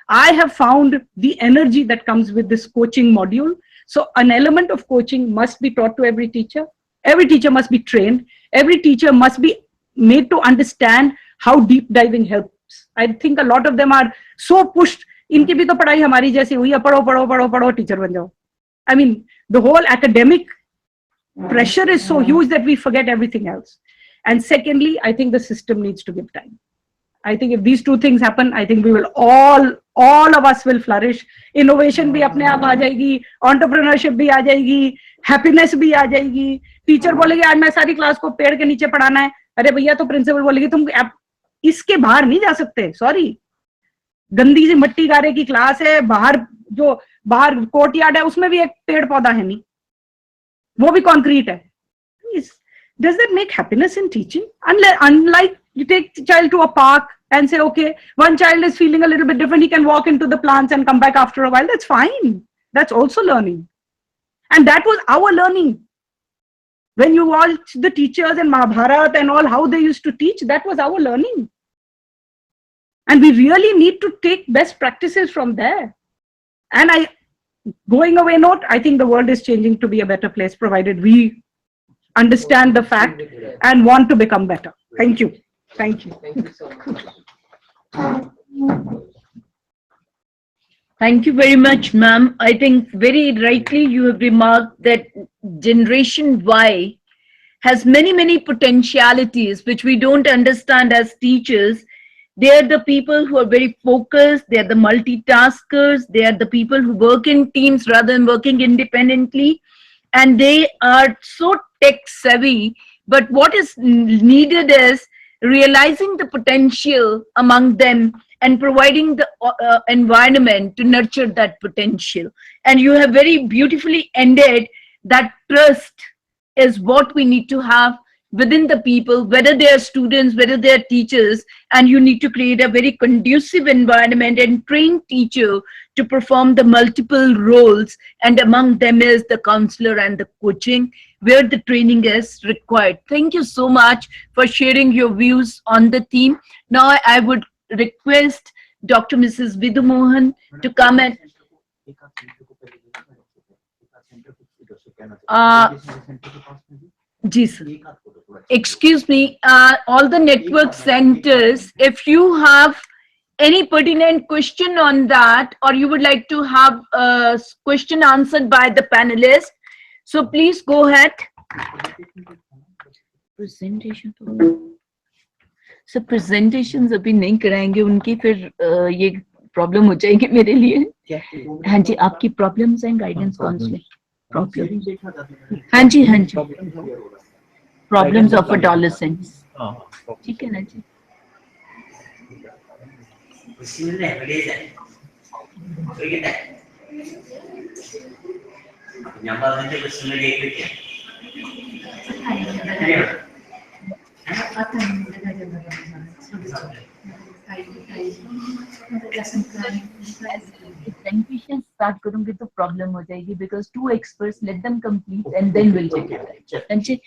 Speaker 5: I have found the energy that comes with this coaching module. So an element of coaching must be taught to every teacher. Every teacher must be trained. Every teacher must be made to understand how deep diving helps. I think a lot of them are so pushed. इनकी भी तो पढ़ाई हमारी जैसी हुई है, पढ़ो पढ़ो पढ़ो पढ़ो टीचर बन जाओ. I mean, the whole academic pressure is so huge that we forget everything else. And secondly, I think the system needs to give time. I think if these two things happen, I think we will all of us will flourish. Innovation भी अपने आप आ जाएगी, entrepreneurship भी आ जाएगी, happiness भी आ जाएगी. Teacher बोलेगी आज मैं सारी क्लास को पेड़ के नीचे पढ़ाना है. अरे भैया तो प्रिंसिपल बोलेगी तुम इसके बाहर नहीं जा सकते. सॉरी, गंदी सी मट्टी गारे की क्लास है, बाहर कोर्ट यार्ड है, उसमें भी एक पेड़ पौधा है नहीं, वो भी कंक्रीट है. Does that make happiness in teaching? Unlike you take the child to a park and say, okay, one child is feeling a little bit different, he can walk into the plants and come back after a while. That's fine. That's also learning. And that was our learning. When you watch the teachers in Mahabharata and all, how they used to teach, that was our learning. And we really need to take best practices from there. And going away note, I think the world is changing to be a better place, provided we understand the fact and want to become better. Thank you. Thank you.
Speaker 6: Thank you so much.
Speaker 1: Thank you very much, ma'am. I think very rightly you have remarked that Generation Y has many, many potentialities which we don't understand as teachers. They are the people who are very focused. They are the multitaskers. They are the people who work in teams rather than working independently. And they are so tech savvy. But what is needed is realizing the potential among them and providing the environment to nurture that potential. And you have very beautifully ended that trust is what we need to have within the people, whether they are students, whether they are teachers, and you need to create a very conducive environment and train teacher to perform the multiple roles, and among them is the counselor and the coaching, where the training is required. Thank you so much for sharing your views on the theme. Now I would request Dr. Mrs. Vidhu Mohan to come and excuse me, all the network centers, if you have any pertinent question on that, or you would like to have a question answered by the panelists, so please go ahead. Presentation. So presentations अभी नहीं कराएंगे उनकी, फिर ये problem हो जाएगी मेरे लिए. हाँ जी, आपकी प्रॉब्लम्स हैं गाइडेंस काउंसलिंग प्रॉब्लम. हाँ जी, हाँ जी, प्रॉब्लम्स ऑफ adolescents. ठीक है ना जी. Presentation start करूँगी तो प्रॉब्लम हो जाएगी, because two experts, let them complete and then we'll take it. हाँ जी.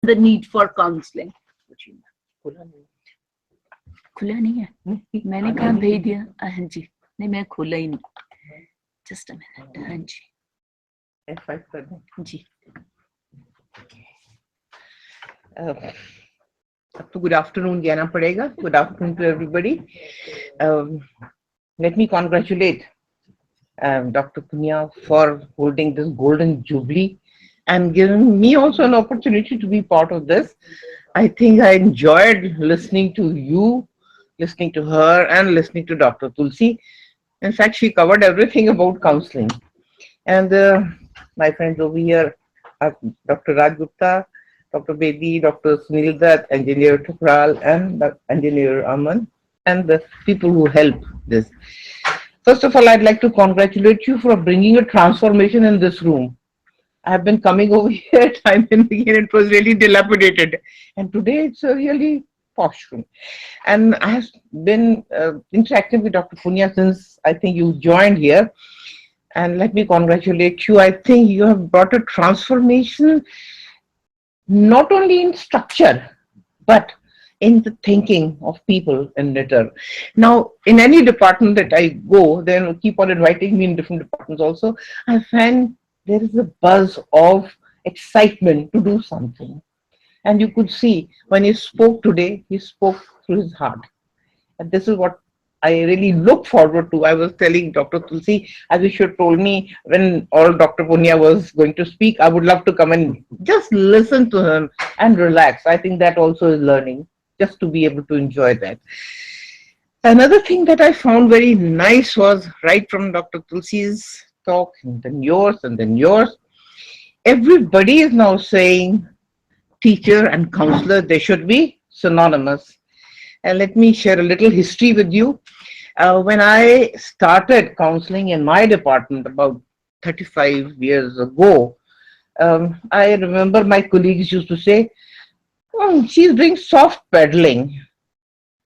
Speaker 1: The need for counseling. खुला नहीं है, मैंने कहा भेज दिया. हाँ जी, नहीं मैं खोला ही नहीं. Just a minute. हाँ जी.
Speaker 6: F5 कर दें.
Speaker 1: जी.
Speaker 6: अब तो good afternoon कहना पड़ेगा. Good afternoon to everybody. Let me congratulate Dr. Punya for holding this golden jubilee and giving me also an opportunity to be part of this. I think I enjoyed listening to you, listening to her, and listening to Dr. Tulsi. In fact, she covered everything about counseling. And my friends over here are Dr. Raj Gupta, Dr. Bedi, Dr. Sunil Dutt, Engineer Thukral, and Engineer Aman, and the people who help this. First of all, I'd like to congratulate you for bringing a transformation in this room. I have been coming over here time and again. It was really dilapidated, and today it's a really posh room. And I have been interacting with Dr. Punya since I think you joined here. And let me congratulate you. I think you have brought a transformation not only in structure, but in the thinking of people in return. Now, in any department that I go, they keep on inviting me in different departments also. I find there is a buzz of excitement to do something. And you could see when he spoke today, he spoke through his heart. And this is what I really look forward to. I was telling Dr. Tulsi, as you should told me when all Dr. Punya was going to speak, I would love to come and just listen to him and relax. I think that also is learning, just to be able to enjoy that. Another thing that I found very nice was right from Dr. Tulsi's talk, and then yours, and then yours. Everybody is now saying teacher and counselor, they should be synonymous. And let me share a little history with you. When I started counseling in my department about 35 years ago, I remember my colleagues used to say, oh, she's doing soft pedaling.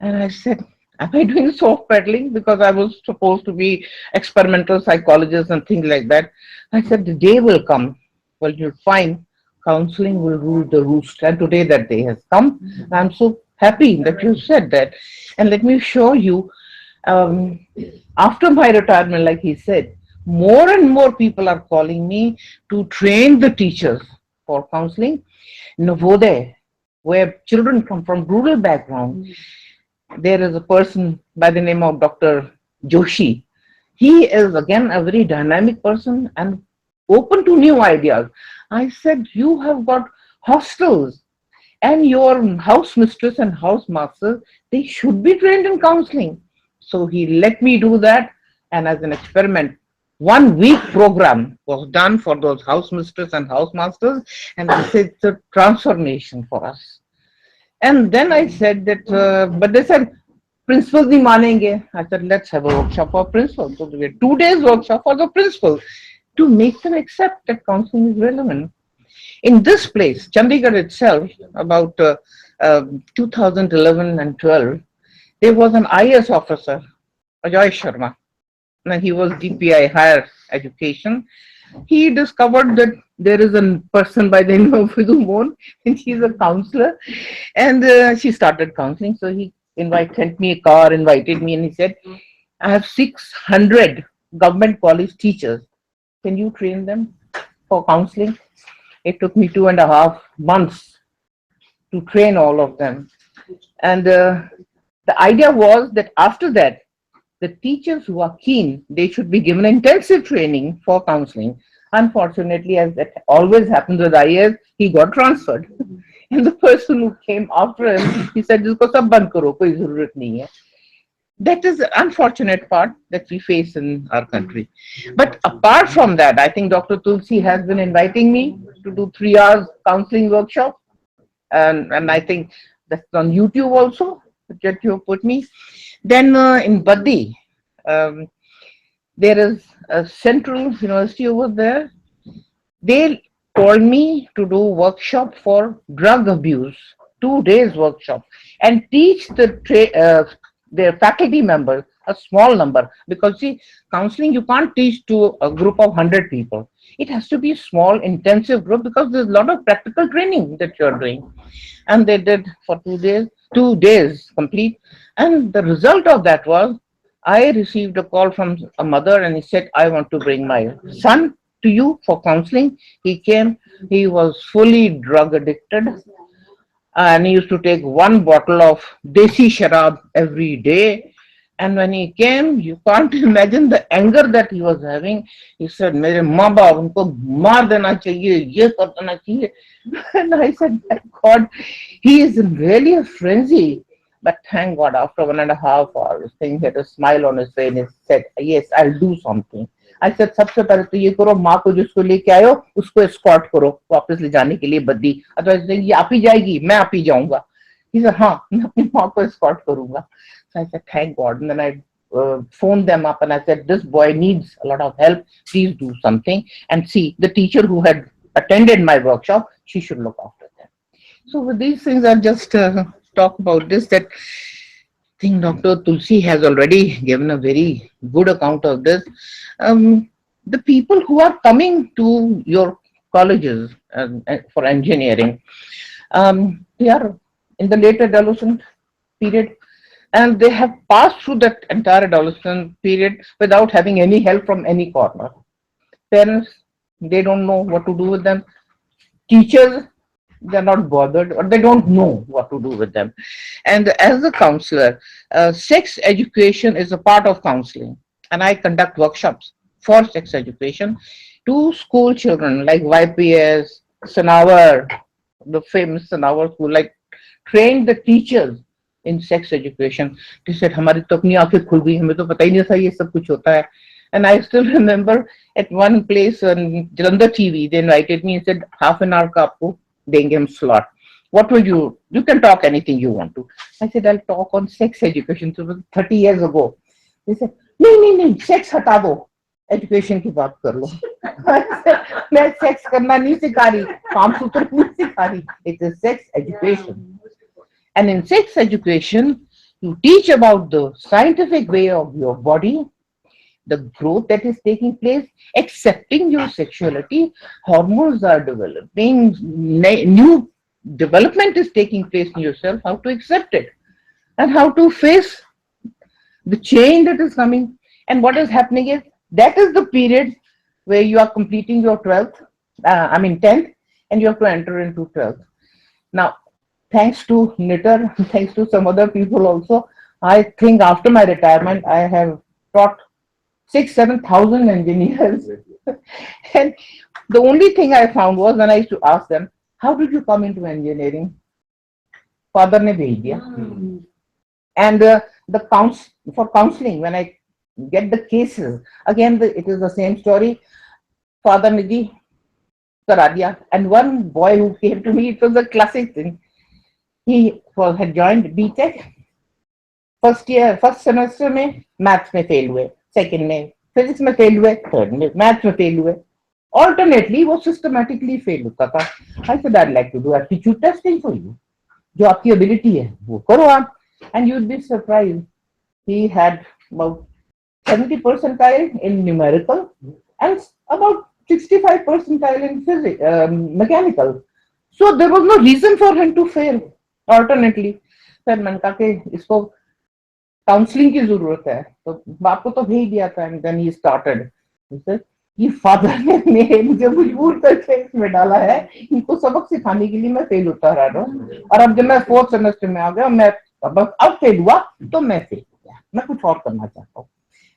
Speaker 6: And I said, am I doing soft pedaling? Because I was supposed to be experimental psychologist and things like that. I said, the day will come. Well, you'll find counseling will rule the roost. And today that day has come. I'm so happy that you said that. And let me show you, after my retirement, like he said, more and more people are calling me to train the teachers for counseling. Navodaya, where children come from rural background, there is a person by the name of Dr. Joshi. He is again a very dynamic person and open to new ideas. I said, you have got hostels and your house mistress and house master, they should be trained in counseling. So he let me do that, and as an experiment, 1 week program was done for those house mistress and house masters, and this is a transformation for us. And then I said that, but they said, principals nahi manenge. I said, let's have a workshop for principals. So we had 2 days workshop for the principals to make them accept that counseling is relevant. In this place, Chandigarh itself, about 2011 and 12, there was an IS officer, Ajay Sharma, and he was DPI, higher education. He discovered that there is a person by the name of Vidhu Mon, and she's a counselor, and she started counseling. So he sent me a car, invited me, and he said, I have 600 government college teachers. Can you train them for counseling? It took me 2.5 months to train all of them. And the idea was that after that, the teachers who are keen, they should be given intensive training for counseling. Unfortunately, as that always happens with IAS, he got transferred. And the person who came after him, he said, "Isko sab band karo, koi zarurat nahi hai." That is the unfortunate part that we face in our country. But apart from that, I think Dr. Tulsi has been inviting me to do 3 hours counseling workshop. And I think that's on YouTube also that you put me. Then in Baddi, there is a central university over there. They called me to do workshop for drug abuse, 2 days workshop, and teach their faculty members, a small number, because see, counseling you can't teach to a group of 100 people. It has to be a small intensive group because there's a lot of practical training that you're doing. And they did for 2 days complete. And the result of that was I received a call from a mother, and he said, I want to bring my son to you for counseling. He came, he was fully drug addicted, and he used to take 1 bottle of desi sharab every day. And when he came, you can't imagine the anger that he was having. He said, "Mere maa baap unko maar dena chahiye, ye kar dena chahiye." And I said, "My God, he is really a frenzy." But thank God, after 1.5 hours, he had a smile on his face and he said, "Yes, I'll do something." I said, सबसे पहले तो ये करो, माँ को जिसको लेके आयो उसको escort करो वापस ले जाने के लिए बद्दी, अदरवाइज ये आप ही जाएगी, मैं आप ही जाऊंगा. He said, हाँ, मैं अपनी माँ को escort करूंगा. So I said, thank God. And then I phoned them up and I said, this boy needs a lot of help. Please do something. And see, the teacher who had attended my workshop, she should look after them. So with these things, I'll just talk about this, that I think Dr. Tulsi has already given a very good account of this. The people who are coming to your colleges for engineering, they are in the late adolescent period, and they have passed through that entire adolescent period without having any help from any corner. Parents, they don't know what to do with them. Teachers, they're not bothered, or they don't know what to do with them. And as a counselor, sex education is a part of counseling, and I conduct workshops for sex education to school children like YPS, Sanawar, the famous Sanawar school, like train the teachers in sex education. They said, हमारी तो अपनी आंखें खुल गई, हमें तो पता ही नहीं था ये सब कुछ होता है. And I still remember at one place on Jalandhar TV, they invited me and said, half an hour का आपको देंगे हम slot. What will you can talk anything you want to. I said, I'll talk on sex education. So it was 30 years ago. They said, नहीं, sex हटा दो, education की बात कर लो. मैं sex करना नहीं सिखा रही, काम सूत्र नहीं सिखा रही. It is sex education. And in sex education, you teach about the scientific way of your body, the growth that is taking place, accepting your sexuality, hormones are developing, new development is taking place in yourself, how to accept it, and how to face the change that is coming. And what is happening is, that is the period where you are completing your 10th, and you have to enter into 12th. Now, thanks to Knitter, thanks to some other people also, I think after my retirement, I have taught 6,000-7,000 engineers. And the only thing I found was, when I used to ask them, how did you come into engineering? Father ne bhej diya. And for counseling, when I get the cases, again, it is the same story. Father ne ji kara diya. And one boy who came to me, it was a classic thing. He had joined BTech. First semester में maths में fail हुए, second में physics में fail हुए, third में maths में fail हुए. Alternately वो systematically fail होता था. I said, I'd like to do aptitude testing for you. जो आपकी ability है वो करो आप, and you'd be surprised. He had about 70 percentile in numerical and about 65 percentile in physics, mechanical. So there was no reason for him to fail. Alternately, फिर मैंने कहा कि इसको काउंसलिंग की जरूरत है, तो बाप को तो भेज दिया था. And then he started. ये फादर ने मुझे मजबूर करके इसमें डाला है, इनको सबक सिखाने के लिए मैं फेल होता रहा हूँ. और अब जब मैं 4th सेमेस्टर में आ गया, मैं अब फेल हुआ तो मैं फेल हो गया, मैं कुछ और करना चाहता हूँ.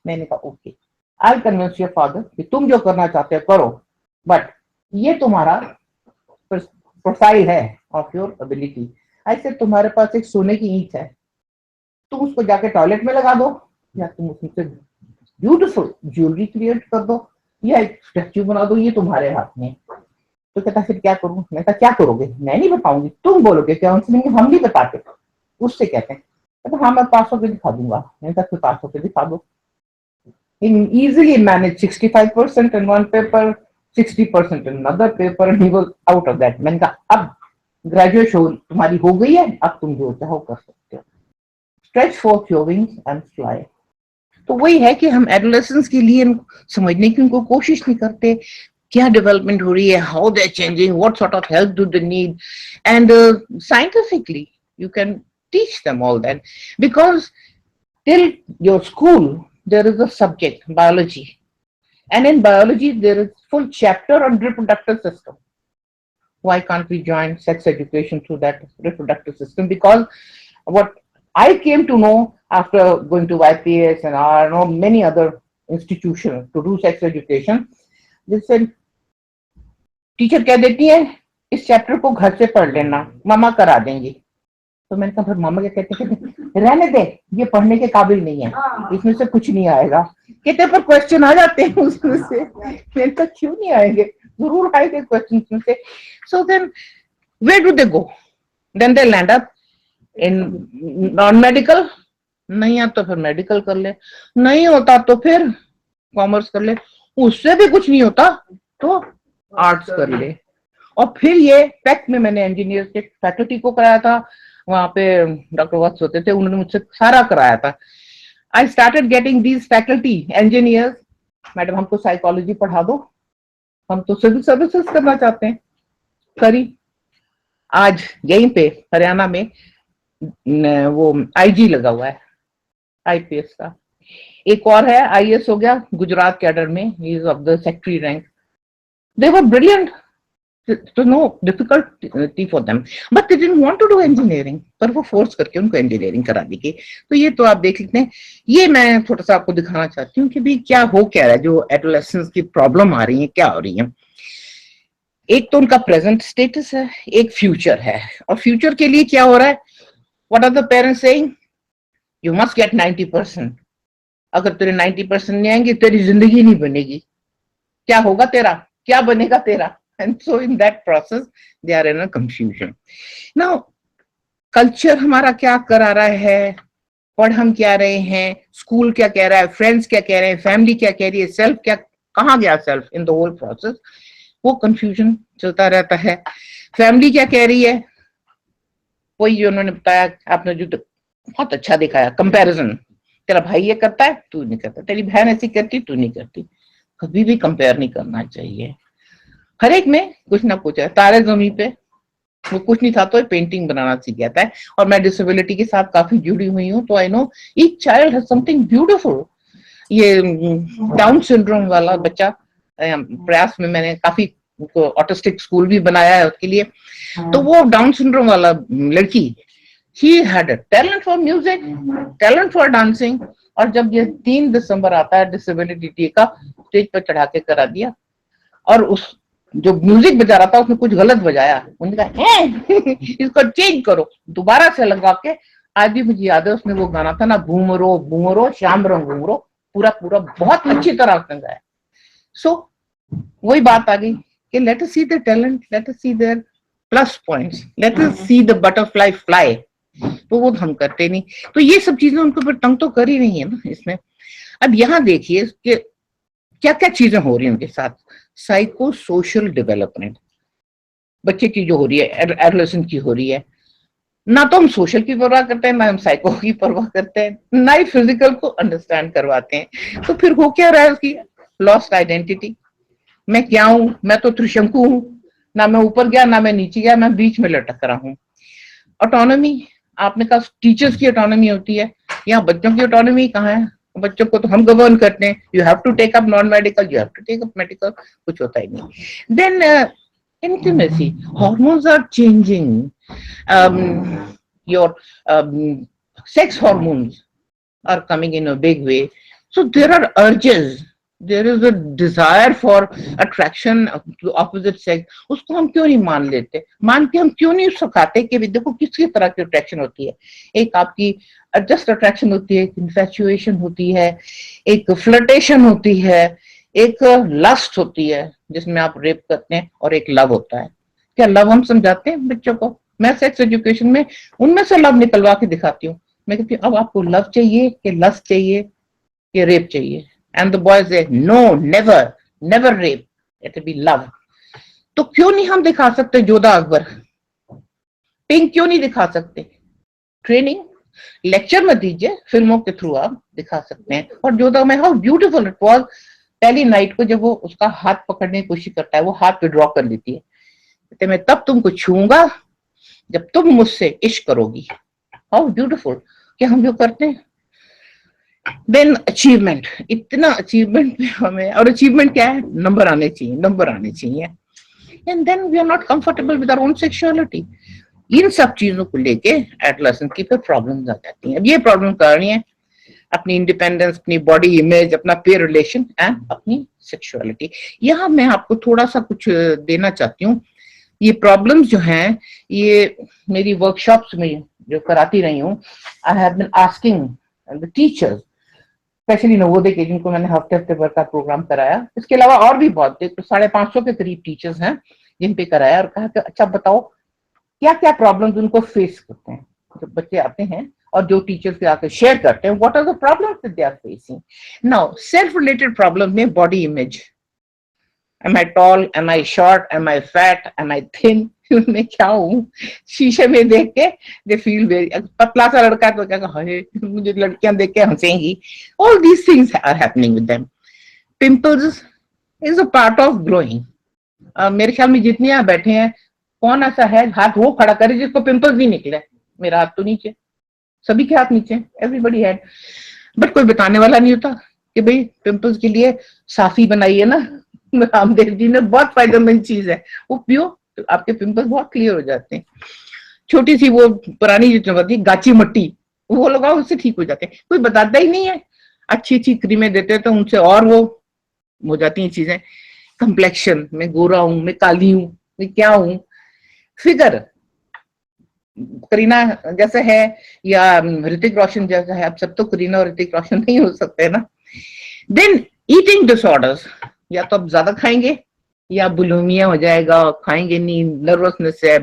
Speaker 6: मैंने कहा okay, I convince your father कि तुम जो करना चाहते हो करो, बट ये तुम्हारा प्रोफाइल है ऑफ योर एबिलिटी. ऐसे तुम्हारे पास एक सोने की ईंट है, तुम उसको जाके टॉयलेट में लगा दो, या तुम उससे ब्यूटीफुल ज्वेलरी क्रिएट कर दो, या एक स्टैच्यू बना दो, ये तुम्हारे हाथ में. तो कहता फिर क्या करूं? मैं कहा क्या करोगे? मैं नहीं बताऊंगी, तुम बोलोगे. काउंसलिंग में हम नहीं बताते, उससे कहते हैं. कहता हाँ मैं पास होकर दिखा दूंगा. मैंने कहा फिर पास होकर दिखा दो. He easily managed 65% in one paper, 60% in another paper, and he was out of that. मैंने कहा अब ग्रेजुएशन तुम्हारी हो गई है, अब तुम जो चाहो कर सकते हो. Stretch forth your wings and fly. तो वही है कि हम एडोलेसेंस के लिए समझने की उनको कोशिश नहीं करते, क्या डेवलपमेंट हो रही है, how they are changing, what sort of help do they need, and scientifically you can teach them all that. Because till your school there is a subject, biology, and in biology there is full chapter on reproductive system. Why can't we join sex education through that reproductive system? Because what I came to know after going to YPS and I know many other institutions to do sex education, they said teacher कह देती है इस chapter को घर से पढ़ लेना, मामा करा देंगे. तो मैंने कहा फिर मामा क्या कहते हैं, रहने दे, ये पढ़ने के काबिल नहीं है, इसमें से कुछ नहीं आएगा. कहते पर क्वेश्चन आ जाते हैं उसमें से. मैंने कहा क्यों नहीं आएंगे, जरूर आएंगे क्वेश्चन में से. So then where do they go? Then they land up in non medical. नहीं आता तो फिर मेडिकल कर ले, नहीं होता तो फिर कॉमर्स कर ले, उससे भी कुछ नहीं होता तो आर्ट्स कर ले. और फिर ये फैक्ट में मैंने इंजीनियर के फैकल्टी को कराया था, वहां पे डॉक्टर वत्स होते थे, उन्होंने मुझसे सारा कराया था. I started getting these faculty engineers, madam हमको साइकोलॉजी पढ़ा दो, हम तो सिविल सर्विसेज करना चाहते हैं. करी आज यहीं पे हरियाणा में वो आईजी लगा हुआ है आईपीएस का, एक और है आईएएस हो गया गुजरात कैडर में, he is of the secretary rank. They were brilliant, तो no difficulty for them, but they didn't want to do engineering, पर वो फोर्स करके उनको इंजीनियरिंग करा दी गई. तो ये तो आप देख लेते हैं. ये मैं थोड़ा सा आपको दिखाना चाहती हूँ कि भी क्या हो क्या रहा है, जो एडोलेसेंस की प्रॉब्लम आ रही है क्या हो रही है. एक तो उनका प्रेजेंट स्टेटस है, एक फ्यूचर है. और फ्यूचर के लिए क्या हो रहा है, what are the parents saying, you must get 90%. अगर तेरे 90% नहीं आएंगे तेरी जिंदगी नहीं बनेगी. क्या होगा तेरा, क्या बनेगा तेरा. And so in that process they are in a confusion. Now culture हमारा क्या करा रहा है, पढ़ हम क्या रहे हैं, स्कूल क्या कह रहा है, फ्रेंड्स क्या कह रहे हैं, फैमिली क्या कह रही है, सेल्फ क्या, कहाँ गया self in the whole process, वो कंफ्यूजन चलता रहता है. फैमिली क्या कह रही है, वही जो उन्होंने बताया, आपने जो बहुत अच्छा दिखाया कंपैरिजन, तेरा भाई ये करता है तू नहीं करता, तेरी बहन ऐसी करती तू नहीं करती. कभी भी कंपेयर नहीं करना चाहिए. हर एक में कुछ ना कुछ है. तारे जमीन पे वो कुछ नहीं था तो पेंटिंग बनाना सीख गया था. और मैं डिसेबिलिटी के साथ काफी जुड़ी हुई हूँ, तो I know each child has something beautiful. ये डाउन सिंड्रोम वाला बच्चा, प्रयास में मैंने काफी ऑटिस्टिक स्कूल भी बनाया है उसके लिए. तो वो डाउन सिंड्रोम वाला लड़की, he had a talent for music, talent for dancing. और जब ये 3 दिसंबर आता है डिसेबिलिटी डे का, स्टेज पर चढ़ा के करा दिया. और उस जो म्यूजिक बजा रहा था उसने कुछ गलत बजाया, उन्होंने कहा इसको चेंज करो, दोबारा से लगा के. आज भी मुझे याद है उसने वो गाना था ना, घूमरो घूमरो श्याम रंग घूमरो, पूरा पूरा बहुत अच्छी तरह उसने गाया. सो वही बात आ गई कि let us see the talent, let us see their plus points, let us see the butterfly fly. तो वो हम करते नहीं. तो ये सब चीजें उनको फिर तंग तो कर ही रही है ना इसमें. अब यहाँ देखिए कि क्या क्या चीजें हो रही हैं उनके साथ. साइको सोशल डेवलपमेंट बच्चे की जो हो रही है, एडोलेसेंट की हो रही है. ना तो हम सोशल की परवाह करते हैं, ना हम साइको की परवाह करते हैं, ना ही फिजिकल को अंडरस्टैंड करवाते हैं. तो फिर हो क्या रहा है उसकी लॉस्ट आइडेंटिटी. मैं क्या हूं, मैं तो त्रिशंकु हूं, ना मैं ऊपर गया ना मैं नीचे गया, मैं बीच में लटक रहा हूं. ऑटोनॉमी, आपने कहा टीचर्स की ऑटोनॉमी होती है, यहाँ बच्चों की ऑटोनॉमी कहाँ है. बच्चों को तो हम गवर्न करते हैं, you have to take up non medical, you have to take up medical, कुछ होता ही नहीं. Then intimacy, hormones are changing, your sex hormones are coming in a big way. So there are urges, there is a desire for attraction to opposite sex. उसको हम क्यों नहीं मान लेते, मान के हम क्यों नहीं सिखाते कि देखो किस तरह की अट्रैक्शन होती है. एक आपकी जस्ट अट्रैक्शन होती है, एक इन्फैचुएशन होती है, एक फ्लर्टेशन होती है, एक लस्ट होती है जिसमें आप रेप करते हैं, और एक लव होता है. क्या लव हम समझाते हैं बच्चों को. मैं सेक्स एजुकेशन में उनमें से लव निकलवा के दिखाती हूँ. मैं कहती हूँ अब आपको लव चाहिए कि लस्ट चाहिए कि रेप चाहिए. And the boys say no, never, never rape, it will be love. तो क्यों नहीं हम दिखा सकते जोधा अकबर, पिंक क्यों नहीं दिखा सकते. ट्रेनिंग लेक्चर में दीजिए, फिल्मों के थ्रू आप दिखा सकते हैं. और जोधा में हाउ ब्यूटीफुल इट वाज. पहली नाइट को जब वो उसका हाथ पकड़ने की कोशिश करता है, वो हाथ विड्रॉ कर लेती है, कहते मैं तब तुमको छूऊंगा जब तुम मुझसे इश्क करोगी. हाउ ब्यूटीफुल कि हम जो करते हैं. देन अचीवमेंट, इतना अचीवमेंट हमें, और अचीवमेंट क्या है, नंबर आने चाहिए, नंबर आने चाहिए. And then we are not comfortable with our own sexuality. इन सब चीजों को लेके एडोलेसेंस की फिर प्रॉब्लम्स आ जाती हैं. अब ये प्रॉब्लम कर रही है अपनी इंडिपेंडेंस, अपनी बॉडी इमेज, अपना पेयर रिलेशन एंड अपनी सेक्सुअलिटी. यहाँ मैं आपको थोड़ा सा कुछ देना चाहती हूँ. ये प्रॉब्लम्स जो हैं, ये मेरी वर्कशॉप्स में जो कराती रही हूँ, I have been asking the teachers, specially Navodaya के, जिनको मैंने हफ्ते हफ्ते भर का प्रोग्राम कराया. इसके अलावा और भी बहुत 550 के करीब टीचर्स हैं जिन पे कराया, और कहा कि अच्छा बताओ क्या क्या प्रॉब्लम्स उनको फेस करते हैं. जब बच्चे आते हैं और जो टीचर्स के आके शेयर करते हैं, what are the problems that they are facing. Now self related problem में body image, am I tall, am I short, am I fat, am I thin, मैं क्या हूँ. शीशे में देख के दे फील वेरी, पतला सा लड़का है तो क्या हाय मुझे लड़कियां देख के हंसेंगी. All these things are happening with them. Pimples is a part of glowing. मेरे ख्याल में जितने यहाँ बैठे हैं कौन ऐसा है हाथ वो खड़ा करे जिसको पिंपल्स नहीं निकले? मेरा हाथ तो नीचे, सभी के हाथ नीचे, एवरीबडी हैड, बट कोई बताने वाला नहीं होता कि भाई पिंपल्स के लिए साफी बनाई है ना रामदेव जी ने, बहुत फायदेमंद चीज है, वो पियो तो आपके पिंपल्स बहुत क्लियर हो जाते हैं। छोटी सी वो पुरानी जो चमकती गाची मट्टी, वो लगाओ, उससे ठीक हो जाते हैं। कोई बताता ही नहीं है। अच्छी अच्छी क्रीमें देते हैं तो उनसे और वो हो जाती हैं चीजें। कंप्लेक्शन, मैं गोरा हूं, मैं काली हूं, मैं क्या हूं, फिगर करीना जैसा है या ऋतिक रोशन जैसा है, अब सब तो करीना और ऋतिक रोशन नहीं हो सकते ना। देन ईटिंग डिसऑर्डर्स, या तो आप ज्यादा खाएंगे या बुलिमिया हो जाएगा, खाएंगे नहीं, नर्वसनेस है,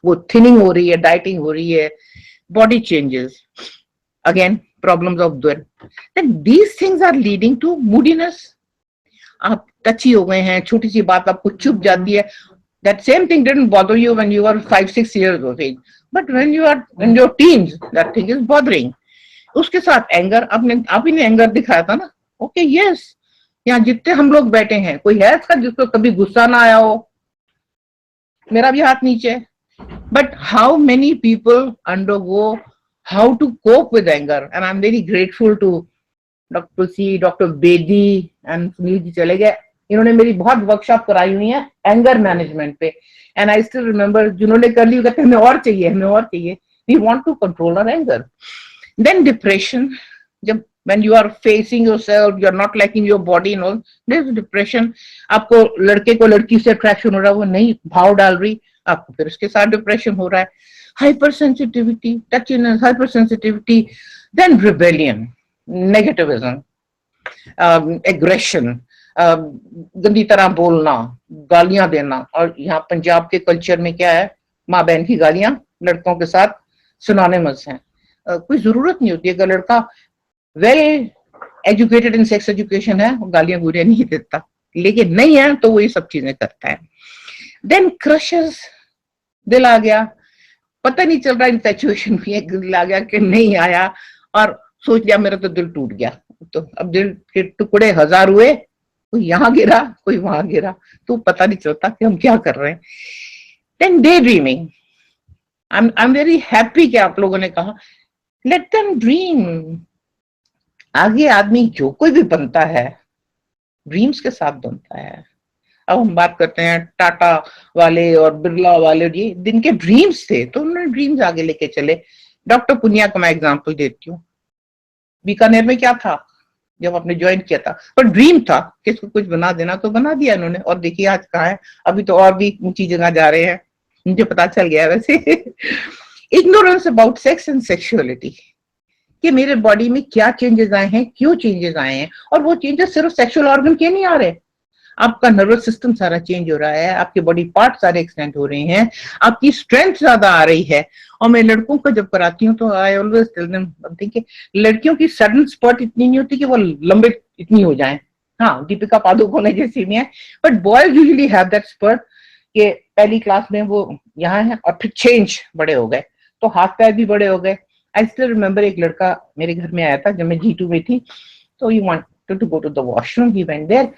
Speaker 6: वो थिनिंग हो रही है, डाइटिंग हो रही है, body changes, again problems of blood, then these things are leading to moodiness. आप टची हो गए हैं, छोटी सी बात आपको चुभ जाती है। That same thing didn't bother you when you were 5-6 years of age, but when you are in your teens, that thing is bothering. उसके साथ एंगर, आप ही ने एंगर दिखाया था ना। ओके यस, यहाँ जितने हम लोग बैठे हैं, कोई है इसका जिसको कभी गुस्सा ना आया हो? मेरा भी हाथ नीचे है। But how many people undergo how to cope with anger? And I'm very grateful to Dr. C, Dr. Bedi and Sunil ji चले गए, इन्होंने मेरी बहुत वर्कशॉप कराई हुई है एंगर मैनेजमेंट पे। एंड आई स्टिल रिमेम्बर, जिन्होंने कर ली कहते हैं हमें और चाहिए, हमें और चाहिए। We want to control our anger. Then depression, जब when you are facing yourself, you are not liking your body and all, there is depression. आपको लड़के को लड़की से अट्रैक्शन हो रहा है, वो नहीं भाव डाल रही, आपको फिर उसके साथ डिप्रेशन हो रहा है। Hyper sensitivity, touchiness, hyper sensitivity, then rebellion, negativism, aggression, गंदी तरह बोलना, गालियां देना। और यहाँ पंजाब के कल्चर में क्या है, माँ बहन की गालियां लड़कों के साथ सिनोनिमस हैं। कोई जरूरत नहीं होती, अगर लड़का वेल एजुकेटेड इन सेक्स एजुकेशन है, वो गालियां गुलियां नहीं देता, लेकिन नहीं है तो वो ये सब चीजें करता है। देन क्रशेस, दिल आ गया, पता नहीं चल रहा इंफैचुएशन भी, दिल आ गया कि नहीं आया, और सोच लिया मेरा तो दिल टूट गया। तो अब दिल के टुकड़े 1000 हुए, कोई यहाँ गिरा, कोई वहां गिरा, तो पता नहीं चलता कि हम क्या कर रहे हैं। Then day dreaming, I am very happy कि आप लोगों ने कहा लेट देम ड्रीम। आगे आदमी जो कोई भी बनता है ड्रीम्स के साथ बनता है। अब हम बात करते हैं टाटा वाले और बिरला वाले, ये दिन के ड्रीम्स थे तो उन्होंने ड्रीम्स आगे लेके चले। डॉक्टर पुनिया का मैं एग्जांपल देती हूँ, बीकानेर में क्या था जब आपने ज्वाइन किया था, पर ड्रीम था कि इसको कुछ बना देना, तो बना दिया इन्होंने, और देखिए आज कहाँ है। अभी तो और भी ऊंची जगह जा रहे हैं, मुझे पता चल गया वैसे। Ignorance about sex and sexuality, कि मेरे बॉडी में क्या चेंजेस आए हैं, क्यों चेंजेस आए हैं, और वो चेंजेस सिर्फ सेक्सुअल ऑर्गन के नहीं आ रहे, आपका नर्वस सिस्टम सारा चेंज हो रहा है, आपके बॉडी पार्ट सारे एक्सटेंड हो रहे हैं, आपकी स्ट्रेंथ ज्यादा आ रही है। और मैं लड़कों को जब कराती हूँ तो I always tell them something कि लड़कियों की सडन स्पर्ट इतनी नहीं होती कि वो लंबे इतनी हो जाएं, हाँ दीपिका पादुकोण जैसी नहीं है, but boys usually have that spurt कि पहली क्लास में वो यहाँ है और फिर 6 इंच बड़े हो गए, तो हाथ पैर भी बड़े हो गए। आई स्टिल रिमेम्बर एक लड़का मेरे घर में आया था जब मैं G2 में थी, तो he wanted to go to the washroom, he went there,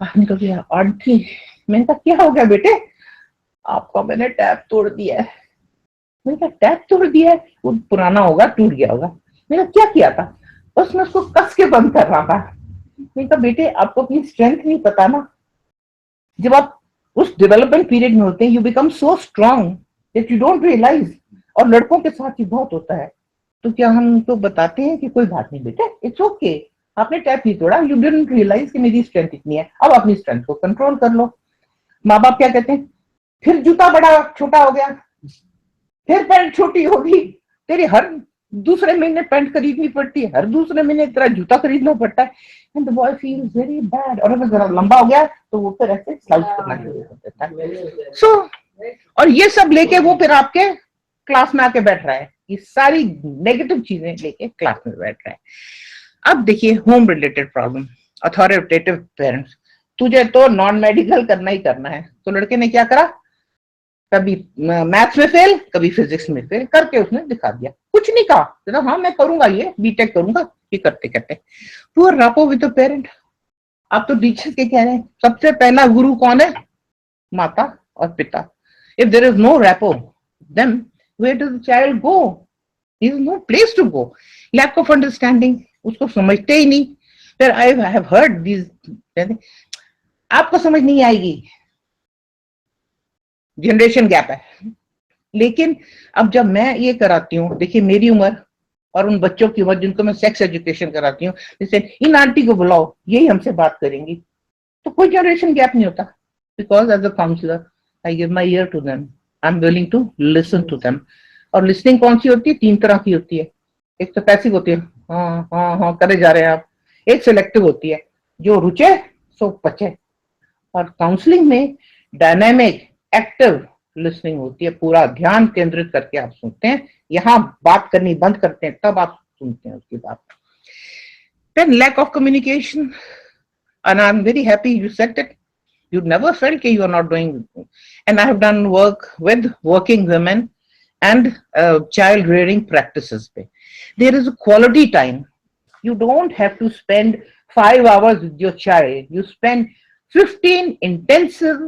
Speaker 6: निकल गया, आंटी मैंने कहा क्या हो गया बेटे? आपका मैंने टैप तोड़ दिया है। मैंने कहा टैप तोड़ दिया है? वो पुराना होगा, टूट गया होगा। मैंने कहा क्या किया था? बस मैं उसको कस के बंद कर रहा था। मैंने कहा बेटे आपको अपनी स्ट्रेंथ नहीं पता ना, जब आप उस डेवलपमेंट पीरियड में होते हैं you become so strong that you don't realise. और लड़कों के साथ ही बहुत होता है। तो क्या हम उनको बताते हैं कि कोई बात नहीं बेटे, इट्स ओके, आपने टैप नहीं तोड़ा, यू डिडंट रियलाइज कि मेरी स्ट्रेंथ इतनी है, अब अपनी स्ट्रेंथ को कंट्रोल कर लो। माँ बाप क्या कहते हैं, फिर जूता बड़ा छोटा हो गया, फिर पैंट छोटी होगी, तेरी हर दूसरे महीने पैंट खरीदनी पड़ती है, हर दूसरे महीने तेरा जूता खरीदना पड़ता है, and the boy feels very bad. और अगर जरा लंबा हो गया तो वो फिर ऐसे स्लाइड करना शुरू कर देता है। सो और ये सब लेके वो फिर आपके क्लास में आके बैठ रहा है, ये सारी नेगेटिव चीजें लेके क्लास में बैठ रहा है। अब देखिए home related problem, authoritative parents, तुझे तो नॉन मेडिकल करना ही करना है, तो लड़के ने क्या करा, कभी मैथ्स में फेल, कभी फिजिक्स में फेल करके उसने दिखा दिया, कुछ नहीं कहा, तो हाँ मैं करूंगा, ये बीटेक करूंगा, ये करते करते poor rapport with the parent. आप तो टीचर के कह रहे हैं, सबसे पहला गुरु कौन है? माता और पिता। If there is no rapport, then where does the child go? There is no place to go. Lack of understanding, उसको समझते ही नहीं. Then I have heard these, आपको समझ नहीं आएगी, जनरेशन गैप है. लेकिन अब जब मैं ये कराती हूँ, देखिए मेरी उम्र और उन बच्चों की उम्र जिनको मैं सेक्स एजुकेशन कराती हूँ, जैसे इन आंटी को बुलाओ, यही हमसे बात करेंगी, तो कोई जनरेशन गैप नहीं होता. Because as a counsellor I give my ear to them, I am willing to listen to them. और लिसनिंग कौन सी होती है? 3 तरह की होती है. एक तो पैसिव होती है, हाँ हाँ हाँ करे जा रहे हैं आप. एक सिलेक्टिव होती है, जो रुचे सो पचे. और काउंसलिंग में डायनामिक एक्टिव लिसनिंग होती है, पूरा ध्यान केंद्रित करके आप सुनते हैं. यहाँ बात करनी बंद करते हैं, तब आप सुनते हैं उसकी बात. Then lack of communication, and I'm very happy you said that you never felt that you are not doing. And I have done work with working women and child rearing practices. There is a quality time. You don't have to spend 5 hours with your child. You spend 15 intensive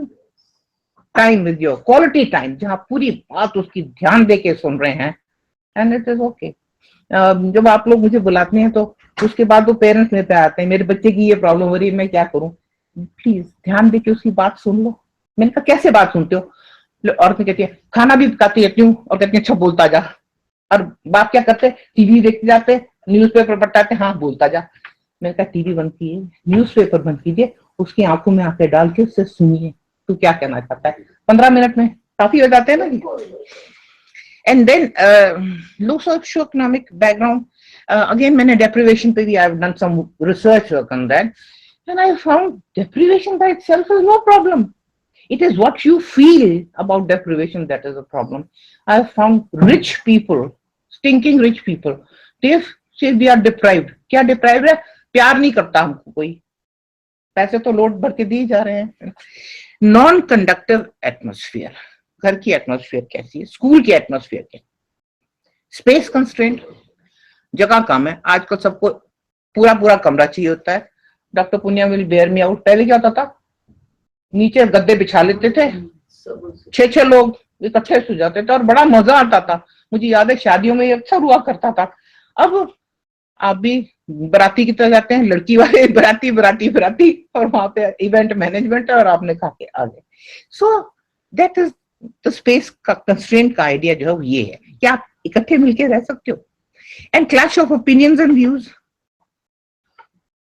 Speaker 6: time with your quality time, जहाँ पूरी बात उसकी ध्यान दे के सुन रहे हैं. And it is okay. जब आप लोग मुझे बुलाते हैं तो उसके बाद वो पेरेंट्स मेरे पे आते हैं, मेरे बच्चे की ये प्रॉब्लम हो रही है, मैं क्या करूं, प्लीज ध्यान दे के उसकी बात सुन लो. मैंने कहा कैसे बात सुनते हो? औरतें कहती है खाना भी पकाती रहती हूँ, और कहती है अच्छा बोलता जा. और बाप क्या करते, टीवी देखते जाते, न्यूज़पेपर पढ़ते, हाँ बोलता जा. मैंने कहा टीवी बंद कीजिए, न्यूज़पेपर बंद कीजिए, उसकी आंखों में आंखें डाल के उससे सुनिए, तू क्या कहना चाहता है. 15 मिनट में काफी हो जाते हैं ना. And then low socioeconomic background, again मैंने deprivation पे भी I have done some research work on that, and I found deprivation by itself is no problem. It is what you feel about deprivation that is a problem. I have found rich people, stinking rich people, they say they are deprived. क्या deprived है? प्यार नहीं करता हमको कोई, पैसे तो load भर के दिए जा रहे हैं. नॉन कंडक्टिव एटमोस्फियर, घर की एटमोस्फियर कैसी है, स्कूल की एटमोस्फियर क्या, स्पेस कंस्ट्रेंट, जगह कम है. आजकल सबको पूरा पूरा कमरा चाहिए होता है. Doctor Punia will bear me out. पहले क्या होता था, नीचे गद्दे बिछा लेते थे, 6 लोग इकट्ठे सो जाते थे और बड़ा मजा आता था. मुझे याद है शादियों में अक्सर हुआ करता था. अब आप भी बराती की तरह जाते हैं, लड़की वाले बराती बराती बराती, और वहां पे इवेंट मैनेजमेंट है और आपने खा के आ गए. So that is the space का कंस्ट्रेंट का आइडिया जो है ये है कि आप इकट्ठे मिलके रह सकते हो. And clash of opinions and views,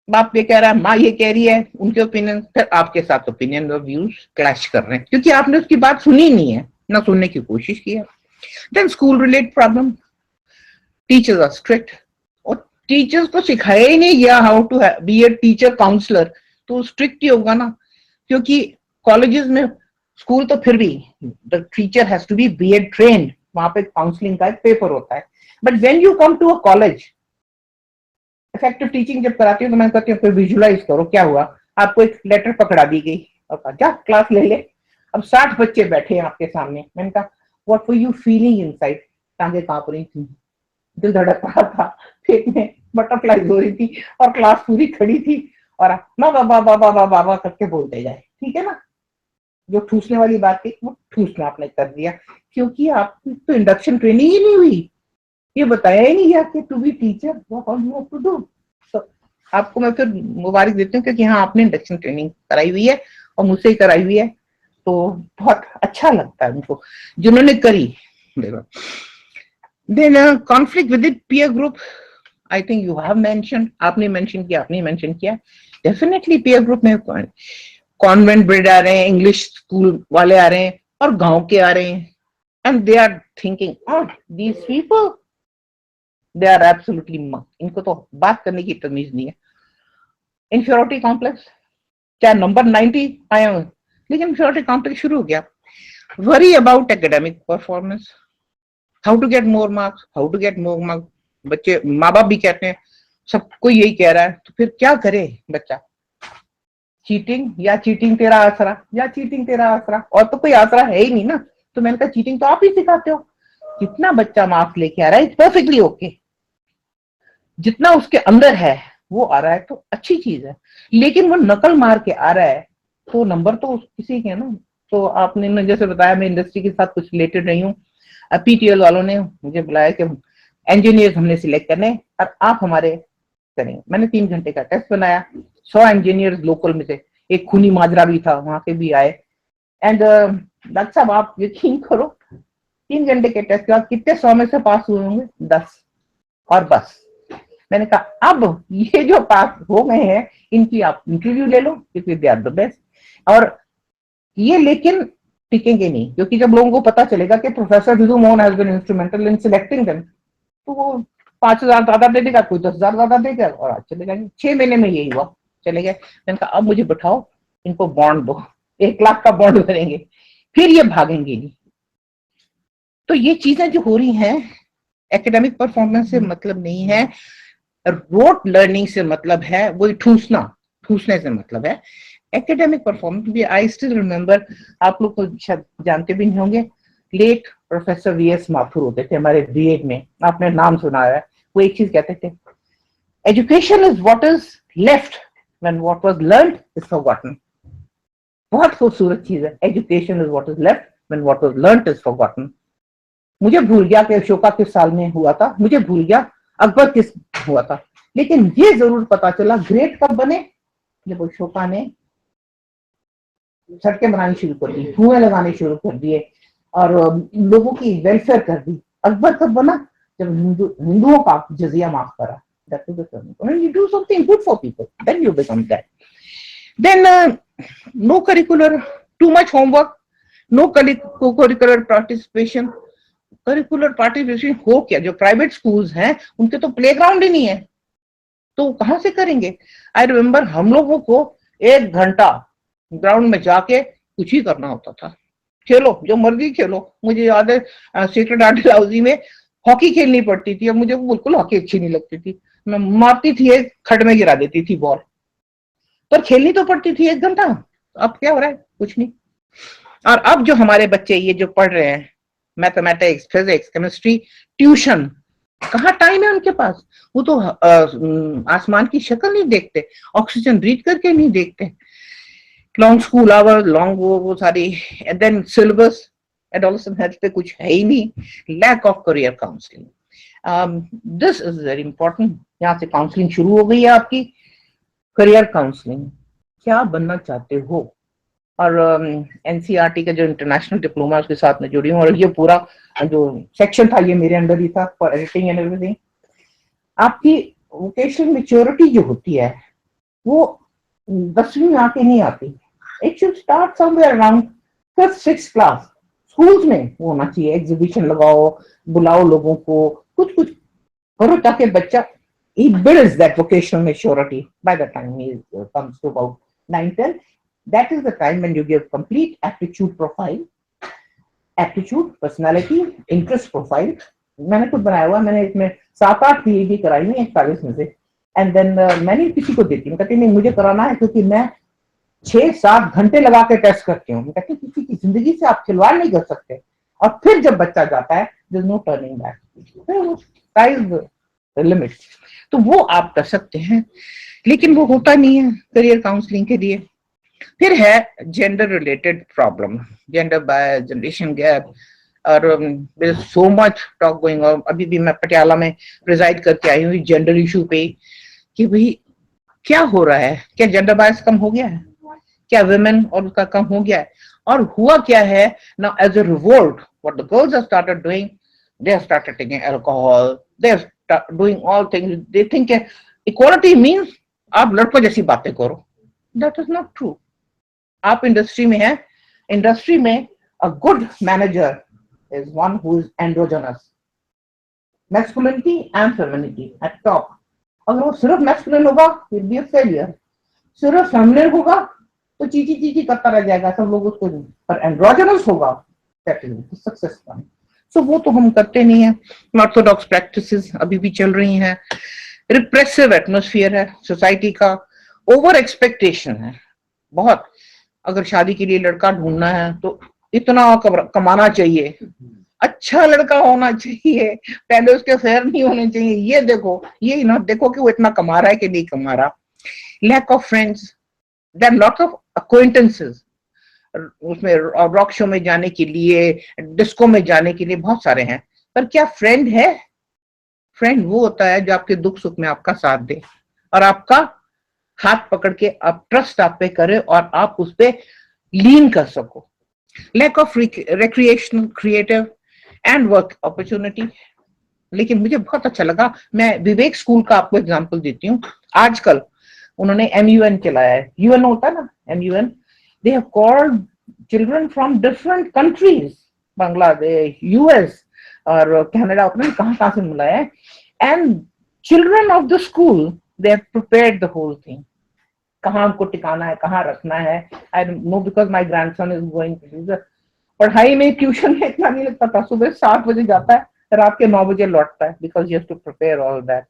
Speaker 6: बाप ये कह रहा है, माँ ये कह रही है, उनके ओपिनियन फिर आपके साथ ओपिनियन और व्यूज क्लैश कर रहे हैं, क्योंकि आपने उसकी बात सुनी नहीं है, ना सुनने की कोशिश की है. Then school related problem, teachers are strict, और टीचर्स को सिखाया ही नहीं गया how to be a teacher counsellor, तो स्ट्रिक्ट ही होगा ना. क्योंकि कॉलेजेस में, स्कूल तो फिर भी the teacher has to be BEd trained, वहां पे काउंसलिंग का एक पेपर होता है. But when you come to a college, effective teaching जब कराती हूँ तो मैं कहती हूँ फिर विजुलाइज करो क्या हुआ. आपको एक लेटर पकड़ा दी गई और कहा जा क्लास ले ले, अब 60 बच्चे बैठे हैं आपके सामने. मैंने कहा what were you feeling inside? टांगे कांप रही थी, दिल धड़क रहा था, पेट में बटरफ्लाइज हो रही थी, और क्लास पूरी खड़ी थी, और बाबा बाबा बाबा बाबा करके बोलते जाए. ठीक है ना, जो ठूसने वाली बात थी वो ठूसना आपने कर दिया, क्योंकि आपकी तो इंडक्शन ट्रेनिंग ही नहीं हुई, ये बताया ही नहीं गया कि to be teacher what you have to do. So आपको मैं फिर मुबारक देती हूँ, क्योंकि हाँ आपने इंडक्शन ट्रेनिंग कराई हुई है और मुझसे ही कराई हुई है, तो बहुत अच्छा लगता है उनको जिन्होंने करी. Then conflict with it peer group, I think you have mention, आपने मेंशन किया, आपने मेंशन किया. डेफिनेटली पीयर ग्रुप में कॉन्वेंट ब्रिड आ रहे हैं, इंग्लिश स्कूल वाले आ रहे हैं, और गांव के आ रहे हैं, and they are thinking oh these people they are absolutely monk. इनको तो बात करने की तमीज नहीं है. इंफीरियरिटी कॉम्प्लेक्स, चाहे नंबर 90 आए हो, लेकिन इंफीरियरिटी कॉम्प्लेक्स शुरू हो गया. Worry about academic performance, how to get more marks, how to get more marks. बच्चे, माँ बाप भी कहते हैं, सबको यही कह रहा है, तो फिर क्या करे बच्चा? चीटिंग, या चीटिंग तेरा आसरा, या चीटिंग तेरा आसरा, और तो कोई आसरा है ही नहीं ना. तो मैंने कहा चीटिंग तो आप ही सिखाते हो. जितना बच्चा मार्क्स लेके आ रहा है इट्स परफेक्टली ओके, जितना उसके अंदर है वो आ रहा है तो अच्छी चीज है. लेकिन वो नकल मार के आ रहा है तो नंबर तो किसी के ना, तो आपने ना जैसे बताया, मैं इंडस्ट्री के साथ कुछ रिलेटेड नहीं हूँ। पीटीएल वालों ने मुझे बुलाया कि इंजीनियर हमने सिलेक्ट करने और आप हमारे करेंगे। मैंने 3 घंटे का टेस्ट बनाया, 100 इंजीनियर लोकल में थे, एक खूनी माजरा भी था, वहां के भी आए। एंड डॉक्टर साहब आप यकीन करो, 3 घंटे के टेस्ट के बाद कितने 100 में से पास हुए होंगे? 10। और बस मैंने कहा अब ये जो पास हो गए हैं इनकी आप इंटरव्यू ले लो, क्योंकि दे आर द बेस्ट। और ये लेकिन टिकेंगे नहीं, क्योंकि जब लोगों को पता चलेगा कि professor Viju Mohan has been instrumental in selecting them, तो वो 5,000 ज्यादा दे देगा, कोई 10,000 ज्यादा देगा और आज चले जाएंगे। 6 महीने में यही हुआ, चले गए। मैंने कहा अब मुझे बिठाओ, इनको बॉन्ड दो, 1 लाख का बॉन्ड करेंगे, फिर ये भागेंगे नहीं। तो ये चीजें जो हो रही हैं, एकेडमिक परफॉर्मेंस से मतलब नहीं है, रोट लर्निंग से मतलब है, वही ठूसने से मतलब है। एकेडमिक परफॉर्मेंस भी, आई स्टिल रिमेम्बर, आप लोग तो शायद जानते भी नहीं होंगे, लेट प्रोफेसर वीएस माथुर होते थे हमारे बीएड में, आपने नाम सुना है। वो एक चीज कहते थे, education is what is left when what was learned is forgotten. बहुत खूबसूरत चीज है, education is what is left when what was learned is forgotten. मुझे भूल गया कि अशोका किस साल में हुआ था, मुझे भूल गया अकबर किस हुआ था, लेकिन ये जरूर पता चला ग्रेट कब बने, जब अशोका ने सड़कें बनानी शुरू कर दी, कुएं लगाने शुरू कर दिए और लोगों की वेलफेयर कर दी। अकबर कब बना? जब हिंदुओं का जजिया माफ करा। That is the turning point. When you do something good for people, then you become that. Then no curricular, too much homework, no curricular participation. Curricular participation हो क्या? जो प्राइवेट स्कूल्स हैं उनके तो प्लेग्राउंड ही नहीं है, तो कहां से करेंगे? आई रिमेम्बर हम लोगों को 1 घंटा ग्राउंड में जाके कुछ ही करना होता था, खेलो जो मर्जी खेलो। मुझे याद है सेक्रेड आर्ट हाउसी में हॉकी खेलनी पड़ती थी, अब मुझे बिल्कुल हॉकी अच्छी नहीं लगती थी, मैं मारती थी, एक खड में गिरा देती थी बॉल, पर खेलनी तो पड़ती थी 1 घंटा। अब क्या हो रहा है? कुछ नहीं। और अब जो हमारे बच्चे ये जो पढ़ रहे हैं, मैथमेटिक्स, फिजिक्स, केमिस्ट्री, ट्यूशन, कहाँ टाइम है उनके पास? वो तो आसमान की शक्ल नहीं देखते, ऑक्सीजन ब्रीथ करके नहीं देखते, लॉन्ग स्कूल आवर, लॉन्ग वो सारी, and then syllabus, adolescent health पे कुछ है ही नहीं, lack of career counselling. This is very important. यहाँ से काउंसलिंग शुरू हो गई है आपकी, करियर काउंसलिंग, क्या बनना चाहते हो? और एनसीईआरटी का जो इंटरनेशनल डिप्लोमा उसके साथ में जुड़ी हूँ, और ये पूरा जो सेक्शन था ये मेरे अंडर ही था फॉर एडिटिंग एंड एवरीथिंग। आपकी वोकेशनल मैच्योरिटी जो होती है वो 10वीं में आके नहीं आती, it should start somewhere around 5th 6th class. Schools में वो होना चाहिए, एग्जीबिशन लगाओ, बुलाओ लोगों को, कुछ कुछ करो ताकि बच्चा he builds that vocational maturity by the time he comes to about 9th-10th. That is the time when you give complete aptitude profile, aptitude, personality, interest profile. मैंने खुद बनाया हुआ, मैंने इसमें 7-8 पीएचडी कराई हुई 41 में से, एंड देन मैंने किसी को देती हूँ, कहती नहीं मुझे कराना है क्योंकि मैं 6-7 घंटे लगा के टेस्ट करती हूँ। कहती किसी की जिंदगी से आप खिलवाड़ नहीं कर सकते, और फिर जब बच्चा जाता है there's no turning back, sky is the limit। तो वो आप कर सकते हैं, लेकिन वो होता नहीं है करियर काउंसलिंग के लिए। फिर है gender related problem, gender bias, generation gap, और so much talk going on. अभी भी मैं पटियाला में प्रिजाइड करके आई हूँ जेंडर इशू पे, कि भाई क्या हो रहा है? क्या जेंडर बायस कम हो गया है? क्या वुमेन और उसका कम हो गया है? और हुआ क्या है now as a revolt, what the girls have started doing, they have started taking alcohol, they have doing all things, they think equality means आप लड़कों जैसी बातें करो। That is not true। आप इंडस्ट्री में हैं, इंडस्ट्री में a good manager is one who is androgynous, masculinity and femininity at top। अगर वो सिर्फ masculine होगा will be a failure, सिर्फ feminine होगा तो चीची चीची करता रह जाएगा, सब लोग उसको, पर androgynous होगा that is the success point। So, वो तो हम करते नहीं है। ऑर्थोडॉक्स प्रैक्टिसेस अभी भी चल रही हैं, रिप्रेसिव एटमॉस्फेयर है सोसाइटी का, ओवर एक्सपेक्टेशन है बहुत। अगर शादी के लिए लड़का ढूंढना है तो इतना कमाना चाहिए, अच्छा लड़का होना चाहिए, पहले उसके फेयर नहीं होने चाहिए, ये देखो, ये ना देखो कि वो इतना कमा रहा है कि नहीं कमा रहा। Lack of friends, there lot of acquaintances, उसमें रॉक शो में जाने के लिए, डिस्को में जाने के लिए बहुत सारे हैं, पर क्या फ्रेंड है? फ्रेंड वो होता है जो आपके दुख सुख में आपका साथ दे और आपका हाथ पकड़ के आप ट्रस्ट आप पे करे और आप उस पे लीन कर सको। Lack of recreational, creative and work opportunity. लेकिन मुझे बहुत अच्छा लगा, मैं विवेक स्कूल का आपको एग्जांपल देती हूँ। आजकल उन्होंने MUN चलाया है, UN होता है ना, MUN, they have called children from different countries, Bangladesh, US और कनाडा, अपने कहाँ से मिलाया है, and children of the school they have prepared the whole thing. कहाँ हमको टिकाना है, कहाँ रखना है, I know because my grandson is going. पढ़ाई में, ट्यूशन में इतना नहीं लगता था, सुबह 7 बजे जाता है, रात के 9 बजे लौटता है, because you have to prepare all that.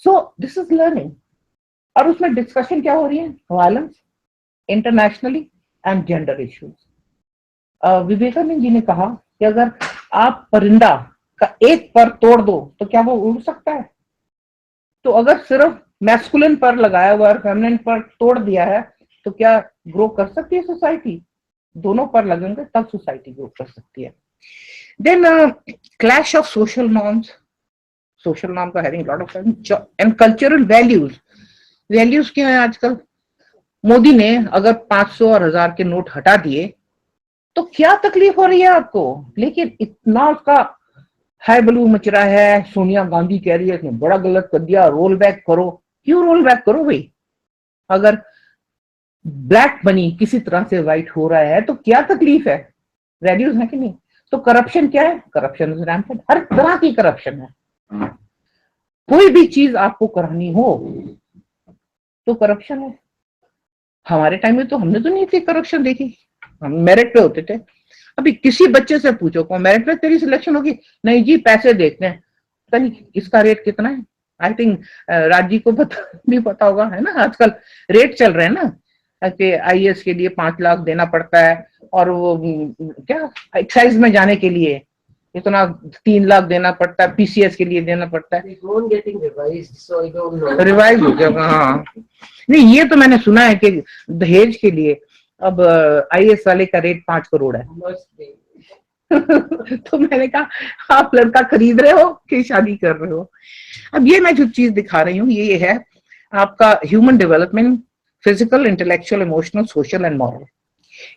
Speaker 6: So this is learning. और उसमें डिस्कशन क्या हो रही है? Violence internationally and gender issues. Vivekananda ji ने कहा कि अगर आप परिंदा का एक पर तोड़ दो तो क्या वो उड़ सकता है? तो अगर सिर्फ मैस्कुलिन पर लगाया हुआ और फेमिनिन पर तोड़ दिया है तो क्या ग्रो कर सकती है सोसाइटी? दोनों पर लगेंगे तब सोसाइटी ग्रो कर सकती है। Then clash of social norms, social norm का having lot of and cultural values. Values क्या है आजकल? मोदी ने अगर 500 और 1000 के नोट हटा दिए तो क्या तकलीफ हो रही है आपको? लेकिन इतना उसका हाई बलू मच रहा है, सोनिया गांधी कह रही है कि बड़ा गलत कर दिया, रोल बैक करो। क्यों रोल बैक करो भाई? अगर ब्लैक मनी किसी तरह से व्हाइट हो रहा है तो क्या तकलीफ है? वैल्यूज है कि नहीं? तो करप्शन क्या है? करप्शन इज रैम्पेंट, हर तरह की करप्शन है। कोई भी चीज आपको करानी हो तो करप्शन है। हमारे टाइम में तो हमने तो नहीं थी करप्शन देखी, हम मेरिट पे होते थे। अभी किसी बच्चे से पूछो कौन मेरिट पे तेरी सिलेक्शन होगी? नहीं जी, पैसे देखते हैं, पता नहीं इसका रेट कितना है। आई थिंक राजी को पता नहीं, पता होगा, है ना? आजकल रेट चल रहे हैं ना कि IAS के लिए 5 लाख देना पड़ता है, और वो क्या एक्साइज में जाने के लिए इतना 3 लाख देना पड़ता है, PCS के लिए देना पड़ता है। रिवाइज हो जाएगा, हाँ। नहीं, ये तो मैंने सुना है कि दहेज के लिए अब IAS वाले का रेट 5 करोड़ है। तो मैंने कहा आप लड़का खरीद रहे हो कि शादी कर रहे हो? अब ये मैं जो चीज दिखा रही हूँ ये है आपका human development, physical, intellectual, emotional, social and moral.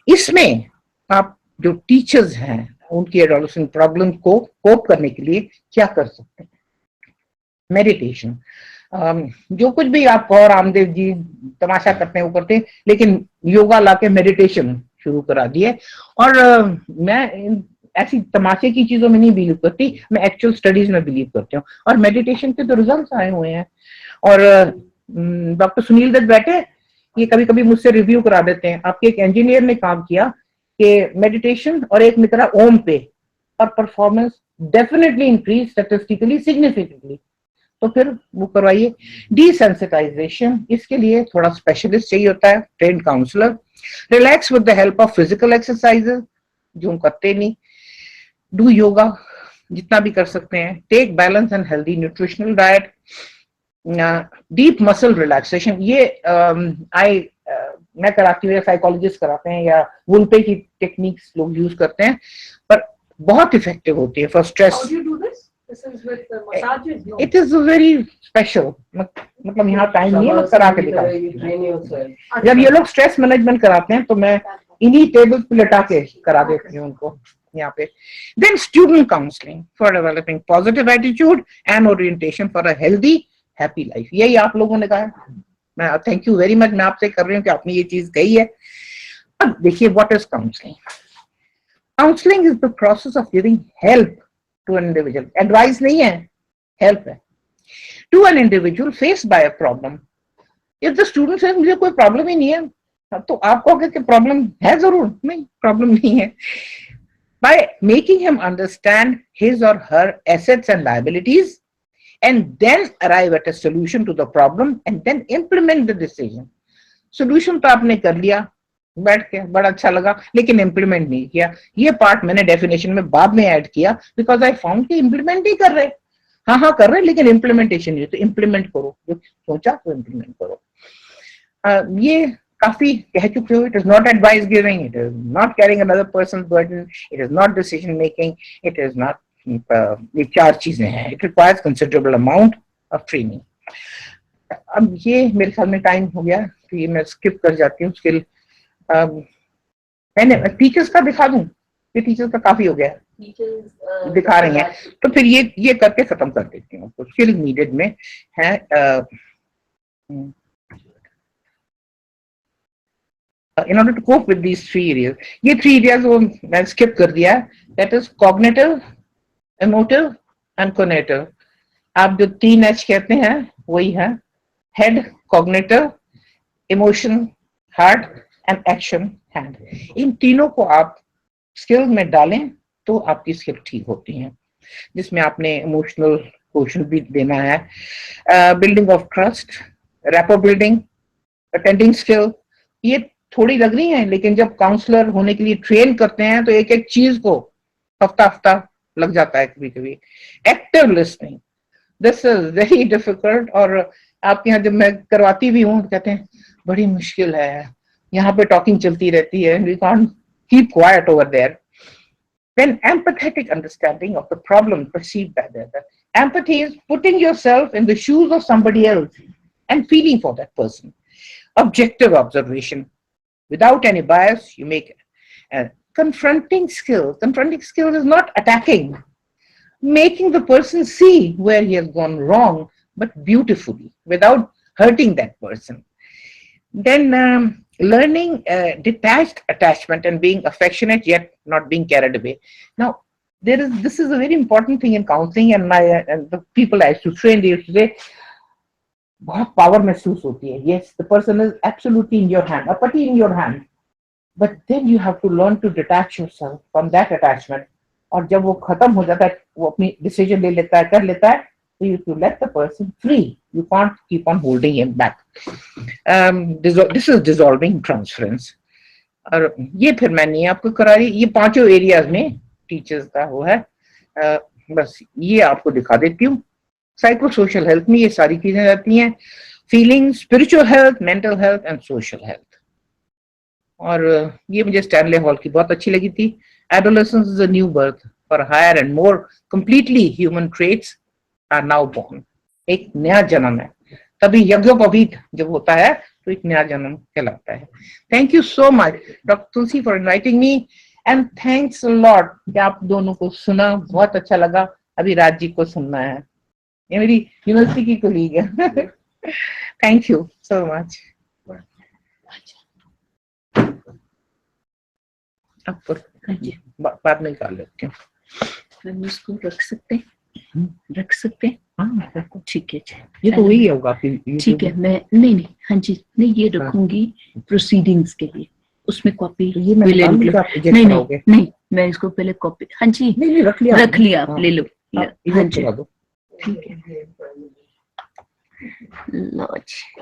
Speaker 6: इसमें आप जो टीचर्स हैं उनकी एडोलेसेंट प्रॉब्लम को कोप करने के लिए क्या कर सकते हैं? मेडिटेशन। जो कुछ भी आप और रामदेव जी तमाशा करते हैं वो करते हैं, लेकिन योगा लाके मेडिटेशन शुरू करा दिए। और मैं ऐसी तमाशे की चीजों में नहीं बिलीव करती, मैं एक्चुअल स्टडीज में बिलीव करती हूँ, और मेडिटेशन के तो रिजल्ट्स आए हुए हैं। और डॉक्टर सुनील दत्त बैठे, ये कभी कभी मुझसे रिव्यू करा देते हैं। आपके एक इंजीनियर ने काम किया कि मेडिटेशन और एक मित्रा ओम पे, और performance definitely increase statistically significantly. तो फिर वो करवाइए। डिसेंसिटाइजेशन, इसके लिए थोड़ा स्पेशलिस्ट चाहिए होता है, train counsellor. Relax with the help of physical exercises, जो हम करते नहीं। डू योगा जितना भी कर सकते हैं। Take balance and healthy nutritional diet. Deep muscle relaxation, ये मैं कराती हूँ या साइकोलॉजिस्ट कराते हैं या वुलपे की टेक्निक्स लोग यूज करते हैं, पर बहुत इफेक्टिव होती है for stress. It is very special, मतलब यहाँ टाइम नहीं है, मैं करा के दिखा। जब ये लोग स्ट्रेस मैनेजमेंट कराते हैं तो मैं इन्हीं टेबल पे लटा के करा देती हूँ उनको यहाँ पे। Then student counselling for developing positive attitude and orientation for a healthy happy life. यही आप लोगों ने कहा है, मैं थैंक यू वेरी मच, मैं आपसे कर रही हूँ कि आपने ये चीज कही है। अब देखिए what is counselling. Counselling is the process of giving help to an individual. Advice नहीं है, हेल्प है। To an individual faced by a problem. If the student says मुझे कोई प्रॉब्लम ही नहीं है, तो आप कहोगे कि प्रॉब्लम है, जरूर नहीं, प्रॉब्लम नहीं है। By making him understand his or her assets and liabilities, and then arrive at a solution to the problem, and then implement the decision. Solution तो आपने कर लिया बैठ के, बड़ा अच्छा लगा, लेकिन इम्प्लीमेंट नहीं किया। ये पार्ट मैंने डेफिनेशन में बाद में ऐड किया, बिकॉज आई फाउंड कि इम्प्लीमेंट ही कर रहे, हाँ कर रहे, लेकिन इम्प्लीमेंटेशन नहीं। तो इम्प्लीमेंट करो, जो सोचा तो इम्प्लीमेंट करो। ये काफी कह चुके हो. It is not advice giving, it is not carrying another person's burden, it is not decision making, it is not ये चार चीजें हैं. It requires considerable amount of training. अब ये मेरे ख्याल में टाइम हो गया, तो ये मैं स्किप कर जाती हूँ. स्किल मैंने टीचर्स का दिखा दूं, ये टीचर्स का काफी हो गया दिखा रही हैं, तो फिर ये करके खत्म कर देती हूँ. तो स्किल नीडेड में है in order to cope with these three areas. ये three areas वो मैं skip कर दिया. That is cognitive, emotive and conative. आप जो 3H कहते हैं वही है head, cognitive, emotion, heart and action, hand. इन तीनों को आप स्किल में डालें तो आपकी स्किल ठीक होती हैं, जिसमें आपने इमोशनल क्वेश्चन भी देना है, building of trust, rapport building, attending skill. ये थोड़ी लग रही है, लेकिन जब काउंसलर होने के लिए ट्रेन करते हैं तो एक एक चीज को हफ्ता लग जाता है कभी कभी. Active listening, this is very difficult. और आपके यहाँ जब मैं करवाती भी हूँ तो कहते हैं बड़ी मुश्किल है, यहाँ पे टॉकिंग चलती रहती है, we can't keep quiet over there. Then empathetic understanding of the problem perceived by the other. Empathy is putting yourself in the shoes of somebody else and feeling for that person. Objective observation. Without any bias, you make it. Confronting skills. Confronting skills is not attacking. Making the person see where he has gone wrong, but beautifully, without hurting that person. Then learning detached attachment and being affectionate yet not being carried away. Now, this is a very important thing in counseling, and the people I used to train, they used to say, बहुत power महसूस होती है. Yes, the person is absolutely in your hand, a putty in your hand, but then you have to learn to detach yourself from that attachment. और जब वो खत्म हो जाता है, वो अपनी डिसीजन ले लेता है, कर लेता है, so you have to let the person free. You can't keep on holding him back. This is dissolving transference. और ये फिर मैं नहीं आपको करा रही, ये पांचों एरियाज में टीचर्स का वो है. बस ये आपको दिखा देती हूँ. साइको सोशल हेल्थ में ये सारी चीजें रहती हैं, feeling, spiritual health, mental health and social health. और ये मुझे स्टैनले हॉल की बहुत अच्छी लगी थी. Adolescence is a new birth for higher and more completely human traits are now born. एक नया जन्म है, तभी यज्ञोपवीत जब होता है तो एक नया जन्म कहलाता है. Thank you so much doctor Tulsi for inviting me, and thanks a lot कि आप दोनों को सुना, बहुत अच्छा लगा. अभी राज जी को सुनना है, ये मेरी यूनिवर्सिटी की कोलीग है. Thank you so much. बाद में निकाल लेते हैं.
Speaker 1: हम इसको रख सकते हैं. हाँ, ठीक है.
Speaker 6: ये तो वही होगा.
Speaker 1: ठीक है, मैं नहीं, हाँ जी, नहीं, ये रखूंगी प्रोसीडिंग्स के लिए. उसमें कॉपी
Speaker 6: ये मैं
Speaker 1: नहीं, मैं इसको पहले कॉपी. हाँ जी,
Speaker 6: नहीं, रख लिया
Speaker 1: आप ले लो. हाँ जी, ठीक है. लो जी,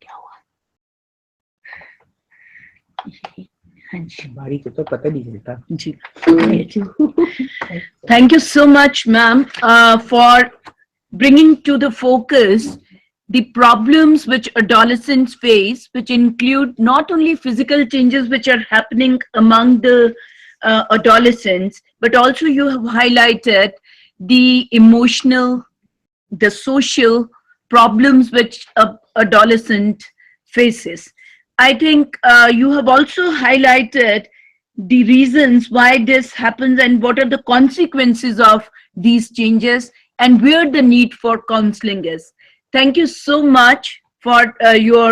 Speaker 1: क्या हुआ? हाँ जी,
Speaker 6: बारी को तो पता नहीं चलता
Speaker 1: जी. Thank you so much, ma'am, for bringing to the focus the problems which adolescents face, which include not only physical changes which are happening among the adolescents, but also you have highlighted the emotional, the social problems which a adolescent faces. I think you have also highlighted the reasons why this happens and what are the consequences of these changes and where the need for counseling is. Thank you so much for your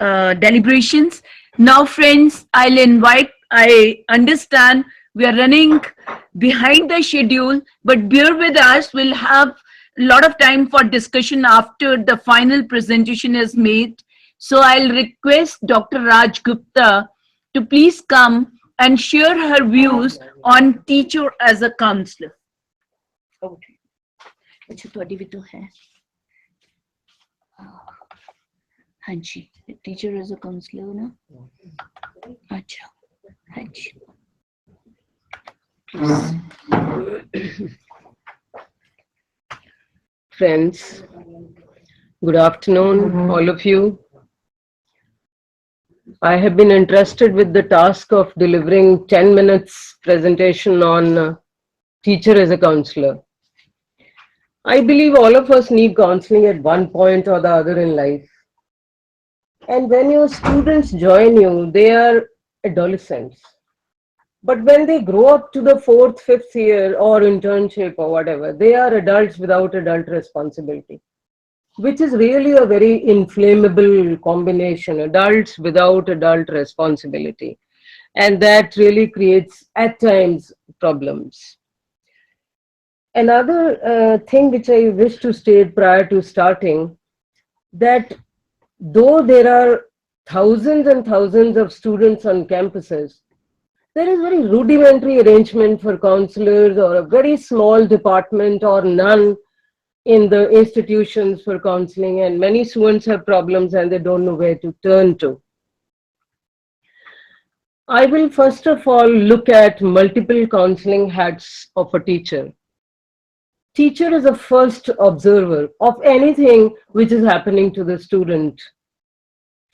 Speaker 1: deliberations. Now, friends, I'll invite, I understand we are running behind the schedule, but bear with us. We'll have a lot of time for discussion after the final presentation is made. So I'll request Dr. Raj Gupta to please come and share her views on teacher as a counselor. अच्छा, ਤੁਹਾਡੀ ਵੀ तो है. हाँ जी, teacher as a counselor ना. अच्छा, हाँ जी.
Speaker 7: Friends, Good afternoon, all of you. I have been entrusted with the task of delivering 10 minutes presentation on teacher as a counselor. I believe all of us need counseling at one point or the other in life. And when your students join you, they are adolescents. But when they grow up to the fourth, fifth year or internship or whatever, they are adults without adult responsibility, which is really a very inflammable combination, adults without adult responsibility. And that really creates, at times, problems. Another thing which I wish to state prior to starting, that though there are thousands and thousands of students on campuses, there is very rudimentary arrangement for counselors or a very small department or none in the institutions for counseling, and many students have problems and they don't know where to turn to. I will first of all look at multiple counseling hats of a teacher. Teacher is a first observer of anything which is happening to the student.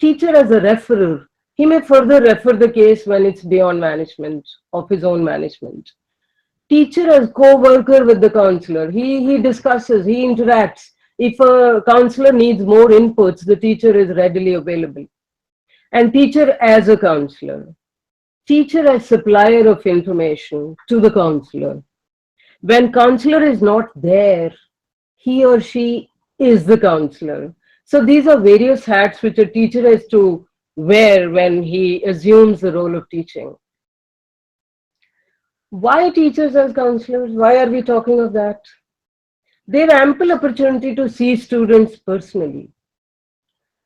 Speaker 7: Teacher as a referrer, he may further refer the case when it's beyond management, of his own management. Teacher as co-worker with the counselor, he discusses, he interacts. If a counselor needs more inputs, the teacher is readily available. And teacher as a counselor. Teacher as supplier of information to the counselor. When counselor is not there, he or she is the counselor. So these are various hats which a teacher has to wear when he assumes the role of teaching. Why teachers as counselors? Why are we talking of that? They have ample opportunity to see students personally.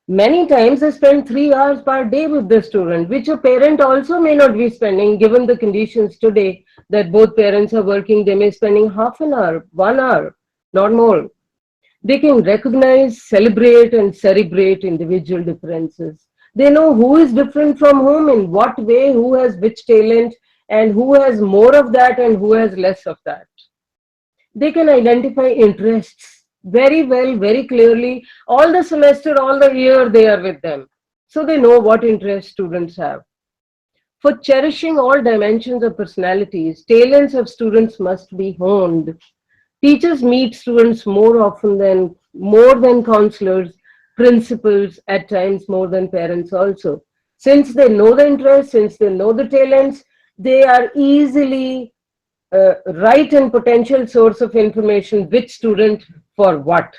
Speaker 7: Many times they spend 3 hours per day with the student, which a parent also may not be spending, given the conditions today that both parents are working. They may be spending half an hour, 1 hour, not more. They can recognize, celebrate, and celebrate individual differences. They know who is different from whom, in what way, who has which talent, and who has more of that and who has less of that. They can identify interests very well, very clearly. All the semester, all the year, they are with them. So they know what interests students have. For cherishing all dimensions of personalities, talents of students must be honed. Teachers meet students more than counselors, principals, at times more than parents also. Since they know the interests, since they know the talents, they are easily right and potential source of information, which student for what.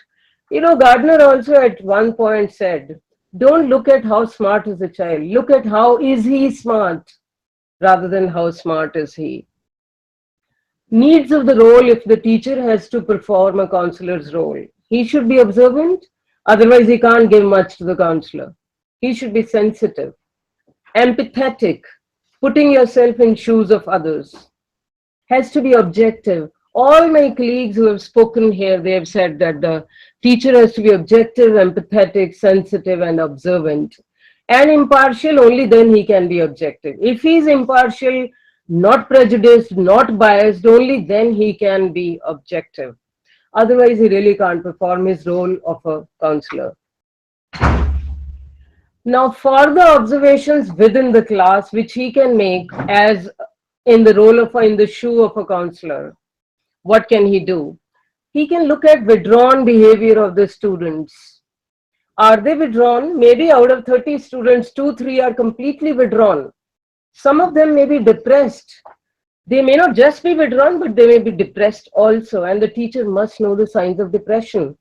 Speaker 7: You know, Gardner also at one point said, don't look at how smart is a child, look at how is he smart rather than how smart is he. Needs of the role: if the teacher has to perform a counselor's role, he should be observant, otherwise he can't give much to the counselor. He should be sensitive, empathetic, putting yourself in shoes of others, has to be objective. All my colleagues who have spoken here, they have said that the teacher has to be objective, empathetic, sensitive, and observant. And impartial, only then he can be objective. If he is impartial, not prejudiced, not biased, only then he can be objective. Otherwise, he really can't perform his role of a counselor. Now, for the observations within the class, which he can make as in the role of in the shoe of a counselor, what can he do? He can look at withdrawn behavior of the students. Are they withdrawn? Maybe out of 30 students, 2-3 are completely withdrawn. Some of them may be depressed. They may not just be withdrawn, but they may be depressed also, and the teacher must know the signs of depression.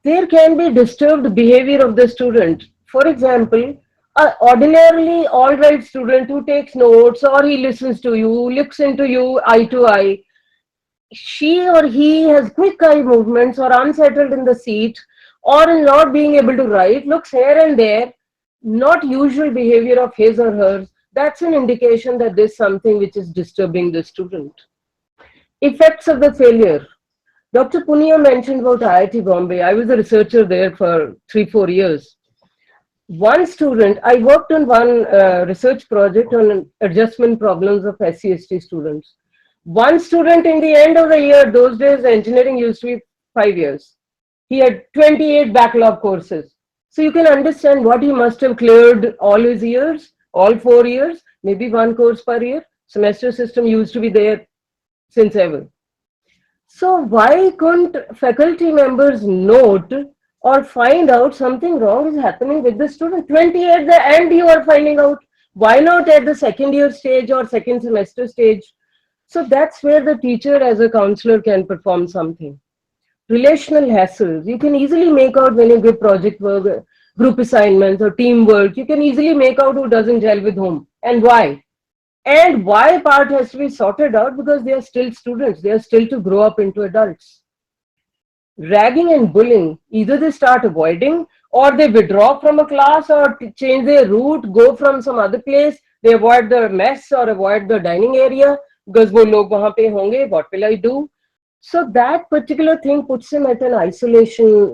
Speaker 7: There can be disturbed behavior of the student. For example, an ordinarily all right student who takes notes, or he listens to you, looks into you eye to eye, she or he has quick eye movements or unsettled in the seat or in not being able to write, looks here and there, not usual behavior of his or hers, that's an indication that there's something which is disturbing the student. Effects of the failure. Dr. Punia mentioned about IIT Bombay. I was a researcher there for 3-4 years. One student, I worked on one research project on adjustment problems of SC/ST students. One student in the end of the year, those days engineering used to be 5 years. He had 28 backlog courses. So you can understand what he must have cleared all his years, all 4 years, maybe one course per year. Semester system used to be there since ever. So why couldn't faculty members note or find out something wrong is happening with the student? 20 at the end you are finding out. Why not at the second year stage or second semester stage? So that's where the teacher as a counselor can perform something. Relational hassles, you can easily make out when you give project work, group assignments or teamwork, you can easily make out who doesn't gel with whom and why. And why part has to be sorted out because they are still students, they are still to grow up into adults. Ragging and bullying, either they start avoiding or they withdraw from a class or change their route, go from some other place, they avoid the mess or avoid the dining area because wo log wahan pe honge, what will I do? So that particular thing puts him at an isolation,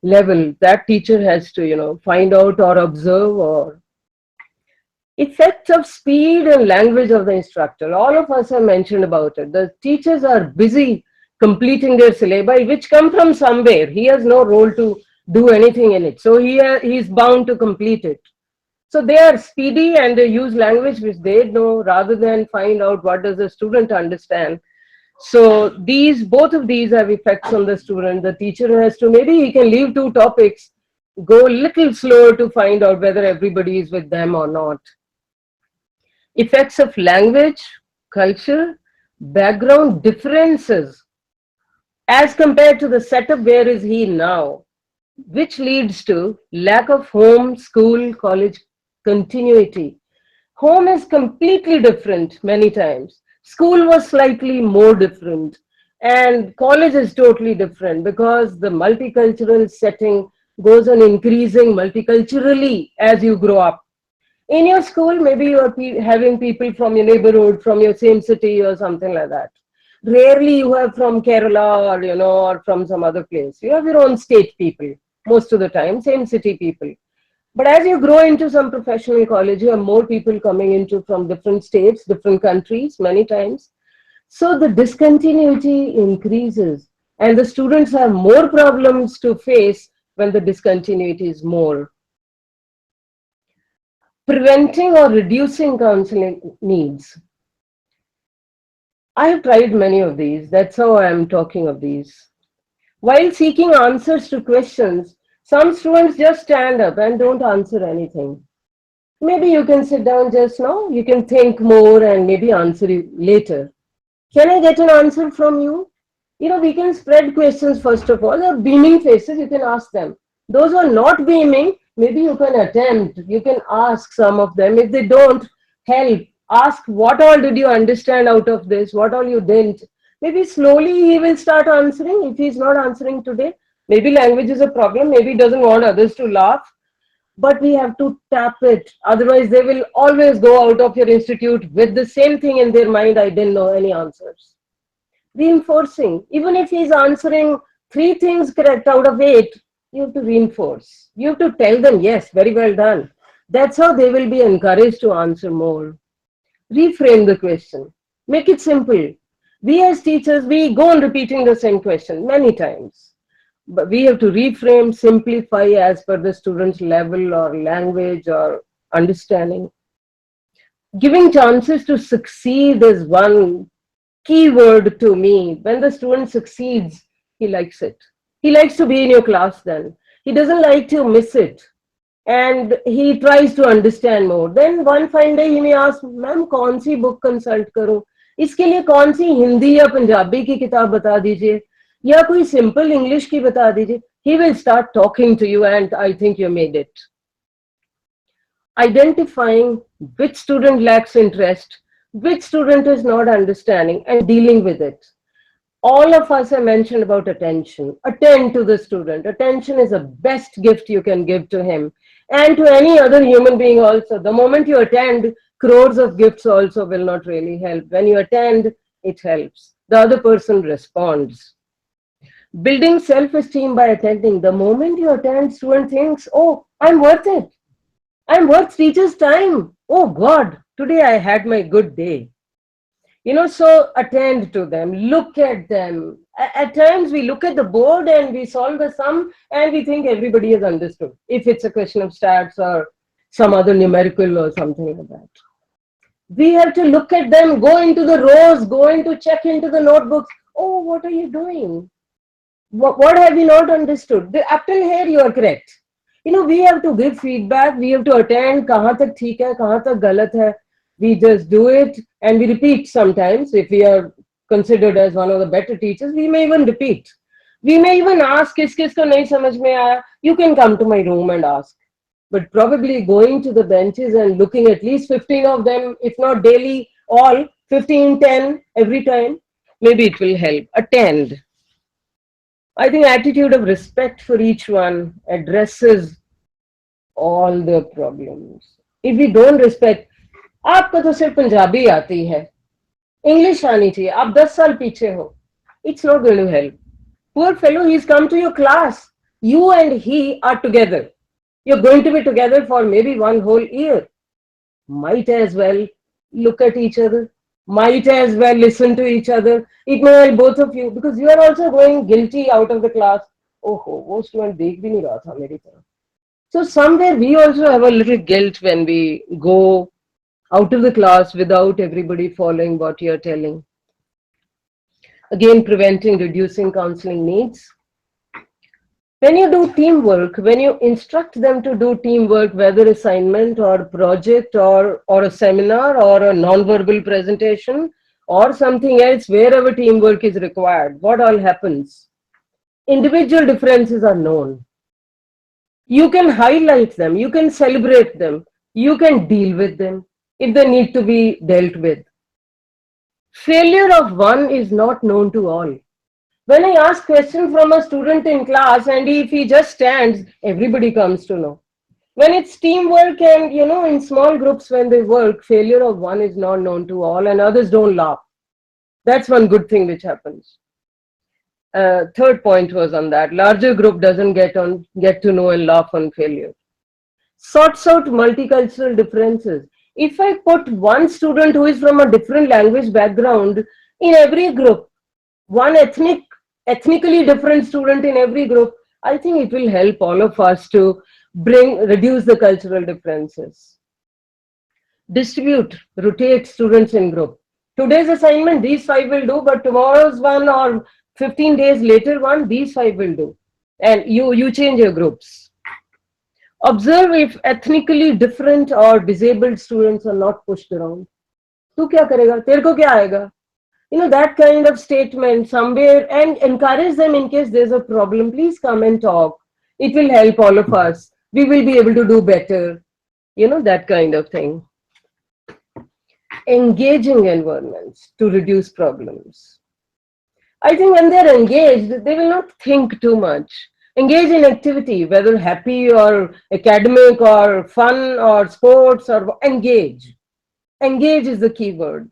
Speaker 7: level. That teacher has to, find out or observe. Or effects of speed and language of the instructor. All of us have mentioned about it. The teachers are busy completing their syllabi, which come from somewhere. He has no role to do anything in it. So he's bound to complete it. So they are speedy and they use language which they know rather than find out what does the student understand. So both of these have effects on the student. The teacher has to, maybe he can leave 2 topics, go a little slower to find out whether everybody is with them or not. Effects of language, culture, background differences as compared to the setup where is he now, which leads to lack of home, school, college continuity. Home is completely different many times. School was slightly more different and college is totally different because the multicultural setting goes on increasing multiculturally as you grow up. In your school, maybe you are having people from your neighborhood, from your same city or something like that. Rarely you have from Kerala or, or from some other place. You have your own state people, most of the time, same city people. But as you grow into some professional college, you have more people coming into from different states, different countries, many times. So the discontinuity increases and the students have more problems to face when the discontinuity is more. Preventing or reducing counseling needs. I have tried many of these. That's how I am talking of these. While seeking answers to questions, some students just stand up and don't answer anything. Maybe you can sit down just now, you can think more and maybe answer it later. Can I get an answer from you? We can spread questions first of all. There are beaming faces, you can ask them. Those who are not beaming, maybe you can attempt, you can ask some of them. If they don't help, ask what all did you understand out of this, what all you didn't. Maybe slowly he will start answering if he's not answering today. Maybe language is a problem, maybe he doesn't want others to laugh. But we have to tap it. Otherwise, they will always go out of your institute with the same thing in their mind, I didn't know any answers. Reinforcing. Even if he's answering 3 things correct out of 8, you have to reinforce. You have to tell them, yes, very well done. That's how they will be encouraged to answer more. Reframe the question. Make it simple. We as teachers, we go on repeating the same question many times. But we have to reframe, simplify as per the student's level or language or understanding. Giving chances to succeed is one key word to me. When the student succeeds, he likes it. He likes to be in your class then. He doesn't like to miss it. And he tries to understand more. Then one fine day he may ask, ma'am, kaun si book consult karu? Iske liye kaun si Hindi ya Punjabi ki kitab bata dijiye? या कोई simple English की बता दीजिए. He will start talking to you and I think you made it. Identifying which student lacks interest, which student is not understanding and dealing with it. All of us have mentioned about attention. Attend to the student. Attention is the best gift you can give to him and to any other human being also. The moment you attend, crores of gifts also will not really help. When you attend, it helps. The other person responds. Building self-esteem by attending. The moment you attend, student thinks, oh, I'm worth it. I'm worth teacher's time. Oh God, today I had my good day. So attend to them, look at them. At times we look at the board and we solve the sum and we think everybody has understood, if it's a question of stats or some other numerical or something like that. We have to look at them, go into the rows, go into check into the notebooks. Oh, what are you doing? What have you not understood? Up till here you are correct. We have to give feedback, we have to attend, kahan tak theek hai, kahan tak galat hai. We just do it and we repeat sometimes. If we are considered as one of the better teachers, we may even repeat. We may even ask, kis ko nahi samajh mein aaya, you can come to my room and ask. But probably going to the benches and looking at least 15 of them, if not daily, all 15, 10 every time, maybe it will help. Attend. I think attitude of respect for each one addresses all the problems. If we don't respect, आपको तो सिर्फ पंजाबी आती है, English आनी चाहिए, आप 10 साल पीछे हो, it's not going to help. Poor fellow, he's come to your class. You and he are together. You're going to be together for maybe one whole year. Might as well look at each other. Might as well listen to each other. It may help both of you because you are also going guilty out of the class. Oh, wo student dekh bhi nahi raha tha meri taraf. So somewhere we also have a little guilt when we go out of the class without everybody following what you're telling. Again, preventing, reducing counseling needs. When you do teamwork, when you instruct them to do teamwork, whether assignment or project or a seminar or a non-verbal presentation or something else, wherever teamwork is required, what all happens? Individual differences are known. You can highlight them, you can celebrate them, you can deal with them if they need to be dealt with. Failure of one is not known to all. When I ask question from a student in class and if he just stands, everybody comes to know. When it's teamwork and, in small groups when they work, failure of one is not known to all and others don't laugh. That's one good thing which happens. Third point was on that. Larger group doesn't get to know and laugh on failure. Sorts out multicultural differences. If I put one student who is from a different language background in every group, one ethnically different student in every group, I think it will help all of us to reduce the cultural differences. Distribute, rotate students in group. Today's assignment, these 5 will do, but tomorrow's one or 15 days later one, these 5 will do. And you change your groups. Observe if ethnically different or disabled students are not pushed around. Tu kya karega? Tere ko kya aayega? That kind of statement somewhere, and encourage them in case there's a problem. Please come and talk. It will help all of us. We will be able to do better. That kind of thing. Engaging environments to reduce problems. I think when they're engaged, they will not think too much. Engage in activity, whether happy or academic or fun or sports or engage. Engage is the key word.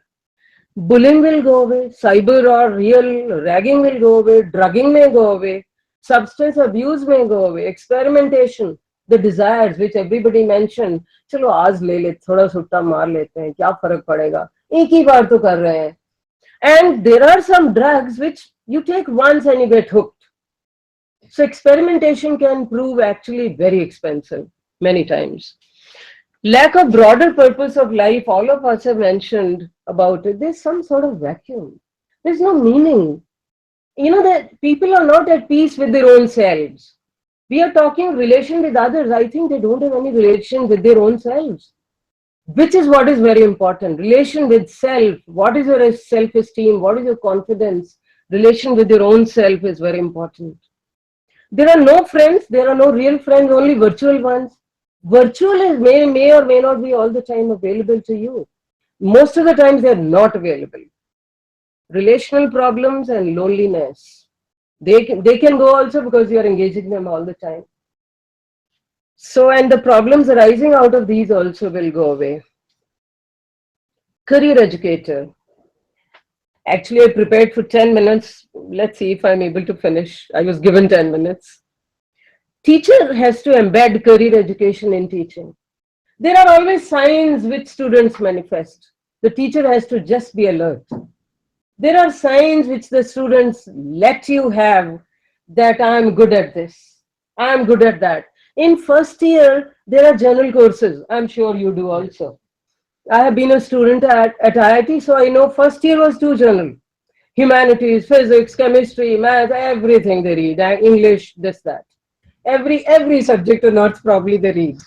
Speaker 7: Bullying will go away, cyber or real ragging will go away, drugging may go away, substance abuse may go away, experimentation, the desires which everybody mentioned, chalo aaj le le, thoda sutta maar lete hain, kya farak padega, ek hi baar to kar rahe hain. And there are some drugs which you take once and you get hooked. So experimentation can prove actually very expensive many times. Lack of broader purpose of life, all of us have mentioned about it. There's some sort of vacuum. There's no meaning. That people are not at peace with their own selves. We are talking relation with others. I think they don't have any relation with their own selves, which is what is very important. Relation with self. What is your self-esteem? What is your confidence? Relation with your own self is very important. There are no friends. There are no real friends, only virtual ones. Virtual is may or may not be all the time available to you. Most of the times they are not available. Relational problems and loneliness. They can go also because you are engaging them all the time. So, and the problems arising out of these also will go away. Career educator. Actually, I prepared for 10 minutes. Let's see if I'm able to finish. I was given 10 minutes. Teacher has to embed career education in teaching. There are always signs which students manifest. The teacher has to just be alert. There are signs which the students let you have, that I am good at this, I am good at that. In first year, there are general courses. I'm sure you do also. I have been a student at IIT, so I know first year was too general. Humanities, physics, chemistry, math, everything they read, English, this, that. Every subject or not probably they read.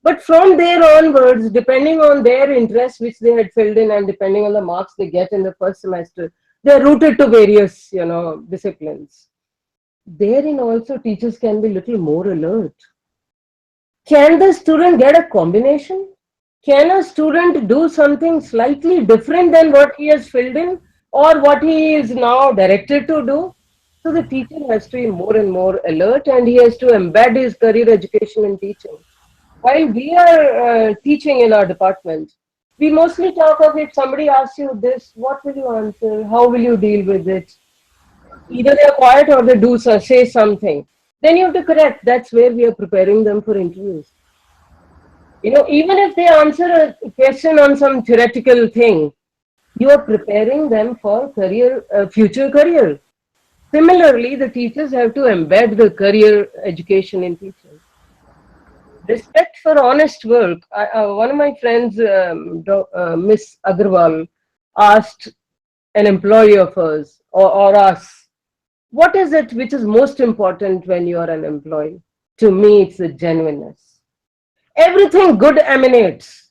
Speaker 7: But from there onwards, depending on their interest which they had filled in and depending on the marks they get in the first semester, they are rooted to various, disciplines. Therein also teachers can be little more alert. Can the student get a combination? Can a student do something slightly different than what he has filled in or what he is now directed to do? So the teacher has to be more and more alert, and he has to embed his career education in teaching. While we are teaching in our department, we mostly talk of, if somebody asks you this, what will you answer? How will you deal with it? Either they are quiet or they do say something. Then you have to correct. That's where we are preparing them for interviews. Even if they answer a question on some theoretical thing, you are preparing them for future career. Similarly, the teachers have to embed the career education in teaching. Respect for honest work. One of my friends, Miss Agarwal, asked an employee of hers or us, what is it which is most important when you are an employee? To me, it's the genuineness. Everything good emanates.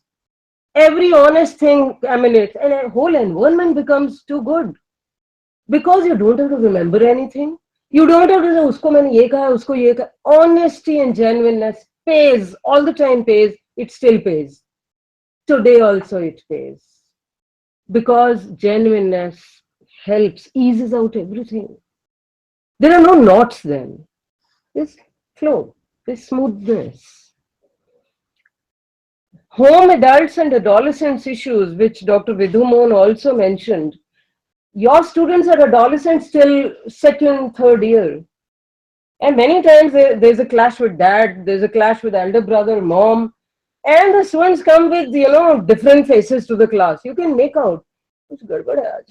Speaker 7: Every honest thing emanates, and a whole environment becomes too good. Because you don't have to remember anything. You don't have to say, usko maine ye kaha, usko ye kaha. Honesty and genuineness pays, all the time pays, it still pays. Today also it pays. Because genuineness helps, eases out everything. There are no knots then. This flow, this smoothness. Home adults and adolescents issues, which Dr. Vidhu Mohan also mentioned. Your students are adolescents till second, third year. And many times there's a clash with dad, there's a clash with elder brother, mom, and the students come with, different faces to the class. You can make out, kuch gadbad hai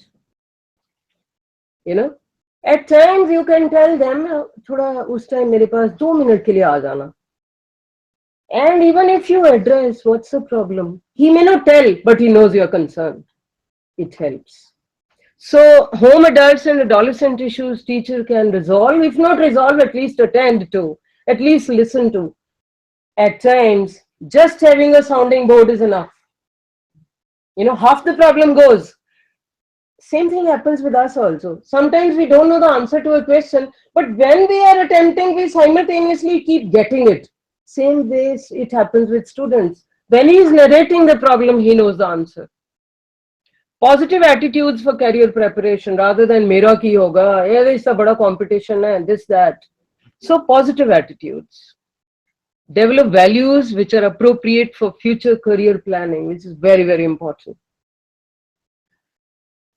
Speaker 7: aaj. At times you can tell them, thoda us time mere paas 2 minute ke liye aa jana. And even if you address, what's the problem? He may not tell, but he knows you're concerned. It helps. So home adults and adolescent issues teacher can resolve, if not resolve, at least attend to, at least listen to. At times, just having a sounding board is enough. Half the problem goes. Same thing happens with us also. Sometimes we don't know the answer to a question, but when we are attempting, we simultaneously keep getting it. Same way it happens with students. When he is narrating the problem, he knows the answer. Positive attitudes for career preparation rather than mera ki hoga, this is a bada competition and this, that. So positive attitudes. Develop values which are appropriate for future career planning, which is very, very important.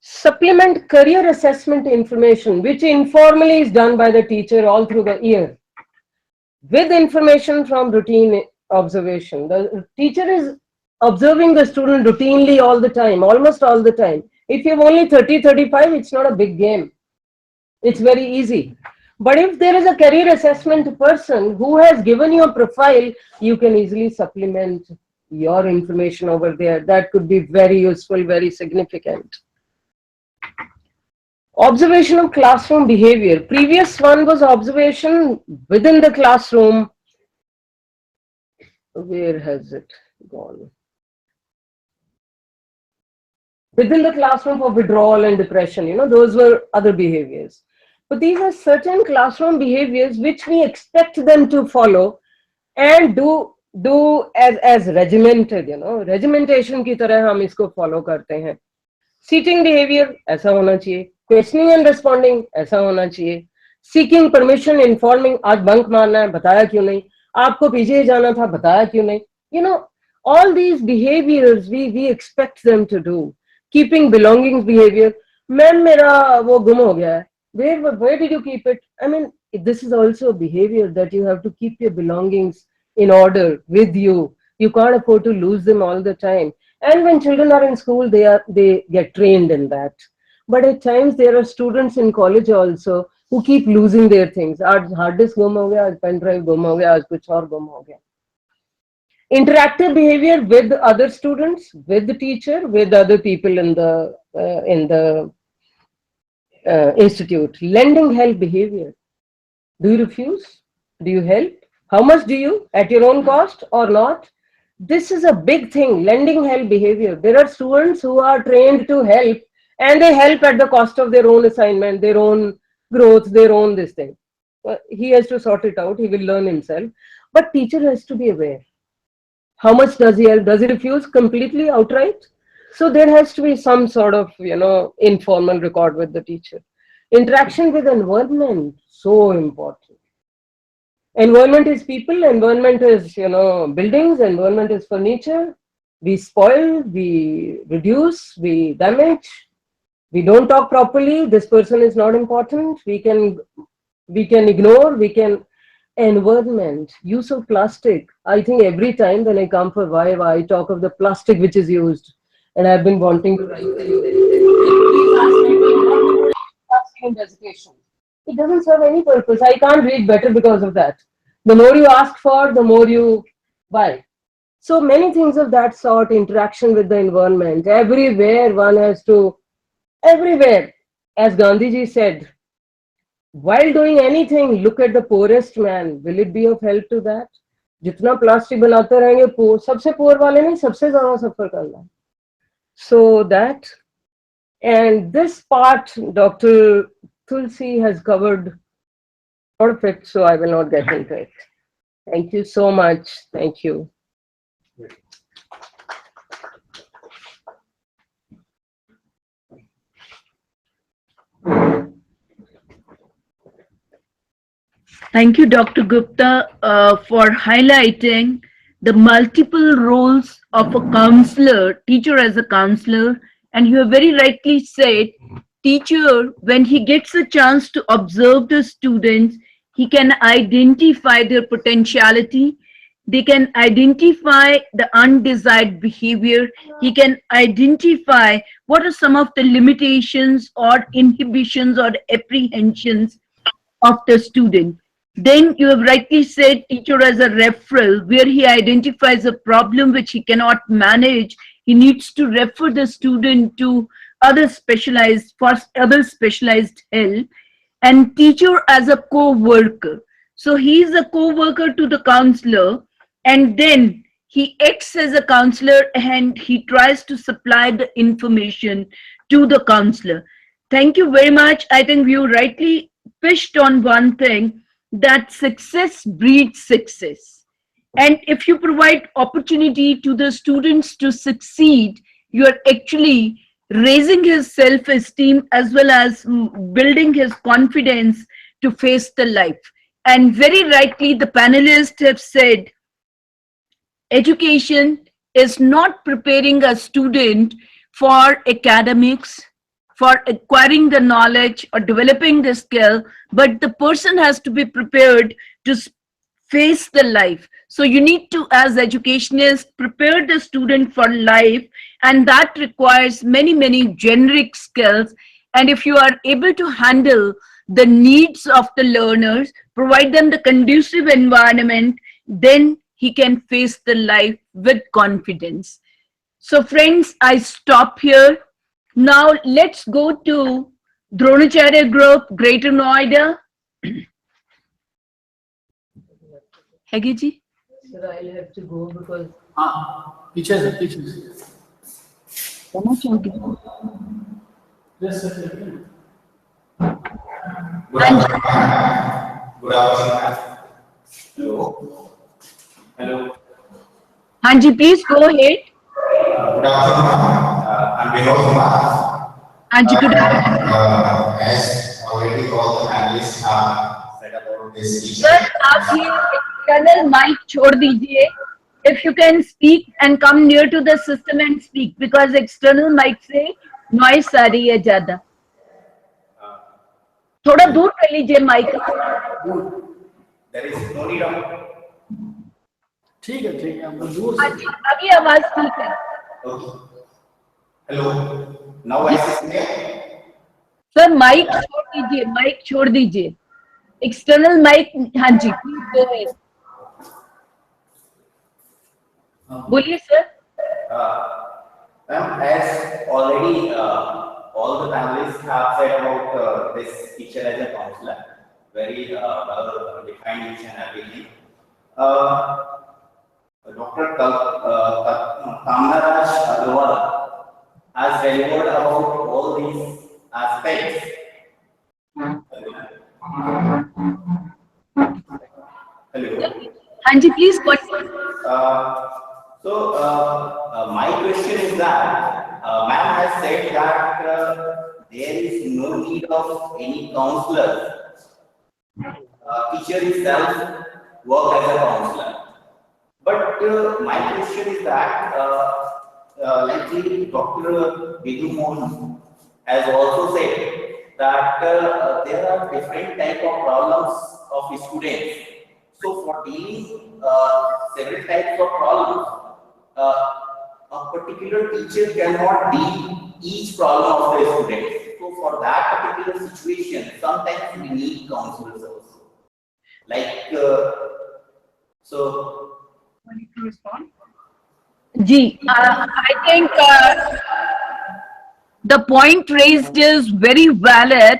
Speaker 7: Supplement career assessment information, which informally is done by the teacher all through the year, with information from routine observation. The teacher is observing the student routinely all the time, almost all the time. If you have only 30, 35, it's not a big game. It's very easy. But if there is a career assessment person who has given you a profile, you can easily supplement your information over there. That could be very useful, very significant. Observation of classroom behavior. Previous one was observation within the classroom. Where has it gone? Within the classroom for withdrawal and depression, those were other behaviors. But these are certain classroom behaviors which we expect them to follow and do as regimented, regimentation की तरह हम इसको follow करते हैं. Seating behavior ऐसा होना चाहिए. Questioning and responding ऐसा होना चाहिए. Seeking permission, informing, आज bunk मारना है, बताया क्यों नहीं? आपको पीछे जाना था, बताया क्यों नहीं? All these behaviors we expect them to do. Keeping belongings behavior. Ma'am, मेरा वो गुम हो गया है. Where did you keep it? I mean, this is also a behavior that you have to keep your belongings in order with you. You can't afford to lose them all the time. And when children are in school, they get trained in that. But at times there are students in college also who keep losing their things. आज hard disk गुम हो गया, आज pen drive गुम हो गया, आज कुछ और गुम हो गया. Interactive behavior with other students, with the teacher, with other people in the institute. Lending help behavior. Do you refuse? Do you help? How much do you? At your own cost or not? This is a big thing, lending help behavior. There are students who are trained to help and they help at the cost of their own assignment, their own growth, their own this thing. He has to sort it out, he will learn himself. But teacher has to be aware. How much does he help? Does he refuse completely outright? So there has to be some sort of, informal record with the teacher. Interaction with environment, so important. Environment is people, environment is, buildings, environment is furniture. We spoil, we reduce, we damage, we don't talk properly, this person is not important, we can ignore, environment, use of plastic. I think every time when I come for Viva, I talk of the plastic which is used, and I've been wanting to write plastic in education. It doesn't serve any purpose. I can't read better because of that. The more you ask for, the more you buy. So many things of that sort, interaction with the environment. Everywhere one has to, everywhere, as Gandhiji said, while doing anything, look at the poorest man. Will it be of help to that? जितना plastic बनाते रहेंगे, सबसे poor वाले नहीं, सबसे ज़्यादा सफर करना. So that, and this part, Dr. Tulsi has covered a lot of it, so I will not get into it. Thank you so much. Thank you.
Speaker 1: Thank you, Dr. Gupta, for highlighting the multiple roles of a counselor, teacher as a counselor. And you have very rightly said, teacher, when he gets a chance to observe the students, he can identify their potentiality. They can identify the undesired behavior. He can identify what are some of the limitations or inhibitions or apprehensions of the student. Then you have rightly said teacher as a referral, where he identifies a problem which he cannot manage. He needs to refer the student to other specialized help. And teacher as a co-worker. So he is a co-worker to the counselor, and then he acts as a counselor and he tries to supply the information to the counselor. Thank you very much. I think you rightly pitched on one thing, that success breeds success. And if you provide opportunity to the students to succeed, you are actually raising his self-esteem as well as building his confidence to face the life. And very rightly, the panelists have said, education is not preparing a student for academics, for acquiring the knowledge or developing the skill, but the person has to be prepared to face the life. So you need to, as educationists, prepare the student for life, and that requires many, many generic skills. And if you are able to handle the needs of the learners, provide them the conducive environment, then he can face the life with confidence. So friends, I stop here. Now let's go to Dronacharya Group, Greater Noida. Hegi ji?
Speaker 7: Sir, I'll have to go because...
Speaker 8: Teachers.
Speaker 1: Yes, sir.
Speaker 8: Yes, sir.
Speaker 9: Good afternoon. Good afternoon. Hello. Hello.
Speaker 1: Hanji, please go ahead.
Speaker 9: Good afternoon. I'm Vinod Kumar.
Speaker 1: Hanji, good afternoon.
Speaker 9: As already all the panelists have said about this issue.
Speaker 1: Sir, आप ये external mic छोड़ दीजिए. If you can speak and come near to the system and speak, because external mic से noise आ रही है ज़्यादा. थोड़ा दूर कर लीजिए mic.
Speaker 9: There is no need of.
Speaker 8: ठीक है.
Speaker 1: अभी आवाज ठीक है.
Speaker 9: Okay. Hello. Now I see clear.
Speaker 1: Sir mike छोड़ दीजिए एक्सटर्नल माइक हाँ जी प्लीज गो अहेड बोलिए sir
Speaker 9: Ma'am, as already all the panelists have said about this teacher as a counselor, very well defined each and everything. Dr. Kamnaraj Agarwal has delivered about all these aspects. Hello.
Speaker 1: हाँ जी please
Speaker 9: My question is that ma'am has said that there is no need of any counselor. Teacher itself work as a counselor. But my question is that, like Dr. Vidhu has also said that there are different type of problems of students. So for dealing several types of problems, a particular teacher cannot deal each problem of the student. So for that particular situation, sometimes we need counselors also. Like so.
Speaker 5: To respond?
Speaker 1: जी I think the point raised is very valid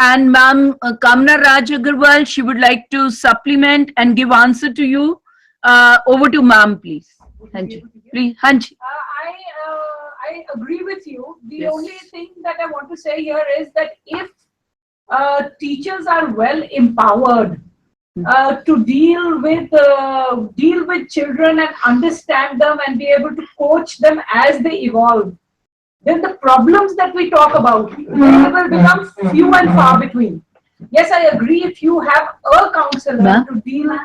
Speaker 1: and ma'am Kamna Raj Agarwal she would like to supplement and give answer to you over to ma'am please thank you please Hanji.
Speaker 5: I agree with you. The
Speaker 1: Yes.
Speaker 5: only thing that I want to say here is that if teachers are well empowered to deal with children and understand them and be able to coach them as they evolve, then the problems that we talk about they will become few and far between. Yes, I agree. If you have a counselor
Speaker 1: Ma'am?
Speaker 5: to deal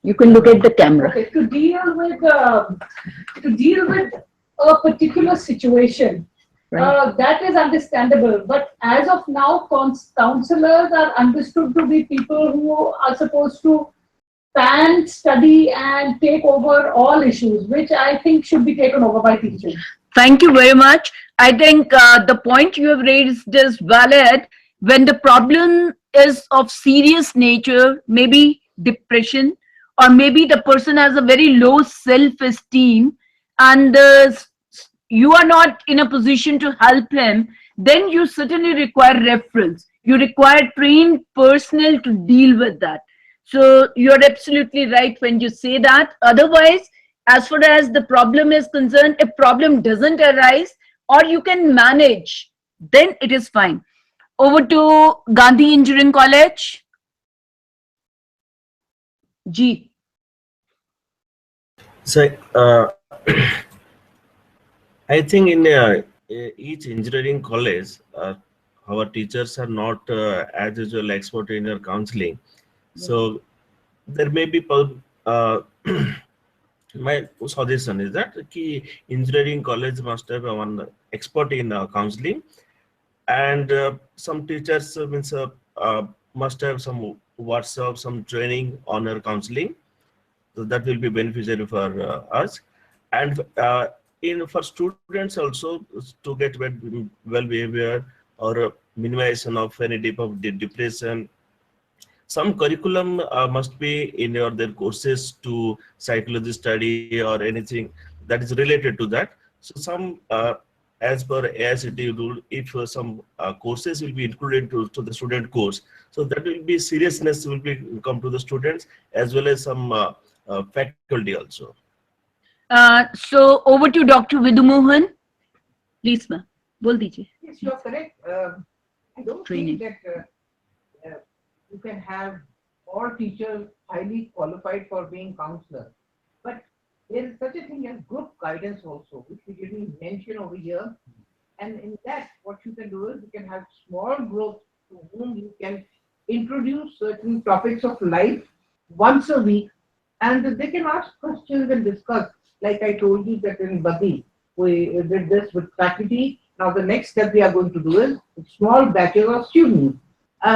Speaker 1: You can look at the camera.
Speaker 5: okay, to deal with a particular situation,
Speaker 1: Right.
Speaker 5: that is understandable. But as of now, counselors are understood to be people who are supposed to span, study, and take over all issues, which I think should be taken over by teachers.
Speaker 1: Thank you very much. I think the point you have raised is valid. When the problem is of serious nature, maybe depression, or maybe the person has a very low self-esteem, and you are not in a position to help him, then you certainly require reference. You require trained personnel to deal with that. So you're absolutely right when you say that. Otherwise, as far as the problem is concerned, if problem doesn't arise or you can manage, then it is fine. Over to Gandhi Engineering College. G.
Speaker 10: So, I think in each engineering college, our teachers are not as usual expert in their counseling. So there may be my suggestion is that key engineering college must have one expert in counseling, and some teachers must have some workshop, some training on our counseling. So that will be beneficial for us, and for students also to get well behavior or minimization of any type of depression. Some curriculum must be in their courses to psychology study or anything that is related to that. So some as per AICTE rule, if some courses will be included to the student course, so that will be seriousness will be come to the students as well as some faculty also.
Speaker 1: So over to Dr. Vidhu Mohan. Please, ma'am. Bol dijiye.
Speaker 6: Yes, you're correct. I don't
Speaker 1: Training.
Speaker 6: think that you can have all teachers highly qualified for being counselor. But there is such a thing as group guidance also, which we didn't mention over here. And in that, what you can do is you can have small groups to whom you can introduce certain topics of life once a week, and they can ask questions and discuss. Like I told you that in Badi, we did this with faculty. Now the next step we are going to do is small batches of students.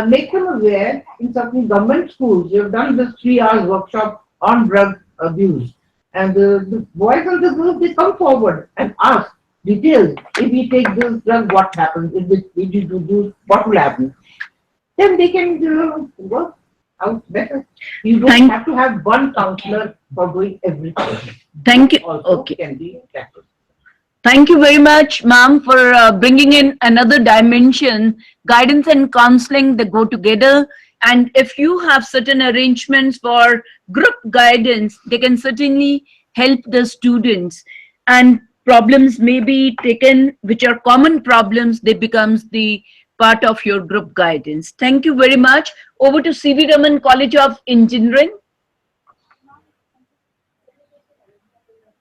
Speaker 6: Make them aware in certain government schools, we have done this 3 hours workshop on drug abuse. And the boys and the girls, they come forward and ask details. If we take this drug, what happens? If we do this, what will happen? Then they can work out better. You don't have to have one counselor for doing everything.
Speaker 1: Thank you.
Speaker 6: Also
Speaker 1: Okay.
Speaker 6: can be tackled.
Speaker 1: Thank you very much, ma'am, for bringing in another dimension. Guidance and counseling, they go together. And if you have certain arrangements for group guidance, they can certainly help the students. And problems may be taken, which are common problems, they becomes the part of your group guidance. Thank you very much. Over to C.V. Raman College of Engineering.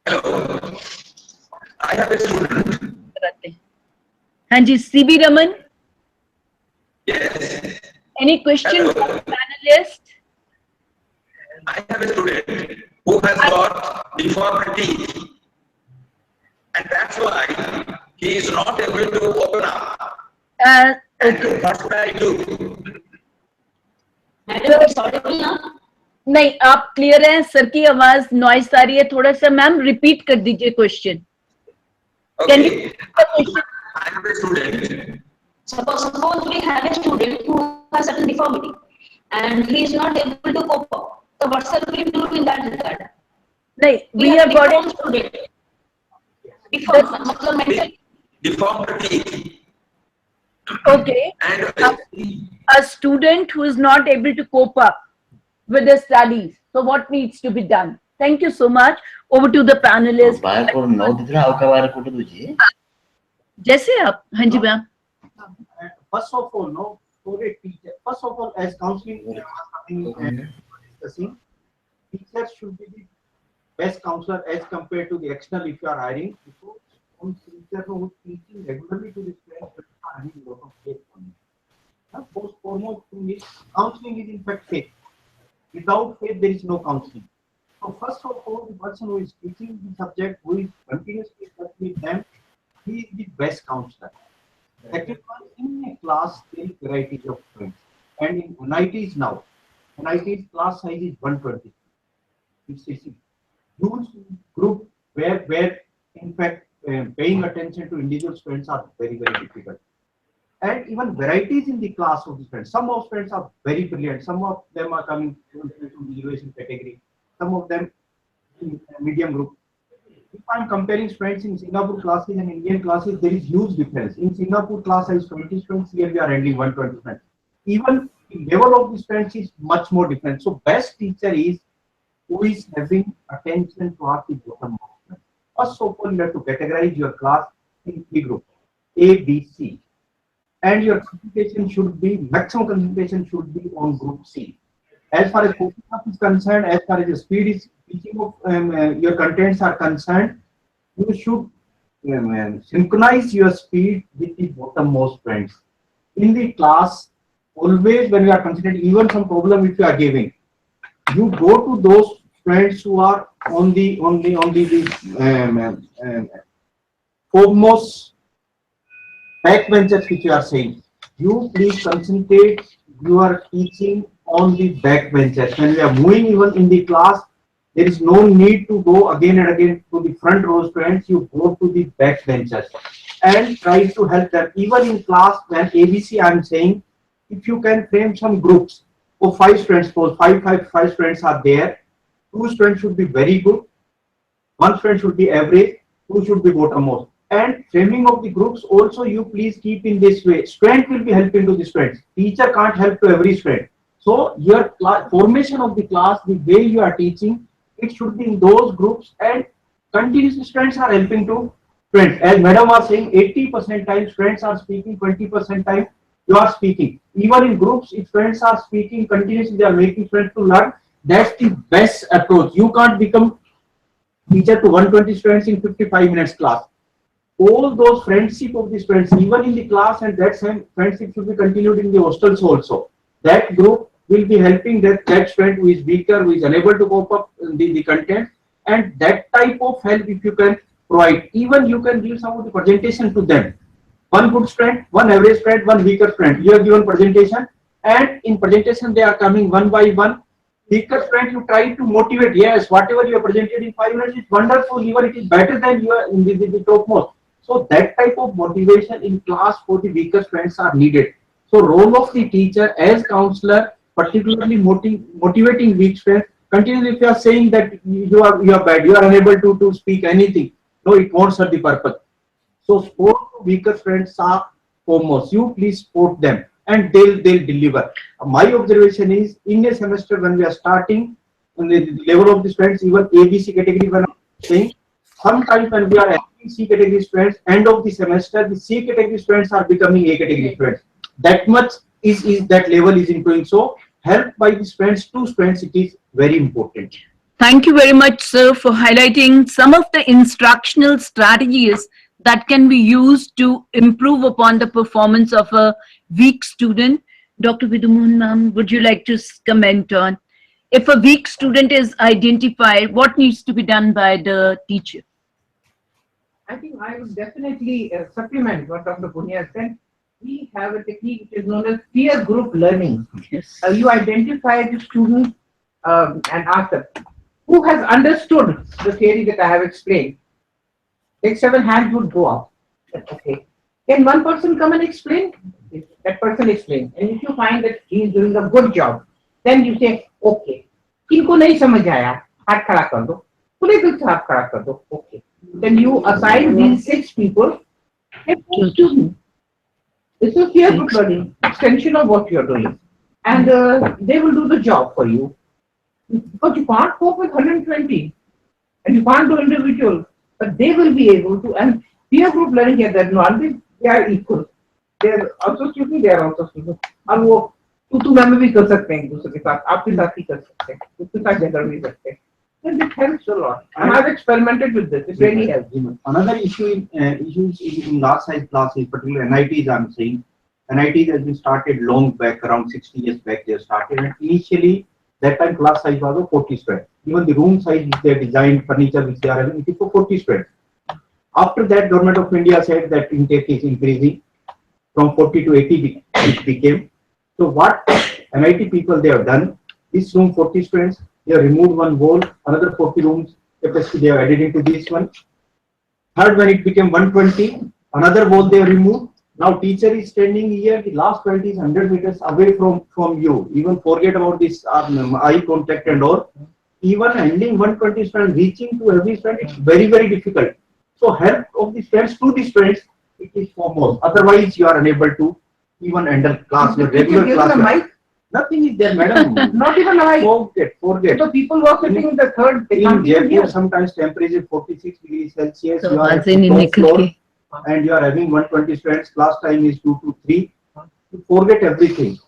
Speaker 11: I have a student.
Speaker 1: Hanji, C.V. Raman.
Speaker 11: Yes.
Speaker 1: Any question from the panelist?
Speaker 11: I have a student who has got deformity, and that's why he is not able to open up.
Speaker 1: Okay.
Speaker 11: What should I do?
Speaker 1: नहीं आप clear हैं sir की आवाज noise आ रही है थोड़ा सा ma'am repeat कर दीजिए question can you
Speaker 11: I have a student.
Speaker 12: Suppose we have a student who has certain deformity and he is not able to cope up. So what shall we do in that regard?
Speaker 1: नहीं we have got a
Speaker 12: student. Deformed.
Speaker 11: Deformity.
Speaker 1: Okay. A student who is not able to cope up with the studies. So what needs to be done? Thank you so much. Over to the panelists. जैसे आप हाँ जी ma'am.
Speaker 2: First of all, no, for a teacher. First of all, as counseling we are discussing, teachers should be the best counselor as compared to the external if you are hiring. Because one teacher who is teaching regularly to the students are having a lot of faith on it. Most foremost thing is counseling is in fact faith. Without faith, there is no counseling. So first of all, the person who is teaching the subject, who is continuously with them, he is the best counselor. Second one, in a class, there is varieties of friends. And in NITs now, NITs class size is 120. It's a huge group where in fact, paying attention to individual students are very, very difficult. And even varieties in the class of the students. Some of students are very brilliant. Some of them are coming to the innovation category. Some of them in medium group. If I'm comparing students in Singapore classes and Indian classes, there is huge difference. In Singapore class size 20 students, here we are handling 120 students. Even the level of the students is much more different. So best teacher is who is having attention to our bottom of. First of all, you have to categorize your class in three groups, A, B, C. And your concentration should be, maximum concentration should be on group C. As far as coping up is concerned, as far as the speed is teaching of your contents are concerned, you should synchronize your speed with the bottommost friends. In the class, always when you are considering even some problem if you are giving, you go to those friends who are on the foremost backbenchers which you are saying. You please concentrate your teaching on the backbenchers. When we are moving even in the class, there is no need to go again and again to the front row students. You go to the backbenchers and try to help them. Even in class, when ABC I am saying, if you can frame some groups of 5 students, suppose five students are there, 2 students should be very good, 1 student should be average, 2 should be bottommost. And framing of the groups also you please keep in this way. Student will be helping to the students. Teacher can't help to every student. So your formation of the class, the way you are teaching, it should be in those groups and continuously students are helping to students. As madam was saying, 80% time students are speaking, 20% time you are speaking. Even in groups, if students are speaking continuously, they are making students to learn. That's the best approach. You can't become teacher to 120 students in 55 minutes class. All those friendship of the students, even in the class, and that same friendship should be continued in the hostels also. That group will be helping that student who is weaker, who is unable to cope up the content, and that type of help if you can provide. Even you can give some of the presentation to them. One good student, one average student, one weaker student. You have given presentation, and in presentation they are coming one by one. weaker friend, you try to motivate. Yes, whatever you have presented in 5 minutes is wonderful. Even it is better than you are in the topmost. So that type of motivation in class for the weaker friends are needed. So role of the teacher as counselor, particularly motivating weak friends. Continually, if you are saying that you are bad, you are unable to speak anything, no, it won't serve the purpose. So support to weaker friends are foremost. You please support them, and they'll deliver. My observation is in a semester when we are starting on the level of the students, even ABC category when I'm saying, sometimes when we are having C category students, end of the semester, the C category students are becoming A category students. That much is that level is improving. So help by the students to students, it is very important.
Speaker 1: Thank you very much, sir, for highlighting some of the instructional strategies that can be used to improve upon the performance of a weak student. Dr. Vidumohan, ma'am, would you like to comment on if a weak student is identified, what needs to be done by the teacher?
Speaker 6: I think I would definitely supplement what Dr. Punya said. We have a technique which is known as peer group learning.
Speaker 1: Yes.
Speaker 6: You identify the student and ask them, who has understood the theory that I have explained? 6-7 hands would go up. Okay. Can one person come and explain? That person explains. And if you find that he is doing a good job, then you say, okay. इनको नहीं समझ आया, हाथ खड़ा कर दो. पूरे दिल से हाथ खड़ा कर दो. Okay. Then you assign these 6 people a student. This is peer group learning, extension of what you are doing, and they will do the job for you. Because you can't cope with 120, and you can't do individual, but they will be able to. And peer group learning here, that no, they are equal. They are also students. They are also students. And वो तू मैं भी कर सकते हैं एक दूसरे के साथ, आपके साथ ही कर सकते हैं, उसके साथ जगह भी सकते हैं. And it helps a lot. And I've experimented with this. It really helps.
Speaker 2: Another issue in large size classes, particularly NITs, I'm saying, NITs has been started long back, around 60 years back. They started, and initially that time class size was of 40 students. Even the room size which they are designed, furniture which they are having, it is for 40 students. After that, Government of India said that intake is increasing from 40 to 80. It became. So what NIT people they have done? This room 40 students. They have removed one wall, another 40 rooms capacity they have added into this one. Third, when it became 120, another wall they have removed. Now teacher is standing here, the last 20 is 100 meters away from you. Even forget about this eye contact and all. Even handling 120 students, reaching to every student, it's very, very difficult. So help of the students to the students, it is foremost. Otherwise, you are unable to even handle class, your regular class. Nothing is there, madam.
Speaker 6: Not even I.
Speaker 2: Forget.
Speaker 6: So people were sitting in the third.
Speaker 2: In Jaipur, sometimes temperature 46 degrees Celsius. You are at the top floor, and you are having 120 students. Class time is 2 to 3. You forget everything.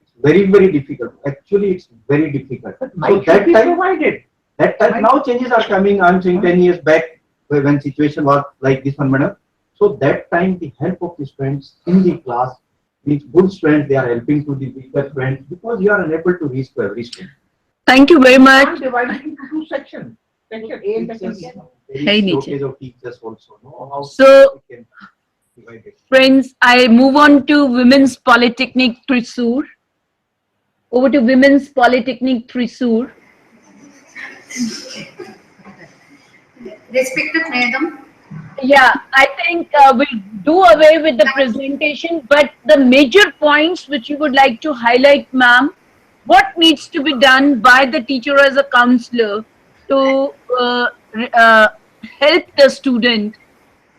Speaker 2: It's very, very difficult. Actually, it's very difficult.
Speaker 6: But so that time provided.
Speaker 2: That time now changes are coming. I'm saying 10 years back when situation was like this one, madam. So that time the help of the students in the class. These good students, they are helping to the weaker students because you are unable to reach to every student.
Speaker 1: Thank you very much.
Speaker 6: Divided into 2 sections. Section A and Section B.
Speaker 1: Hey,
Speaker 2: shortage of teachers also. No? How
Speaker 1: So,
Speaker 2: we can divide it.
Speaker 1: friends, I move on to Women's Polytechnic Thrissur. Over to Women's Polytechnic Thrissur.
Speaker 13: Respected Madam.
Speaker 1: Yeah, I think we'll do away with the presentation, but the major points which you would like to highlight, ma'am, what needs to be done by the teacher as a counselor to help the student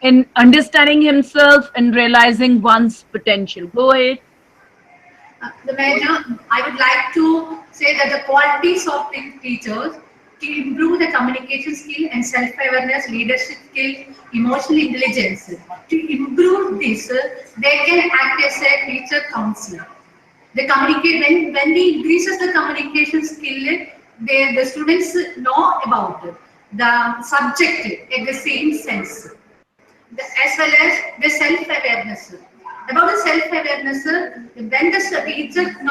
Speaker 1: in understanding himself and realizing one's potential. Go ahead.
Speaker 13: The Madam, I would like to say that the qualities of the teachers to improve the communication skill and self-awareness, leadership skill, emotional intelligence. To improve this, they can act as a teacher counselor. The when we increases the communication skill, the students know about the subject in the same sense, as well as the self-awareness. About the self-awareness, when the teacher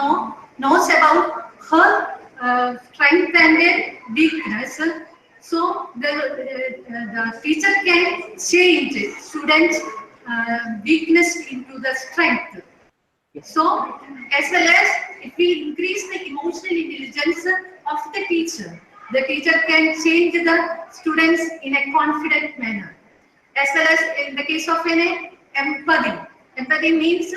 Speaker 13: knows about her strength and weakness, so the teacher can change students' weakness into the strength. So, as well as if we increase the emotional intelligence of the teacher. The teacher can change the students in a confident manner. As well as in the case of an empathy. Empathy means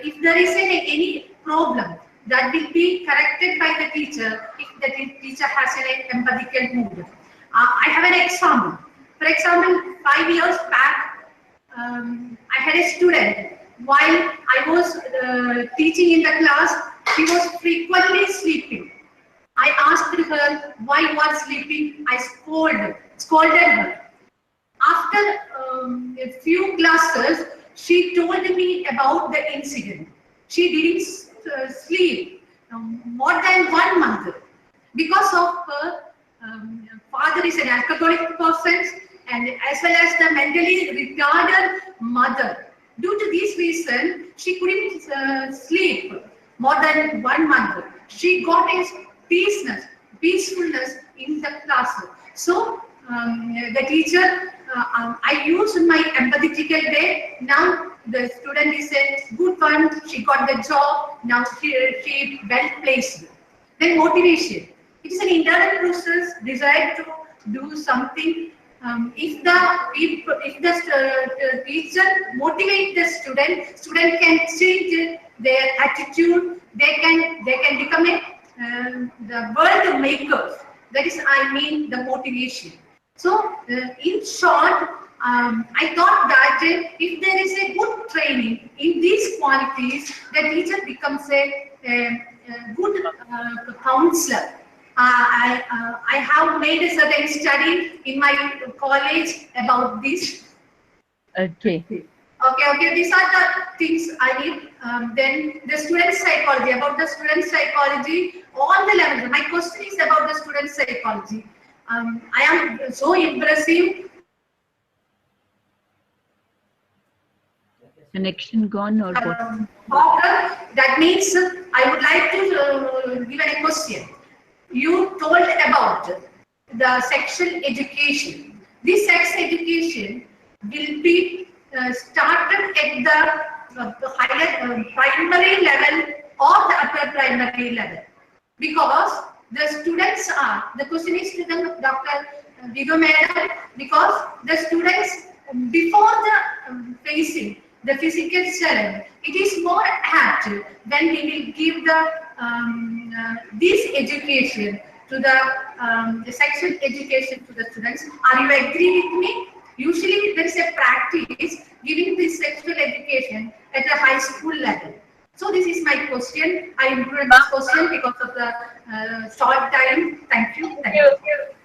Speaker 13: if there is any problem, that will be corrected by the teacher if the teacher has an empathical mood. I have an example. For example, 5 years back, I had a student. While I was teaching in the class, she was frequently sleeping. I asked her why you are sleeping. I scolded her. After a few classes, she told me about the incident. She didn't sleep more than 1 month because of her father is an alcoholic person and as well as the mentally retarded mother. Due to this reason, she couldn't sleep more than 1 month. She got a peacefulness in the class. So the teacher, I used my empathetical way. Now the student is a good one. She got the job. Now she well placed. Then motivation. It is an internal process desired to do something. If the teacher motivate the student can change their attitude. They can become the world makers. That is, I mean, the motivation. So, in short, I thought that if there is a good training in these qualities, the teacher becomes a good counselor. I have made a certain study in my college about this.
Speaker 1: Okay.
Speaker 13: Okay, these are the things I need. Then the student psychology, about the student psychology, all the levels. My question is about the student psychology. I am so impressive.
Speaker 1: Connection gone or what?
Speaker 13: Doctor, that means I would like to give a question. You told about the sexual education. This sex education will be started at the higher primary level or the upper primary level, because the students are, the question is to the Dr. Vigo Madam, because the students before the facing the physical challenge, it is more apt when we will give the this education to the sexual education to the students. Are you agree with me? Usually there is a practice giving this sexual education at a high school level. So this is my question. I included this question because of the short time. Thank you. Thank you.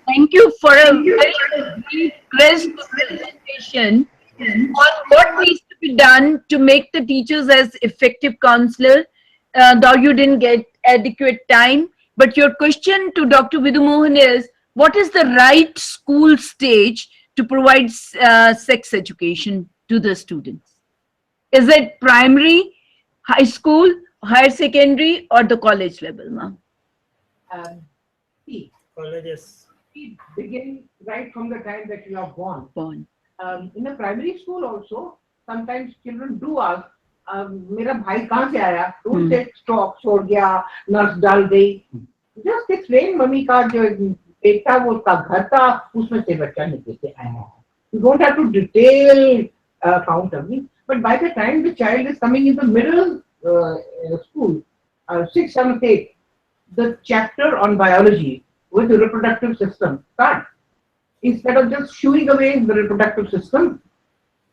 Speaker 1: Thank you for a very crisp presentation on what needs to be done to make the teachers as effective counselor. Though you didn't get adequate time, but your question to Dr. Vidhu Mohan is, what is the right school stage to provide sex education to the students? Is it primary, high school, higher secondary, or the college level, ma'am?
Speaker 6: Colleges. Begin right from the time that you are born. In a primary school also, sometimes children do ask, मेरा भाई कहाँ से आया? Don't say stroke छोड़ गया, nurse डाल गई. Just explain mummy का जो बेटा वो उसका घर था, उसमें से बच्चा निकल के आया. You don't have to detail count everything, but by the time the child is coming in the middle school, 6, 7, 8, the chapter on biology with the reproductive system starts. Instead of just shooing away the reproductive system,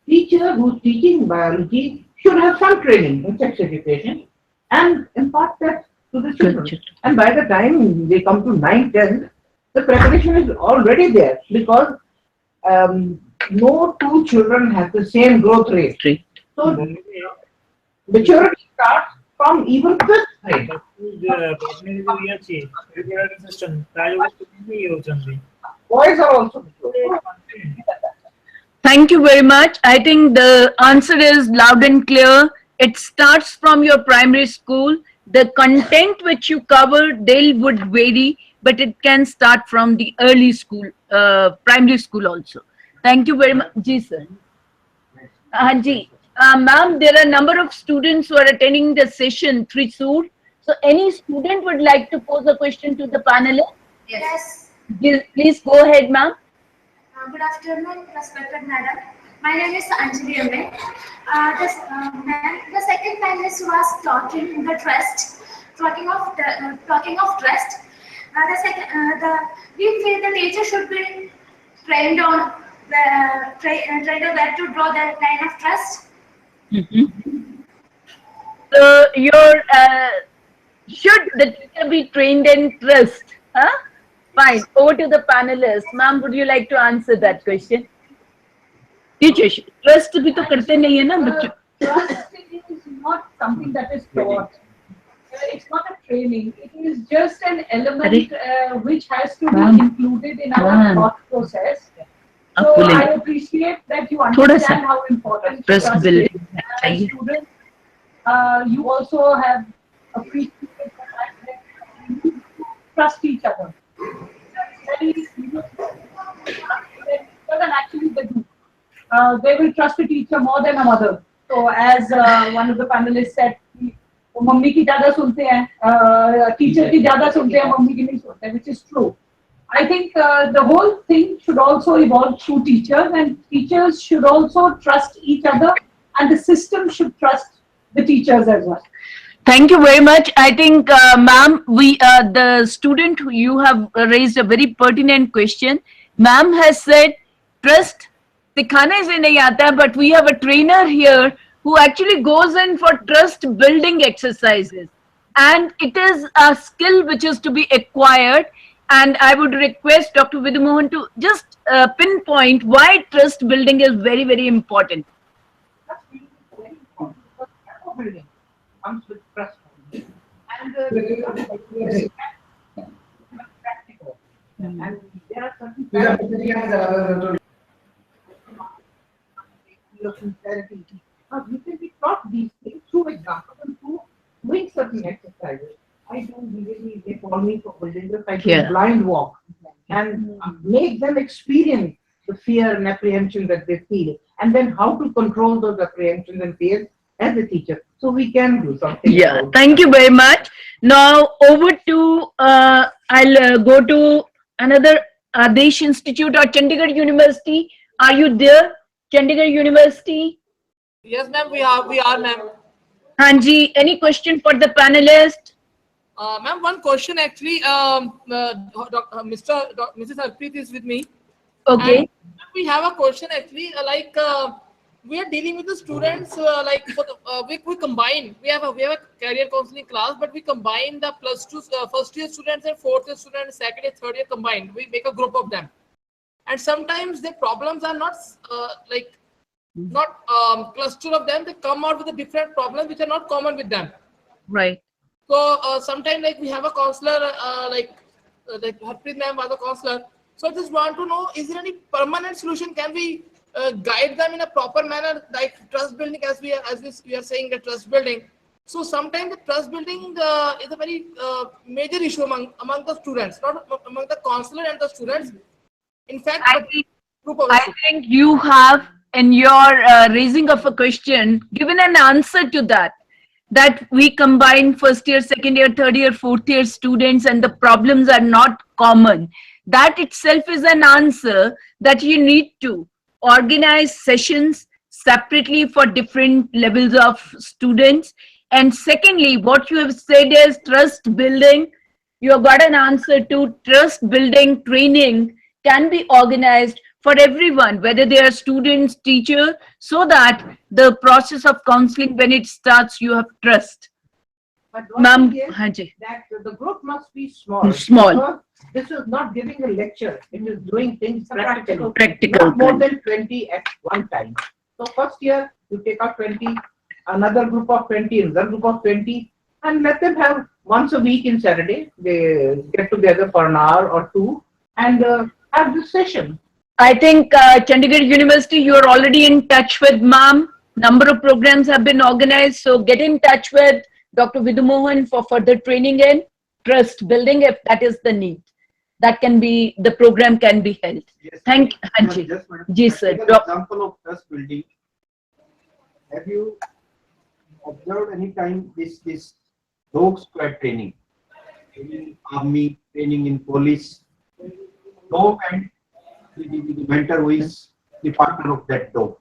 Speaker 6: teacher who's teaching biology should have some training in sex education and impart that to the children. And by the time they come to 9, 10, the preparation is already there, because no two children have the same growth rate. So maturity starts from even 5th grade. Boys are also mature.
Speaker 1: Thank you very much. I think the answer is loud and clear. It starts from your primary school. The content which you cover, they would vary, but it can start from the early school, primary school also. Thank you very much. Ji, sir. Ji. Ma'am, there are a number of students who are attending the session, Thrissur. So any student would like to pose a question to the panelists?
Speaker 13: Yes.
Speaker 1: Please go ahead, ma'am.
Speaker 13: Good afternoon, respected madam. My name is Anjali Amme. The second panelist was talking of trust. We feel the teacher should be trained on trained on where to draw the line of trust.
Speaker 1: So should the teacher be trained in trust? Huh? Fine. Over to the panelists. Ma'am, would you like to answer that question? Teacher, trust भी तो करते नहीं है ना बच्चों.
Speaker 5: Trust is not something that is taught. It's not a training. It is just an element which has to be included in our thought process. So I appreciate that you understand how important trust is. As students, you also have appreciated the fact that you trust each other. And actually they do. They will trust a teacher more than a mother. So as one of the panelists said, वो mummy की ज़्यादा सुनते हैं, teacher की ज़्यादा सुनते हैं, mummy की नहीं सुनते हैं, which is true. I think the whole thing should also evolve through teachers, and teachers should also trust each other, and the system should trust the teachers as well.
Speaker 1: Thank you very much. I think, ma'am, the student, you have raised a very pertinent question. Ma'am has said, trust दिखाने से नहीं आता, but we have a trainer here who actually goes in for trust building exercises. And it is a skill which is to be acquired. And I would request Dr. Vidyamohan to just pinpoint why trust building is very, very important.
Speaker 6: Trust building is very important because rapport building comes with trust building. And practical. And there are certain sincerity. Now, you can be taught these things through examples and through doing certain exercises. I do really, they call me for builders, I do blind walk and make them experience the fear and apprehension that they feel, and then how to control those apprehensions and fears as a teacher. So we can do something.
Speaker 1: Yeah, thank you very much. Now over to, I'll go to another Adesh Institute or Chandigarh University. Are you there? Chandigarh University?
Speaker 14: Yes, ma'am, we are, ma'am.
Speaker 1: Hanji, any question for the panelist?
Speaker 14: Ma'am, one question actually. Mrs. Harpreet is with me.
Speaker 1: Okay.
Speaker 14: And we have a question actually. We are dealing with the students. We combine. We have a career counseling class, but we combine the +2 first year students and fourth year students, second year, third year combined. We make a group of them. And sometimes the problems are not cluster of them. They come out with a different problems which are not common with them.
Speaker 1: Right.
Speaker 14: So sometimes we have a counselor like Harpreet ma'am was a counselor. So I just want to know, is there any permanent solution? Can we guide them in a proper manner, like trust building, as we are saying the trust building? So sometimes the trust building is a very major issue among the students, not among the counselor and the students. In fact,
Speaker 1: I think you have, in your raising of a question, given an answer to that we combine first year, second year, third year, fourth year students and the problems are not common. That itself is an answer that you need to organize sessions separately for different levels of students. And secondly, what you have said is trust building. You have got an answer to trust building training can be organized for everyone, whether they are students, teachers, so that the process of counseling, when it starts, you have trust.
Speaker 6: But
Speaker 1: Ma'am,
Speaker 6: that the group must be small.
Speaker 1: Small.
Speaker 6: This is not giving a lecture. It is doing things practical.
Speaker 1: Practical.
Speaker 6: Not more than 20 at one time. So first year, you take out 20, another group of 20, another group of 20, and let them have once a week in Saturday. They get together for an hour or two and have this session.
Speaker 1: I think Chandigarh University, you are already in touch with ma'am. Number of programs have been organized. So get in touch with Dr. Vidyamohan for further training in trust building if that is the need. That can be, the program can be held.
Speaker 2: Yes,
Speaker 1: Thank you, Hanji.
Speaker 2: Yes, madam.
Speaker 1: Yes, sir.
Speaker 2: Example of trust building. Have you observed any time this dog squad training in army, training in police. Dog and the mentor who is the partner of that dog.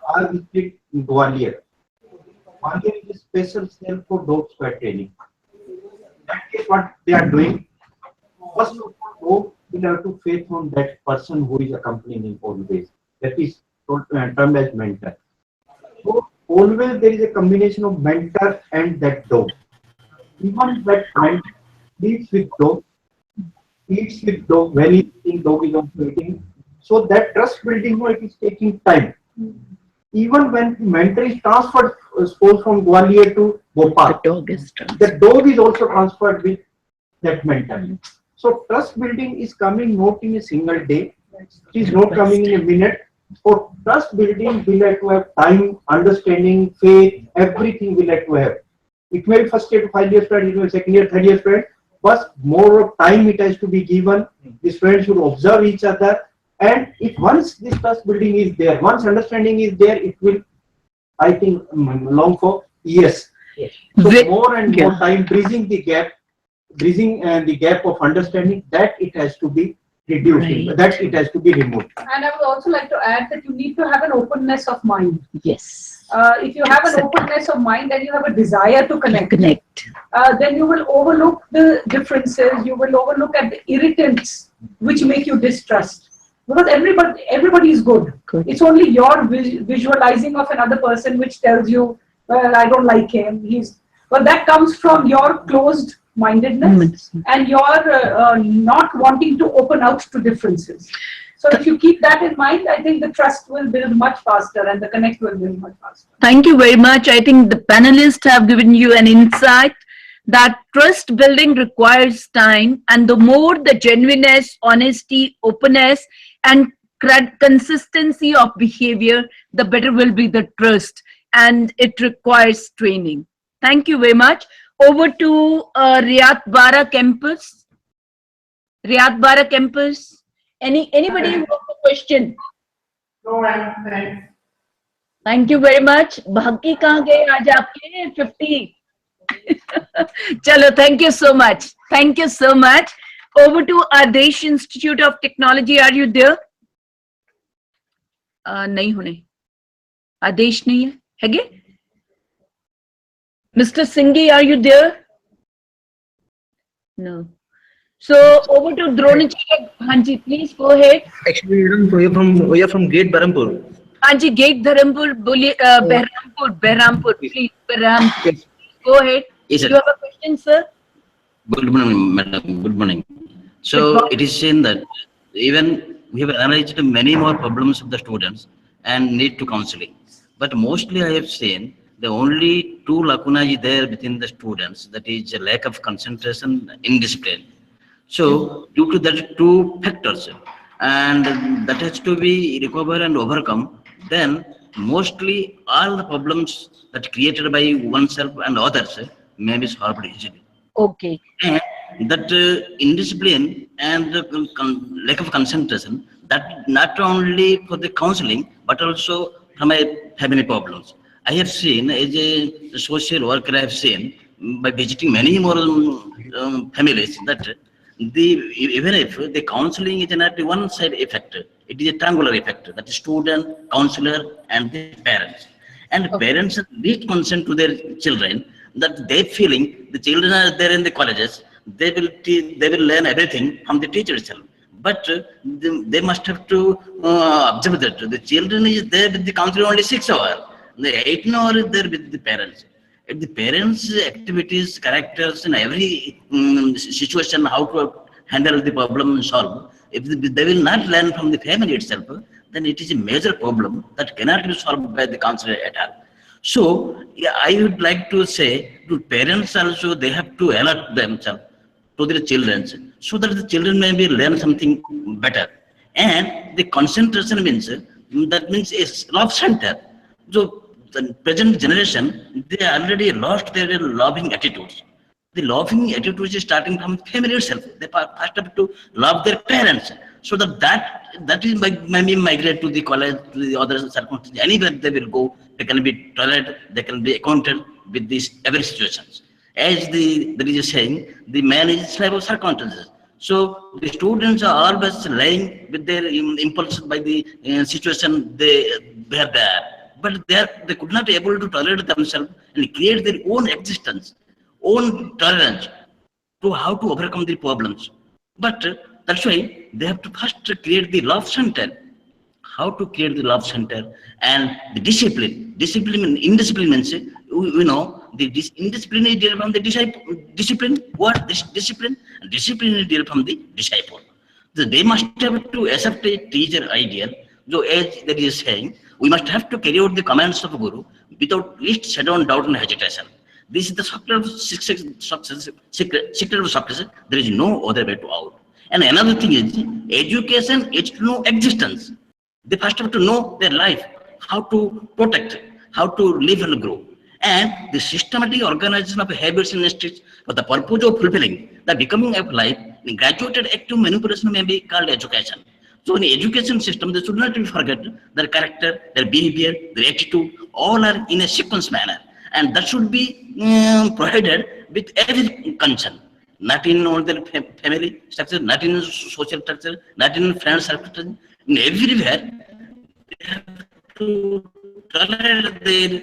Speaker 2: Are visited in Gwalior. Gwalior is a special cell for dog squad training. That is what they are doing. First of all, we have to faith on that person who is accompanying him always. That is termed as mentor. So always there is a combination of mentor and that dog. Even that mentor sleeps with dog, eats with dog, when eating, dog is also eating. So that trust building work is taking time. Even when the mentor is transferred, suppose from Gwalior to Bhopal, the dog is also transferred with that mentor. So trust building is coming not in a single day. It is not coming in a minute. For trust building, we have to have time, understanding, faith, everything we have to have. It may be first year to 5 years friend, it may be second year, third year friend, but more of time it has to be given. These friends should observe each other. And if once this trust building is there, once understanding is there, it will, I think, long for years. So more and more time bridging the gap, the gap of understanding, that it has to be reduced, that it has to be removed.
Speaker 5: And I would also like to add that you need to have an openness of mind.
Speaker 1: Yes.
Speaker 5: If you have an openness of mind and you have a desire to connect, then you will overlook the differences, you will overlook at the irritants which make you distrust. Because everybody is good. It's only your visualizing of another person which tells you, well, I don't like him. Well, that comes from your closed mindedness and your not wanting to open out to differences. So if you keep that in mind, I think the trust will build much faster and the connect will build much faster.
Speaker 1: Thank you very much. I think the panelists have given you an insight that trust building requires time, and the more the genuineness, honesty, openness, and consistency of behavior, the better will be the trust, and it requires training. Thank you very much. Over to Riyadh Bara campus. Riyadh Bara campus. Anybody who has a question?
Speaker 8: No, thanks.
Speaker 1: Thank you very much. Bhagi kahan gaye aaj aapke 50? Chalo, thank you so much. Thank you so much. Over to Adesh Institute of Technology. Are you there? Nahi hone. Adesh nahi hai. Hage? Mr. Singhi, are you there? No. So over to Dronacharya. Hanji, please go ahead.
Speaker 15: Actually, we are from Gate Barampur.
Speaker 1: Hanji, Gate Dharampur, Behrampur, please, Behrampur.
Speaker 15: Yes.
Speaker 1: Go ahead.
Speaker 15: Yes, sir.
Speaker 1: You have a question, sir?
Speaker 15: Good morning, madam. Good morning. So it is seen that even we have analyzed many more problems of the students and need to counseling. But mostly I have seen the only two lacunae is there within the students, that is a lack of concentration, indiscipline. So due to that two factors, and that has to be recovered and overcome, then mostly all the problems that created by oneself and others may be solved easily.
Speaker 1: Okay.
Speaker 15: And that indiscipline and the lack of concentration, that not only for the counseling but also from my family problems. I have seen as a social worker, I have seen by visiting many more families that even if the counseling is not one side effect, it is a triangular effect. That is student, counselor, and the parents. And parents are least concerned to their children, that they feeling the children are there in the colleges, they will learn everything from the teacher itself. But they must have to observe that the children is there with the counselor only 6 hours. The 8 hours is there with the parents. If the parents' activities, characters, in every situation, how to handle the problem and solve, if they will not learn from the family itself, then it is a major problem that cannot be solved by the counselor at all. So, yeah, I would like to say to parents also, they have to alert themselves to their children so that the children maybe learn something better. And the concentration means, that means a love center. So, the present generation, they already lost their loving attitudes. The loving attitudes is starting from family itself. They first have to love their parents, so that is maybe migrate to the college, to the other circumstances. Anywhere they will go, they can be tolerated, they can be accounted with these every situations. As there is a saying, the man is slave of circumstances. So the students are always lying with their impulse by the situation they were there. But they could not able to tolerate themselves and create their own existence, own tolerance to how to overcome the problems. But that's why they have to first create the love center. How to create the love center and the discipline. Indiscipline means we know the indiscipline is derived from the discipline. What this discipline? Discipline is derived from the disciple. So they must have to accept a teacher ideal. So as that is saying, we must have to carry out the commands of Guru without least shadow of doubt and hesitation. This is the secret of success. Secret of success. There is no other way to out. And another thing is education is to know existence. They first have to know their life, how to protect, how to live and grow. And the systematic organization of habits and instincts for the purpose of fulfilling the becoming of life, the graduated active manipulation may be called education. So in the education system, they should not be forget their character, their behavior, their attitude, all are in a sequence manner. And that should be provided with every concern. Not in all their family structure, not in social structure, not in friend structure, in everywhere they have to tolerate their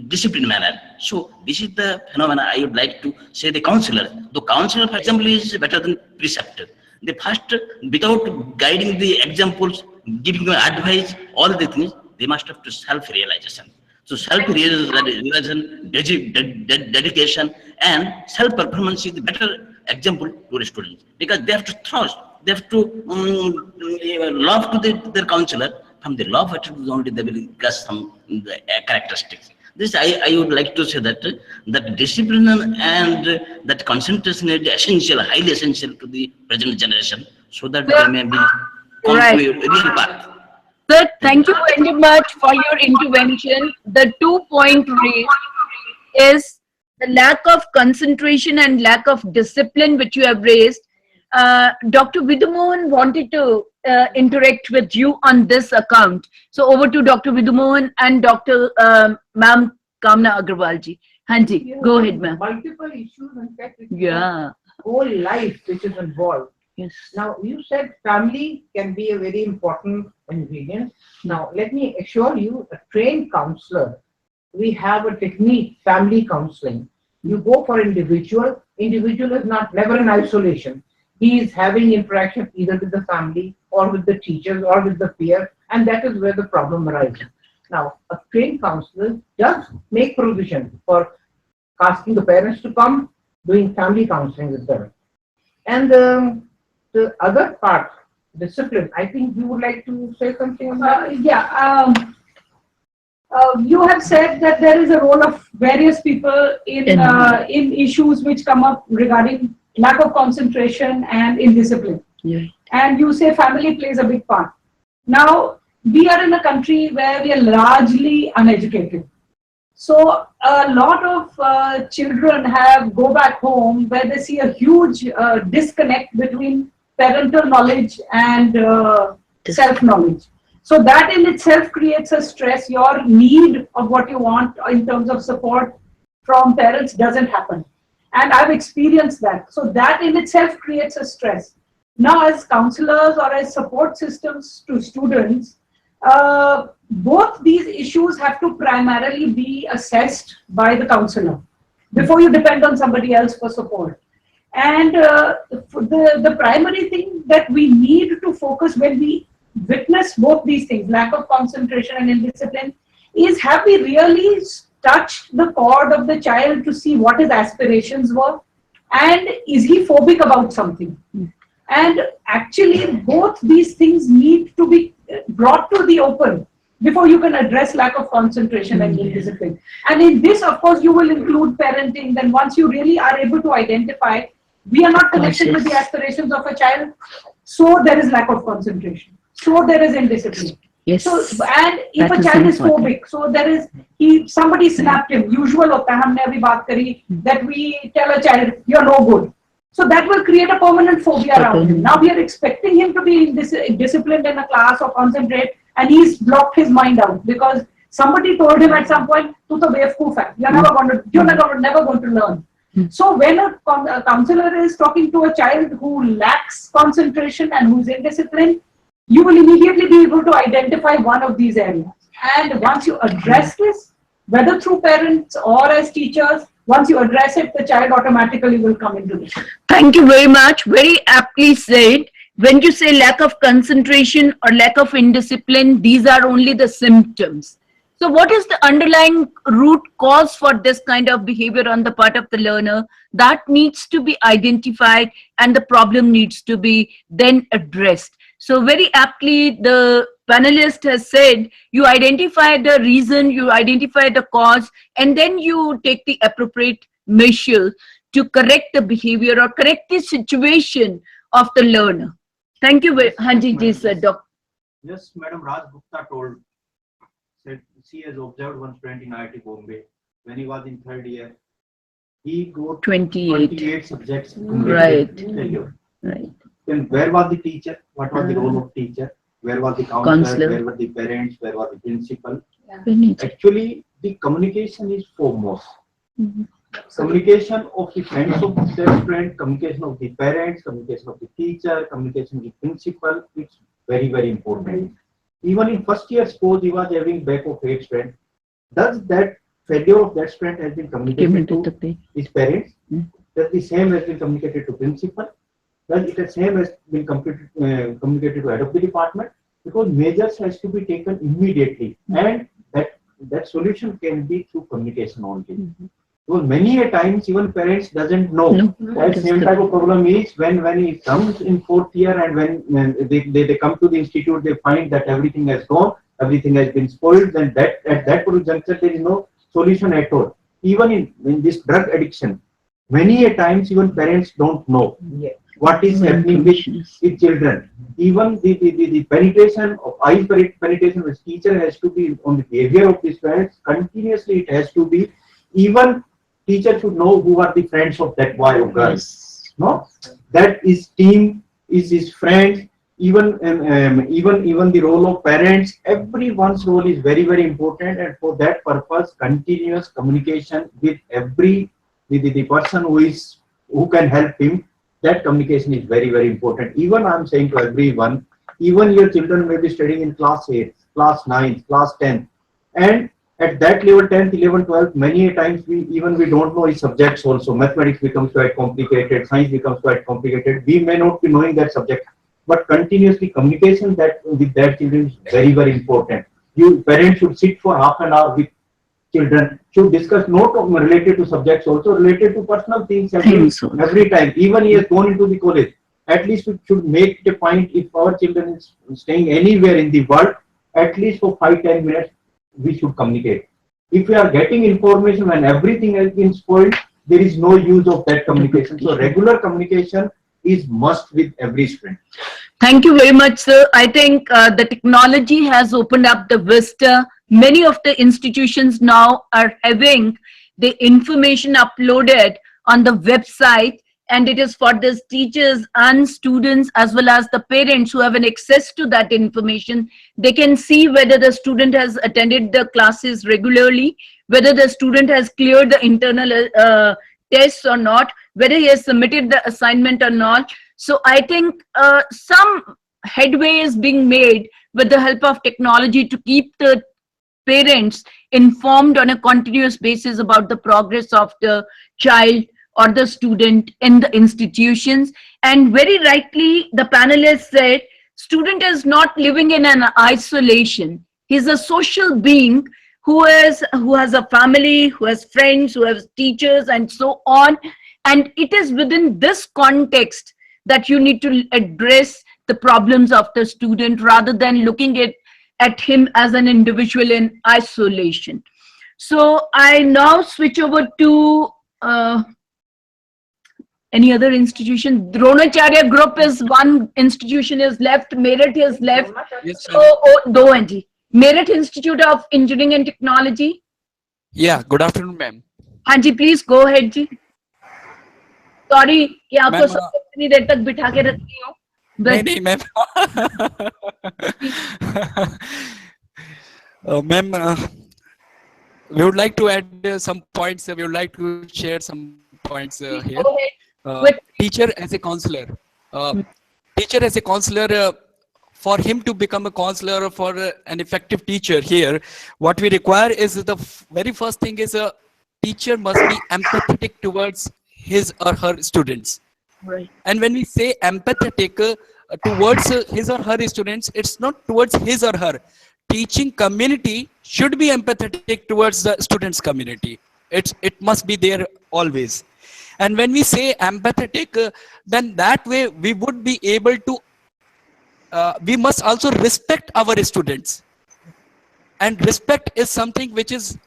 Speaker 15: disciplined manner. So this is the phenomena I would like to say the counselor. The counselor, for example, is better than preceptor. They first, without guiding the examples, giving them advice, all the things, they must have to self-realization. So self-realization, dedication, and self-performance is the better example to the students because they have to trust, they have to love to their counselor. From the love attitude only they will get some characteristics. This I would like to say that discipline and that concentration is essential, highly essential to the present generation, so that they may be
Speaker 1: Right.
Speaker 15: real path.
Speaker 1: Sir, thank you very much for your intervention. The 2-point raised is the lack of concentration and lack of discipline which you have raised. Dr. Vidhumohan wanted to interact with you on this account. So over to Dr. Vidhumohan and Dr. Ma'am Kamna Agarwal ji. Hanji, go ahead, ma'am.
Speaker 16: Multiple issues, in fact, it's
Speaker 1: Yeah.
Speaker 16: whole life which is involved.
Speaker 1: Yes.
Speaker 16: Now, you said family can be a very important ingredient. Now, let me assure you, a trained counselor, we have a technique, family counseling. You go for individual. Individual is never in isolation. He is having interaction either with the family or with the teachers or with the peer, and that is where the problem arises. Now, a trained counselor does make provision for asking the parents to come, doing family counseling with them. And the other part, discipline, I think you would like to say something on that?
Speaker 5: You have said that there is a role of various people in issues which come up regarding lack of concentration and indiscipline.
Speaker 1: Yeah.
Speaker 5: And you say family plays a big part. Now, we are in a country where we are largely uneducated. So a lot of children go back home where they see a huge disconnect between parental knowledge and self-knowledge. So that in itself creates a stress. Your need of what you want in terms of support from parents doesn't happen. And I've experienced that. So that in itself creates a stress. Now, as counselors or as support systems to students, both these issues have to primarily be assessed by the counselor before you depend on somebody else for support. And the primary thing that we need to focus when we witness both these things, lack of concentration and indiscipline, is have we really touched the chord of the child to see what his aspirations were, and is he phobic about something? And actually both these things need to be brought to the open before you can address lack of concentration and indiscipline. And in this, of course, you will include parenting. Then once you really are able to identify, we are not connected with the aspirations of a child, so there is lack of concentration. So there is indiscipline.
Speaker 1: Yes.
Speaker 5: So, and if a child is phobic, so there is, somebody snapped him. Usual hota hai, humne abhi baat kari, that we tell a child, you're no good. So that will create a permanent phobia around him. Now we are expecting him to be disciplined in a class or concentrate, and he's blocked his mind out because Somebody told him at some point, "Tu to bevkoof hai. You're never going to learn." So when a counselor is talking to a child who lacks concentration and who's indisciplined, you will immediately be able to identify one of these areas. And once you address this, whether through parents or as teachers, once you address it, the child automatically will come into this.
Speaker 1: Thank you very much. Very aptly said. When you say lack of concentration or lack of indiscipline, these are only the symptoms. So what is the underlying root cause for this kind of behavior on the part of the learner? That needs to be identified and the problem needs to be then addressed. So very aptly, the panelist has said, you identify the reason, you identify the cause, and then you take the appropriate measure to correct the behavior or correct the situation of the learner. Thank you. Hanji ji sir, Dr.
Speaker 2: Yes, Madam Raj Gupta said she has observed one student in IIT Bombay when he was in third year. He got 28 subjects.
Speaker 1: Right. Right.
Speaker 2: Then where was the teacher? What was the role of teacher? Where was the counselor? Where were the parents? Where was the principal? Actually, the communication is foremost. Communication of the friends of the student, communication of the parents, communication of the teacher, communication with the principal, it's very, very important. Even in first year suppose he was having back of 8 students, does that failure of that student has been communicated to his parents? Does the same has been communicated to principal? Does it the same has been communicated to head of the department? Because measures has to be taken immediately, and that solution can be through communication only. Because many a times even parents doesn't know that same type of problem is when he comes in 4th year and when they come to the institute, they find that everything has gone, everything has been spoiled, then at that juncture there is no solution at all. Even in this drug addiction, many a times even parents don't know what is happening with children. Even the penetration of eye penetration with teacher has to be on the behavior of the parents continuously. It has to be, even teacher should know who are the friends of that boy or girl. No, that is team, is his friends. Even the role of parents. Everyone's role is very, very important, and for that purpose, continuous communication with the person who can help him. That communication is very, very important. Even I'm saying to everyone, even your children may be studying in class 8, class 9, class 10, and at that level, 10th, 11th, 12th, many times we don't know his subjects also. Mathematics becomes quite complicated, science becomes quite complicated. We may not be knowing that subject, but continuously communication with that children is very, very important. You parents should sit for half an hour with children, should discuss not related to subjects, also related to personal things every time. Even he has gone into the college, at least we should make a point. If our children is staying anywhere in the world, at least for 5-10 minutes, we should communicate. If we are getting information when everything has been spoiled, there is no use of that communication. So regular communication is must with every student.
Speaker 1: Thank you very much, sir. I think the technology has opened up the vista. Many of the institutions now are having the information uploaded on the website, and it is for the teachers and students as well as the parents who have an access to that information. They can see whether the student has attended the classes regularly, whether the student has cleared the internal tests or not, whether he has submitted the assignment or not. So I think some headway is being made with the help of technology to keep the parents informed on a continuous basis about the progress of the child or the student in the institutions. And very rightly, the panelists said, student is not living in an isolation. He's a social being who has a family, who has friends, who has teachers, and so on. And it is within this context that you need to address the problems of the student rather than looking at him as an individual in isolation. So I now switch over to any other institution. Dronacharya group is one institution is left. Merit is left.
Speaker 17: Yes,
Speaker 1: so do hain ji. Merit Institute of Engineering and Technology.
Speaker 17: Yeah, good afternoon, ma'am.
Speaker 1: हाँ जी, please go ahead ji. Sorry कि आपको इतनी देर तक बिठा के रखी हूँ.
Speaker 17: नहीं ma'am. Ma'am, we would like to add some points. We would like to share some points
Speaker 1: Please
Speaker 17: here.
Speaker 1: go ahead. Quick.
Speaker 17: Teacher as a counselor. Teacher as a counselor, for him to become a counselor or for an effective teacher here, what we require is the very first thing is a teacher must be empathetic towards his or her students.
Speaker 1: Right.
Speaker 17: And when we say empathetic towards his or her students, it's not towards his or her. Teaching community should be empathetic towards the students community. It must be there always. And when we say empathetic, then that way we would be able to, we must also respect our students. And respect is something which is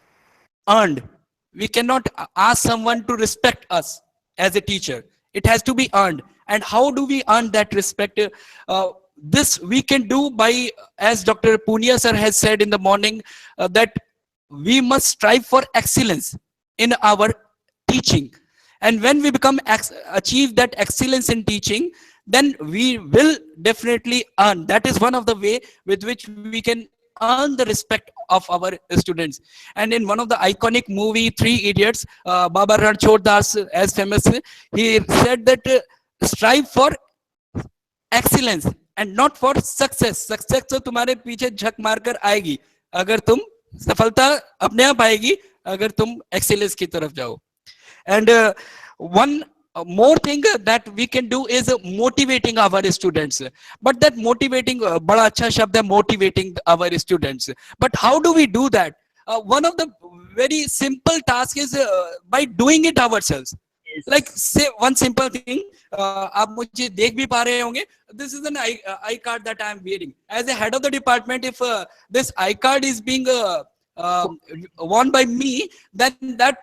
Speaker 17: earned. We cannot ask someone to respect us as a teacher. It has to be earned. And how do we earn that respect? This we can do by, as Dr. Punia sir has said in the morning, that we must strive for excellence in our teaching. And when we achieve that excellence in teaching, then we will definitely earn. That is one of the way with which we can earn the respect of our students. And in one of the iconic movie, Three Idiots, Baba Ranchod Das, as famous, he said that strive for excellence and not for success. Success तो तुम्हारे पीछे झक मारकर आएगी अगर तुम सफलता अपने आप आएगी अगर तुम excellence की तरफ जाओ. And one more thing that we can do is motivating our students. But that motivating, बड़ा अच्छा शब्द है, motivating our students. But how do we do that? One of the very simple tasks is by doing it ourselves. Like say one simple thing, आप मुझे देख भी पा रहे होंगे. This is an I card that I am wearing. As a head of the department, if this I card is being worn by me, then that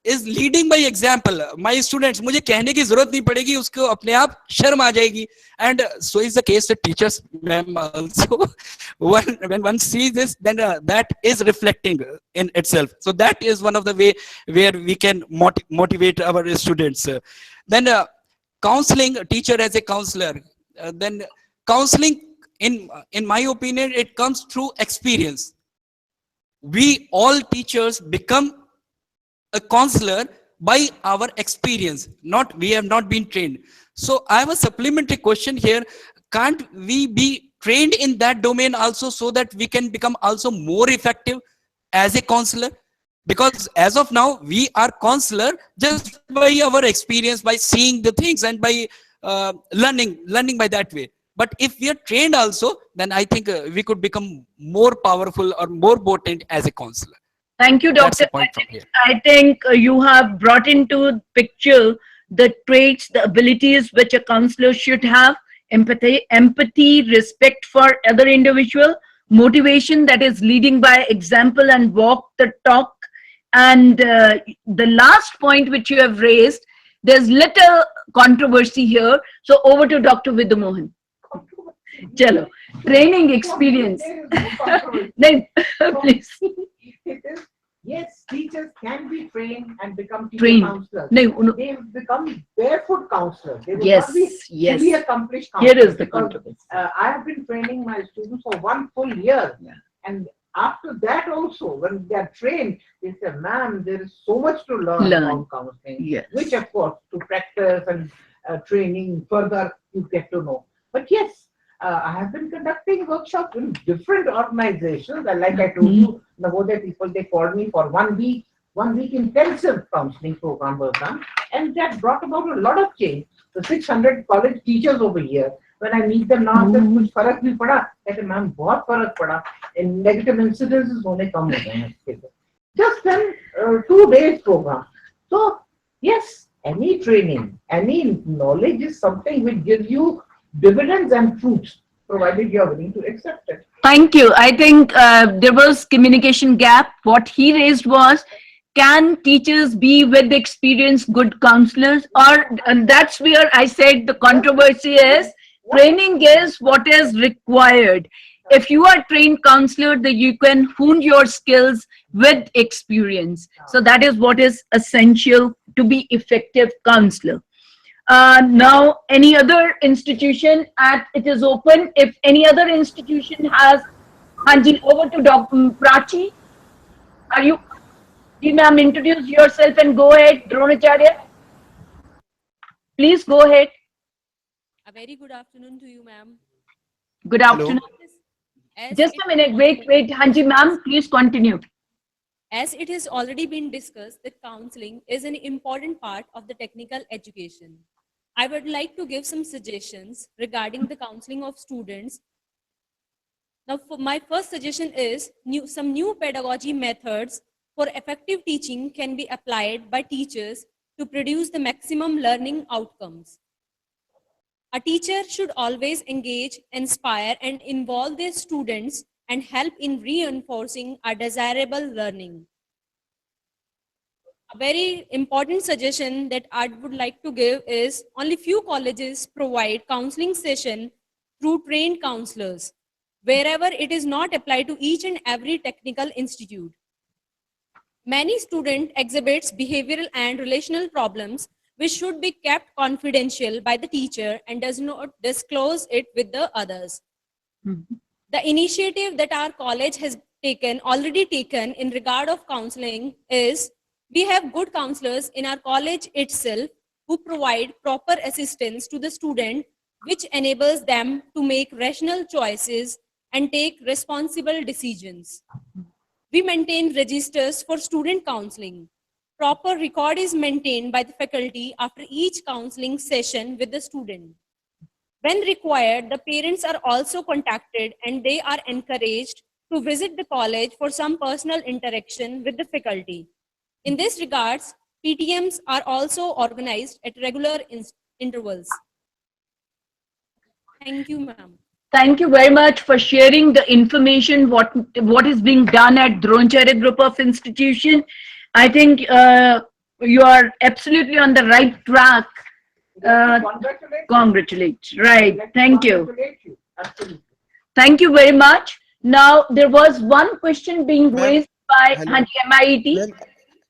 Speaker 17: is leading by example. My students, मुझे कहने की जरूरत नहीं पड़ेगी, उसको अपने आप शर्म आ जाएगी. And so is the case with teachers, ma'am, also. When one sees this, then that is reflecting in itself. So that is one of the way where we can motivate our students. Then counseling, teacher as a counselor. Then counseling, in my opinion, it comes through experience. We all teachers become a counselor by our experience, not we have not been trained. So I have a supplementary question here. Can't we be trained in that domain also so that we can become also more effective as a counselor? Because as of now, we are counselor just by our experience, by seeing the things and by learning by that way. But if we are trained also, then I think we could become more powerful or more potent as a counselor.
Speaker 1: Thank you,
Speaker 17: That's
Speaker 1: Doctor.
Speaker 17: the point from here.
Speaker 1: I think you have brought into picture the traits, the abilities which a counselor should have: empathy, respect for other individual, motivation, that is leading by example and walk the talk. And the last point which you have raised, there's little controversy here. So over to Dr. Vidyamohan. Chalo, training experience. Then, please.
Speaker 16: Yes, teachers can be trained and become teacher
Speaker 1: Trained.
Speaker 16: counselors.
Speaker 1: No.
Speaker 16: They become barefoot counselors. They will
Speaker 1: Yes,
Speaker 16: not be
Speaker 1: yes.
Speaker 16: fully accomplished
Speaker 1: Here
Speaker 16: counselors.
Speaker 1: is the
Speaker 16: because,
Speaker 1: controversy.
Speaker 16: I have been training my students for 1 full year.
Speaker 1: Yeah.
Speaker 16: And after that also, when they are trained, they say, ma'am, there is so much to learn about counseling.
Speaker 1: Yes.
Speaker 16: Which of course, to practice and training further, you get to know. But yes, I have been conducting workshops in different organizations. And like I told you, Navodaya people, they called me for 1 week intensive counseling program was done. And that brought about a lot of change. The 600 college teachers over here, when I meet them now, they कुछ फर्क नहीं पड़ा. I said, ma'am, बहुत फर्क पड़ा. And negative incidences होने कम हो गए हैं इसके लिए. Just then, 2 days program. So, yes, any training, any knowledge is something which gives you dividends and fruits, provided you are willing to accept it.
Speaker 1: Thank you. I think there was communication gap. What he raised was, can teachers be with experience good counselors? And that's where I said the controversy is, training is what is required. If you are a trained counselor, then you can hone your skills with experience. So that is what is essential to be effective counselor. Now, any other institution, it is open. If any other institution has Hanji, over to Dr. Prachi. Are you, ma'am, introduce yourself and go ahead, Dronacharya. Please go ahead.
Speaker 18: A very good afternoon to you, ma'am.
Speaker 1: Good afternoon.
Speaker 18: As
Speaker 1: Just
Speaker 18: it,
Speaker 1: a minute. Wait, Hanji, ma'am. Please continue.
Speaker 18: as it has already been discussed that counseling is an important part of the technical education. I would like to give some suggestions regarding the counseling of students. Now, my first suggestion is some new pedagogy methods for effective teaching can be applied by teachers to produce the maximum learning outcomes. A teacher should always engage, inspire, and involve their students and help in reinforcing a desirable learning. A very important suggestion that I would like to give is only few colleges provide counseling session through trained counselors, wherever it is not applied to each and every technical institute. Many student exhibits behavioral and relational problems which should be kept confidential by the teacher and does not disclose it with the others. The initiative that our college has already taken in regard of counseling is we have good counselors in our college itself who provide proper assistance to the student, which enables them to make rational choices and take responsible decisions. We maintain registers for student counseling. Proper record is maintained by the faculty after each counseling session with the student. When required, the parents are also contacted and they are encouraged to visit the college for some personal interaction with the faculty. In this regards, PTMs are also organized at regular intervals. Thank you, ma'am.
Speaker 1: Thank you very much for sharing the information, what is being done at Dronacharya Group of Institution. I think you are absolutely on the right track. Congratulate. Right. Thank you. Thank you very much. Now, there was one question being raised by Hanji MIT.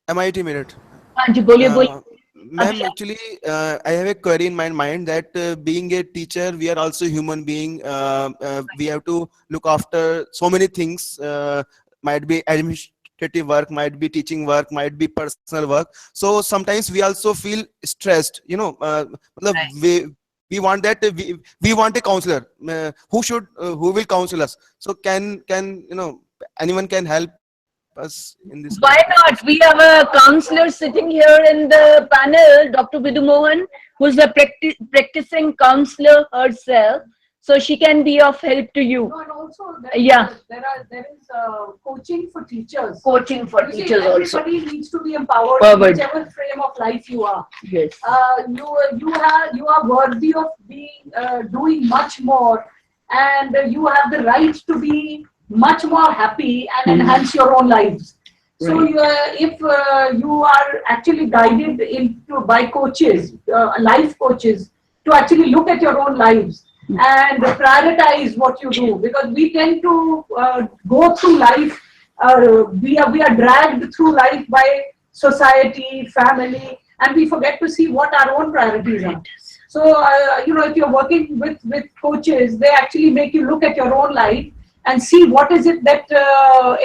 Speaker 19: MIT minute.
Speaker 1: Hanji, boliye.
Speaker 19: Ma'am, actually, I have a query in my mind that being a teacher, we are also human being. We have to look after so many things. Might be administrative work, might be teaching work, might be personal work. So sometimes we also feel stressed. You know, we want that we want a counselor who will counsel us. So can anyone can help us in this?
Speaker 1: Why not? We have a counselor sitting here in the panel, Dr. Vidhu Mohan, who's a practicing counselor herself. So she can be of help to you.
Speaker 16: No, and also there is coaching for teachers.
Speaker 1: Coaching for teachers also.
Speaker 16: Everybody needs to be empowered in whichever frame of life you are.
Speaker 1: Yes.
Speaker 16: You are worthy of being doing much more, and you have the right to be much more happy and enhance your own lives. So if you are actually guided by coaches, life coaches, to actually look at your own lives and prioritize what you do, because we tend to go through life, we are dragged through life by society, family, and we forget to see what our own priorities are. So if you're working with coaches, they actually make you look at your own life and see what is it that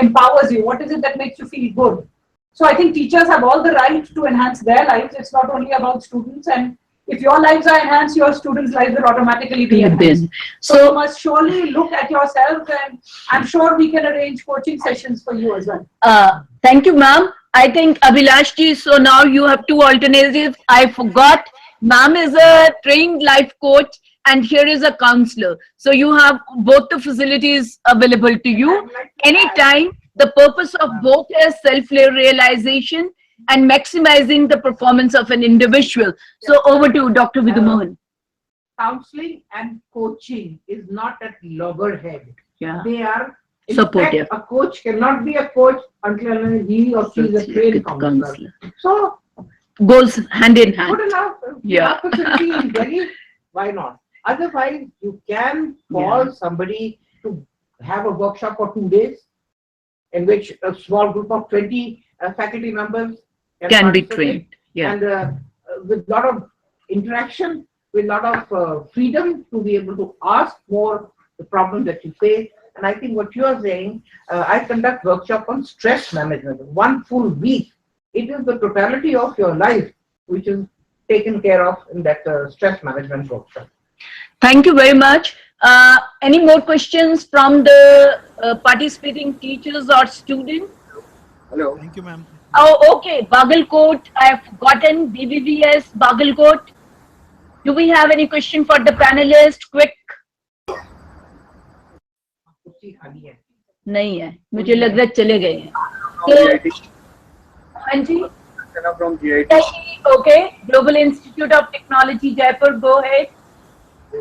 Speaker 16: empowers you, what is it that makes you feel good. So I think teachers have all the right to enhance their lives. It's not only about students, and if your lives are enhanced, your students' lives will automatically be enhanced. So you must surely look at yourself, and I'm sure we can arrange coaching sessions for you as well.
Speaker 1: Thank you, ma'am. I think Abhilash ji, so now you have two alternatives. I forgot. Ma'am is a trained life coach and here is a counselor. So you have both the facilities available to you anytime. The purpose of both is self-realization and maximizing the performance of an individual. So over to Dr. Vidhu Mohan.
Speaker 16: Counseling and coaching is not at loggerhead.
Speaker 1: Yeah.
Speaker 16: They are
Speaker 1: supportive.
Speaker 16: A coach cannot be a coach until he or she is a trained counselor. So
Speaker 1: goes hand in hand.
Speaker 16: Good enough.
Speaker 1: Yeah.
Speaker 16: Opportunity in Delhi, why not? Otherwise, you can call somebody to have a workshop for 2 days in which a small group of 20 faculty members
Speaker 1: can be trained. Yeah.
Speaker 16: And with a lot of interaction, with a lot of freedom to be able to ask more the problem that you face, And I think what you are saying, I conduct workshop on stress management. 1 full week. It is the totality of your life which is taken care of in that stress management workshop.
Speaker 1: Thank you very much. Any more questions from the participating teachers or students?
Speaker 20: Hello. Thank you, ma'am.
Speaker 1: Oh, okay. Bagalkot, I've gotten BBVS Bagalkot. Do we have any question for the panelists? Quick. नहीं है, मुझे लग रहा है चले गए हैं. हाँ जी.
Speaker 20: From GIT.
Speaker 1: Okay. Global Institute of Technology, Jaipur. Go ahead.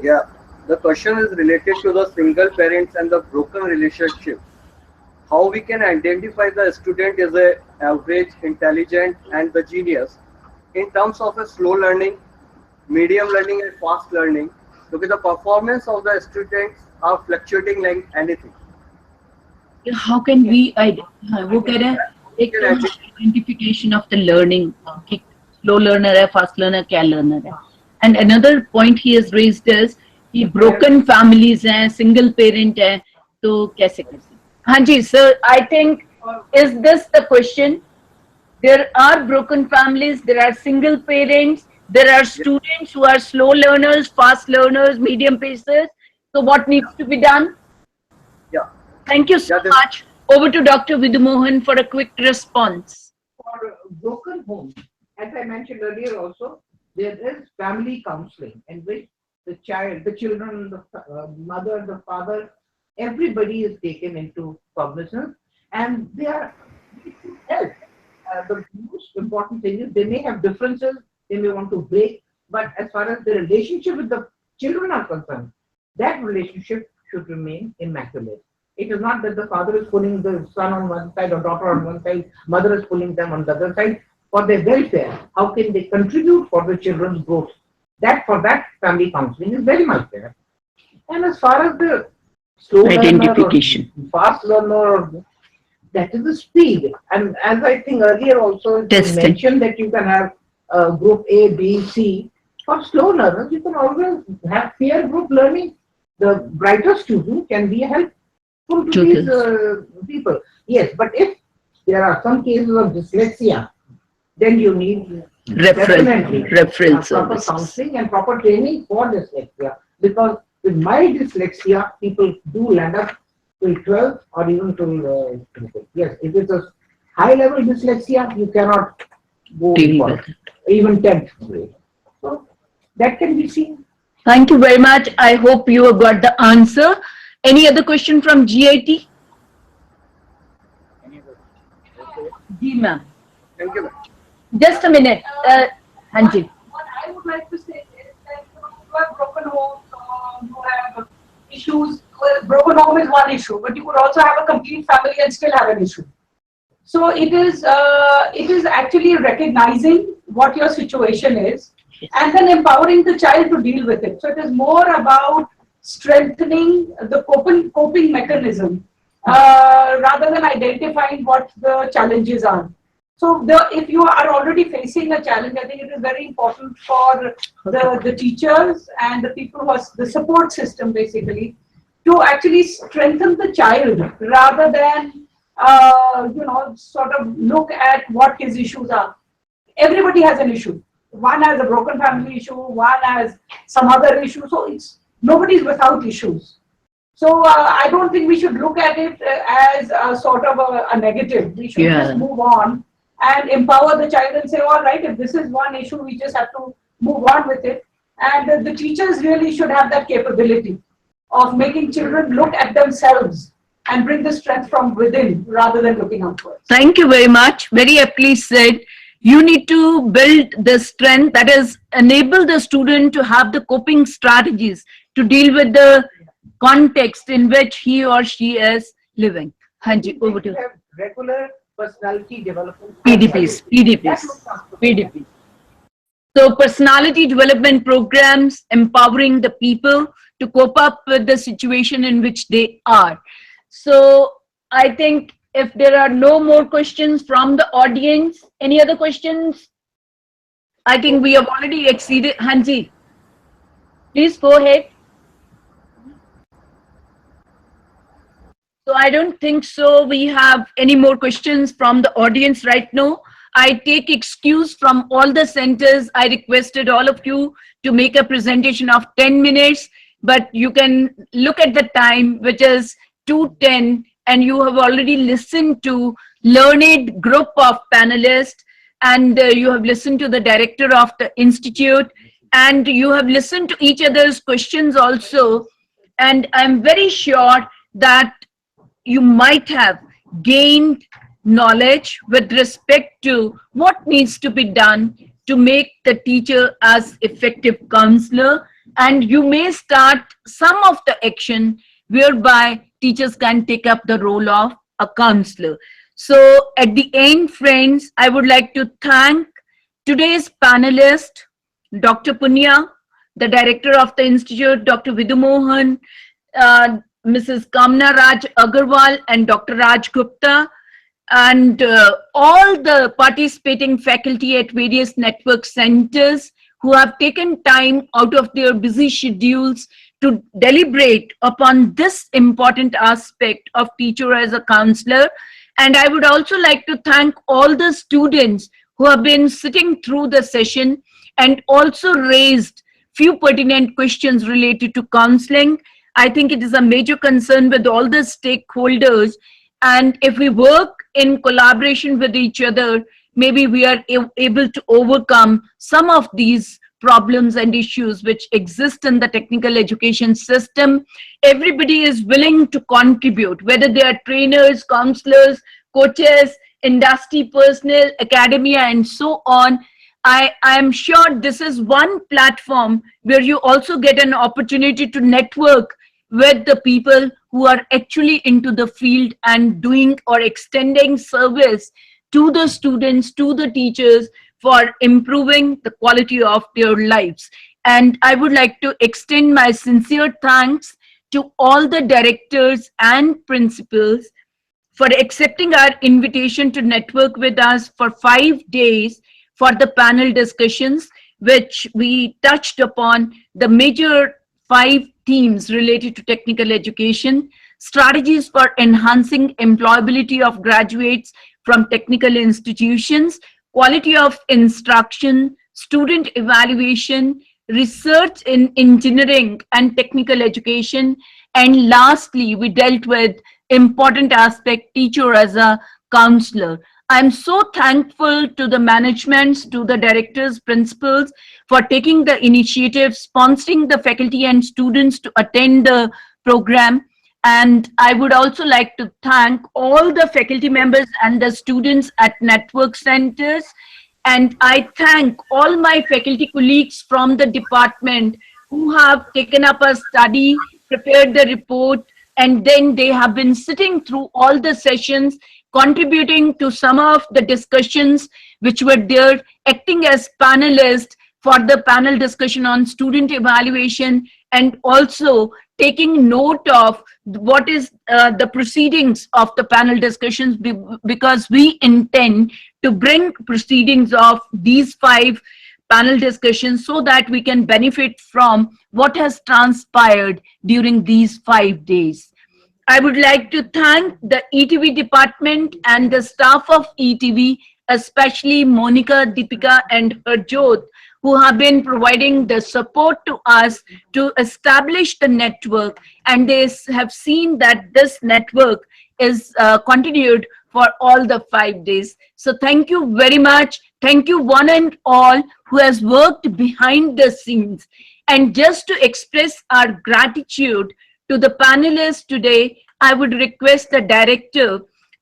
Speaker 20: Yeah, the question is related to the single parents and the broken relationship. How we can identify the student as a average, intelligent, and the genius in terms of a slow learning, medium learning, and fast learning, because the performance of the students are fluctuating like anything.
Speaker 1: How can we वो कह रहे हैं एक identification of the learning, कि slow learner है, fast learner, क्या learner है. And another point he has raised is कि broken families हैं, single parent है, तो कैसे कर सकते? हाँ जी, sir. I think is this the question? There are broken families, there are single parents, there are students who are slow learners, fast learners, medium pacers. So what needs to be done?
Speaker 20: Yeah.
Speaker 1: Thank you so much. Over to Dr. Vidumohan for a quick response.
Speaker 16: For broken homes, as I mentioned earlier also, there is family counseling in which the child, the children, the mother, the father, everybody is taken into cognizance and they are help. The most important thing is they may have differences, they may want to break, but as far as the relationship with the children are concerned, that relationship should remain immaculate. It is not that the father is pulling the son on one side or daughter on one side, mother is pulling them on the other side. For their welfare, how can they contribute for the children's growth? That for that family counseling is very much there. And as far as the slow
Speaker 1: identification,
Speaker 16: learner or fast learner, that is the speed. And as I think earlier also you mentioned that you can have group A, B, C. For slow learners, you can always have peer group learning. The brighter student can be helpful to these people. Yes, but if there are some cases of dyslexia, then you need definitely proper counseling and proper training for dyslexia. Because with my dyslexia, people do land up till 12 or even till yes, if it's a high level dyslexia, you cannot go for even 10th grade. So that can be seen.
Speaker 1: Thank you very much. I hope you have got the answer. Any other question from GIT? Ji, ma'am.
Speaker 20: Thank you.
Speaker 1: Just a minute. Hanji.
Speaker 21: What I would like to say is that you have broken homes, you have issues. Well, broken home is one issue, but you could also have a complete family and still have an issue. So it is actually recognizing what your situation is and then empowering the child to deal with it. So it is more about strengthening the coping mechanism rather than identifying what the challenges are. So if you are already facing a challenge, I think it is very important for the teachers and the people who are the support system basically to actually strengthen the child rather than sort of look at what his issues are. Everybody has an issue. One has a broken family issue, one has some other issue. So nobody's without issues. So I don't think we should look at it as a sort of a negative. We should just move on and empower the child and say, all right, if this is one issue, we just have to move on with it. And the teachers really should have that capability of making children look at themselves and bring the strength from within rather than looking outwards.
Speaker 1: Thank you very much. Very aptly said. You need to build the strength, that is, enable the student to have the coping strategies to deal with the context in which he or she is living. Hanji, over to you.
Speaker 16: Regular personality development.
Speaker 1: PDPs. So personality development programs, empowering the people to cope up with the situation in which they are. So I think if there are no more questions from the audience, any other questions? I think we have already exceeded. Hanji, please go ahead. So I don't think so. We have any more questions from the audience right now. I take excuse from all the centers. I requested all of you to make a presentation of 10 minutes, but you can look at the time, which is 2:10, and you have already listened to learned group of panelists, and you have listened to the director of the institute, and you have listened to each other's questions also. And I'm very sure that you might have gained knowledge with respect to what needs to be done to make the teacher as effective counselor, and you may start some of the action whereby teachers can take up the role of a counselor. So at the end, friends, I would like to thank today's panelist, Dr. Punya, the director of the institute, Dr. Vidhu Mohan, Mrs. Kamna Raj Agarwal, and Dr. Raj Gupta, and all the participating faculty at various network centers who have taken time out of their busy schedules to deliberate upon this important aspect of teacher as a counselor. And I would also like to thank all the students who have been sitting through the session and also raised few pertinent questions related to counseling. I think it is a major concern with all the stakeholders, and if we work in collaboration with each other, maybe we are able to overcome some of these problems and issues which exist in the technical education system. Everybody is willing to contribute, whether they are trainers, counselors, coaches, industry personnel, academia, and so on. I am sure this is one platform where you also get an opportunity to network with the people who are actually into the field and doing or extending service to the students, to the teachers, for improving the quality of their lives. And I would like to extend my sincere thanks to all the directors and principals for accepting our invitation to network with us for 5 days for the panel discussions, which we touched upon the major 5 themes related to technical education: strategies for enhancing employability of graduates from technical institutions, quality of instruction, student evaluation, research in engineering and technical education, and lastly, we dealt with important aspect, teacher as a counselor. I'm so thankful to the managements, to the directors, principals for taking the initiative, sponsoring the faculty and students to attend the program. And I would also like to thank all the faculty members and the students at network centers. And I thank all my faculty colleagues from the department who have taken up a study, prepared the report, and then they have been sitting through all the sessions, contributing to some of the discussions which were there, acting as panelists for the panel discussion on student evaluation, and also taking note of what is the proceedings of the panel discussions, because we intend to bring proceedings of these 5 panel discussions so that we can benefit from what has transpired during these 5 days. I would like to thank the ETV department and the staff of ETV, especially Monica, Deepika, and Harjot, who have been providing the support to us to establish the network, and they have seen that this network is continued for all the 5 days. So thank you very much. Thank you one and all who has worked behind the scenes. And just to express our gratitude to the panelists today, I would request the director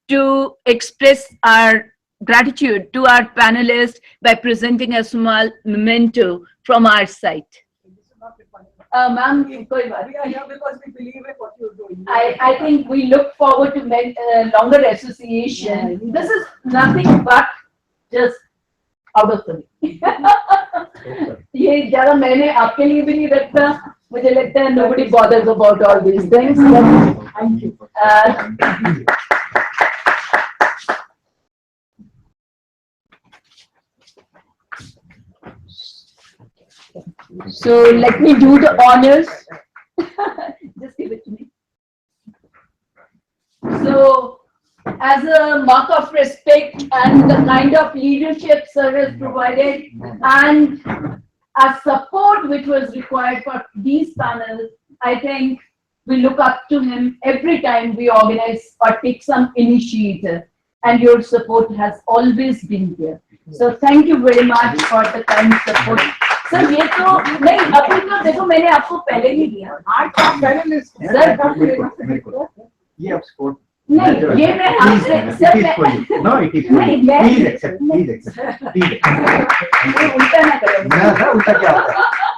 Speaker 1: to express our gratitude to our panelists by presenting a small memento from our side. Ma'am,
Speaker 21: We are here because we believe in what you're doing.
Speaker 1: I think we look forward to longer association.
Speaker 21: Yeah,
Speaker 1: This is nothing but just out of the way. ये ज़्यादा मैंने आपके लिए भी नहीं रखता. मुझे लगता है nobody bothers about all these things. Thank you. So let me do the honors. Just give it to me. So, as a mark of respect and the kind of leadership sir has provided and as support which was required for these panels, I think we look up to him every time we organize or take some initiative, and your support has always been there. So thank you very much for the kind support. Sir ये तो नहीं अभी तो देखो मैंने आपको पहले ही दिया आज का पैनलिस्ट सर
Speaker 2: ये अब स्पोर्ट
Speaker 1: नहीं ये मैं आपसे सर मैं
Speaker 2: नो इट इज
Speaker 1: नहीं
Speaker 2: प्लीज एक्सेप्ट प्लीज एक्सेप्ट
Speaker 1: उल्टा ना करो
Speaker 2: ना उल्टा क्या होता है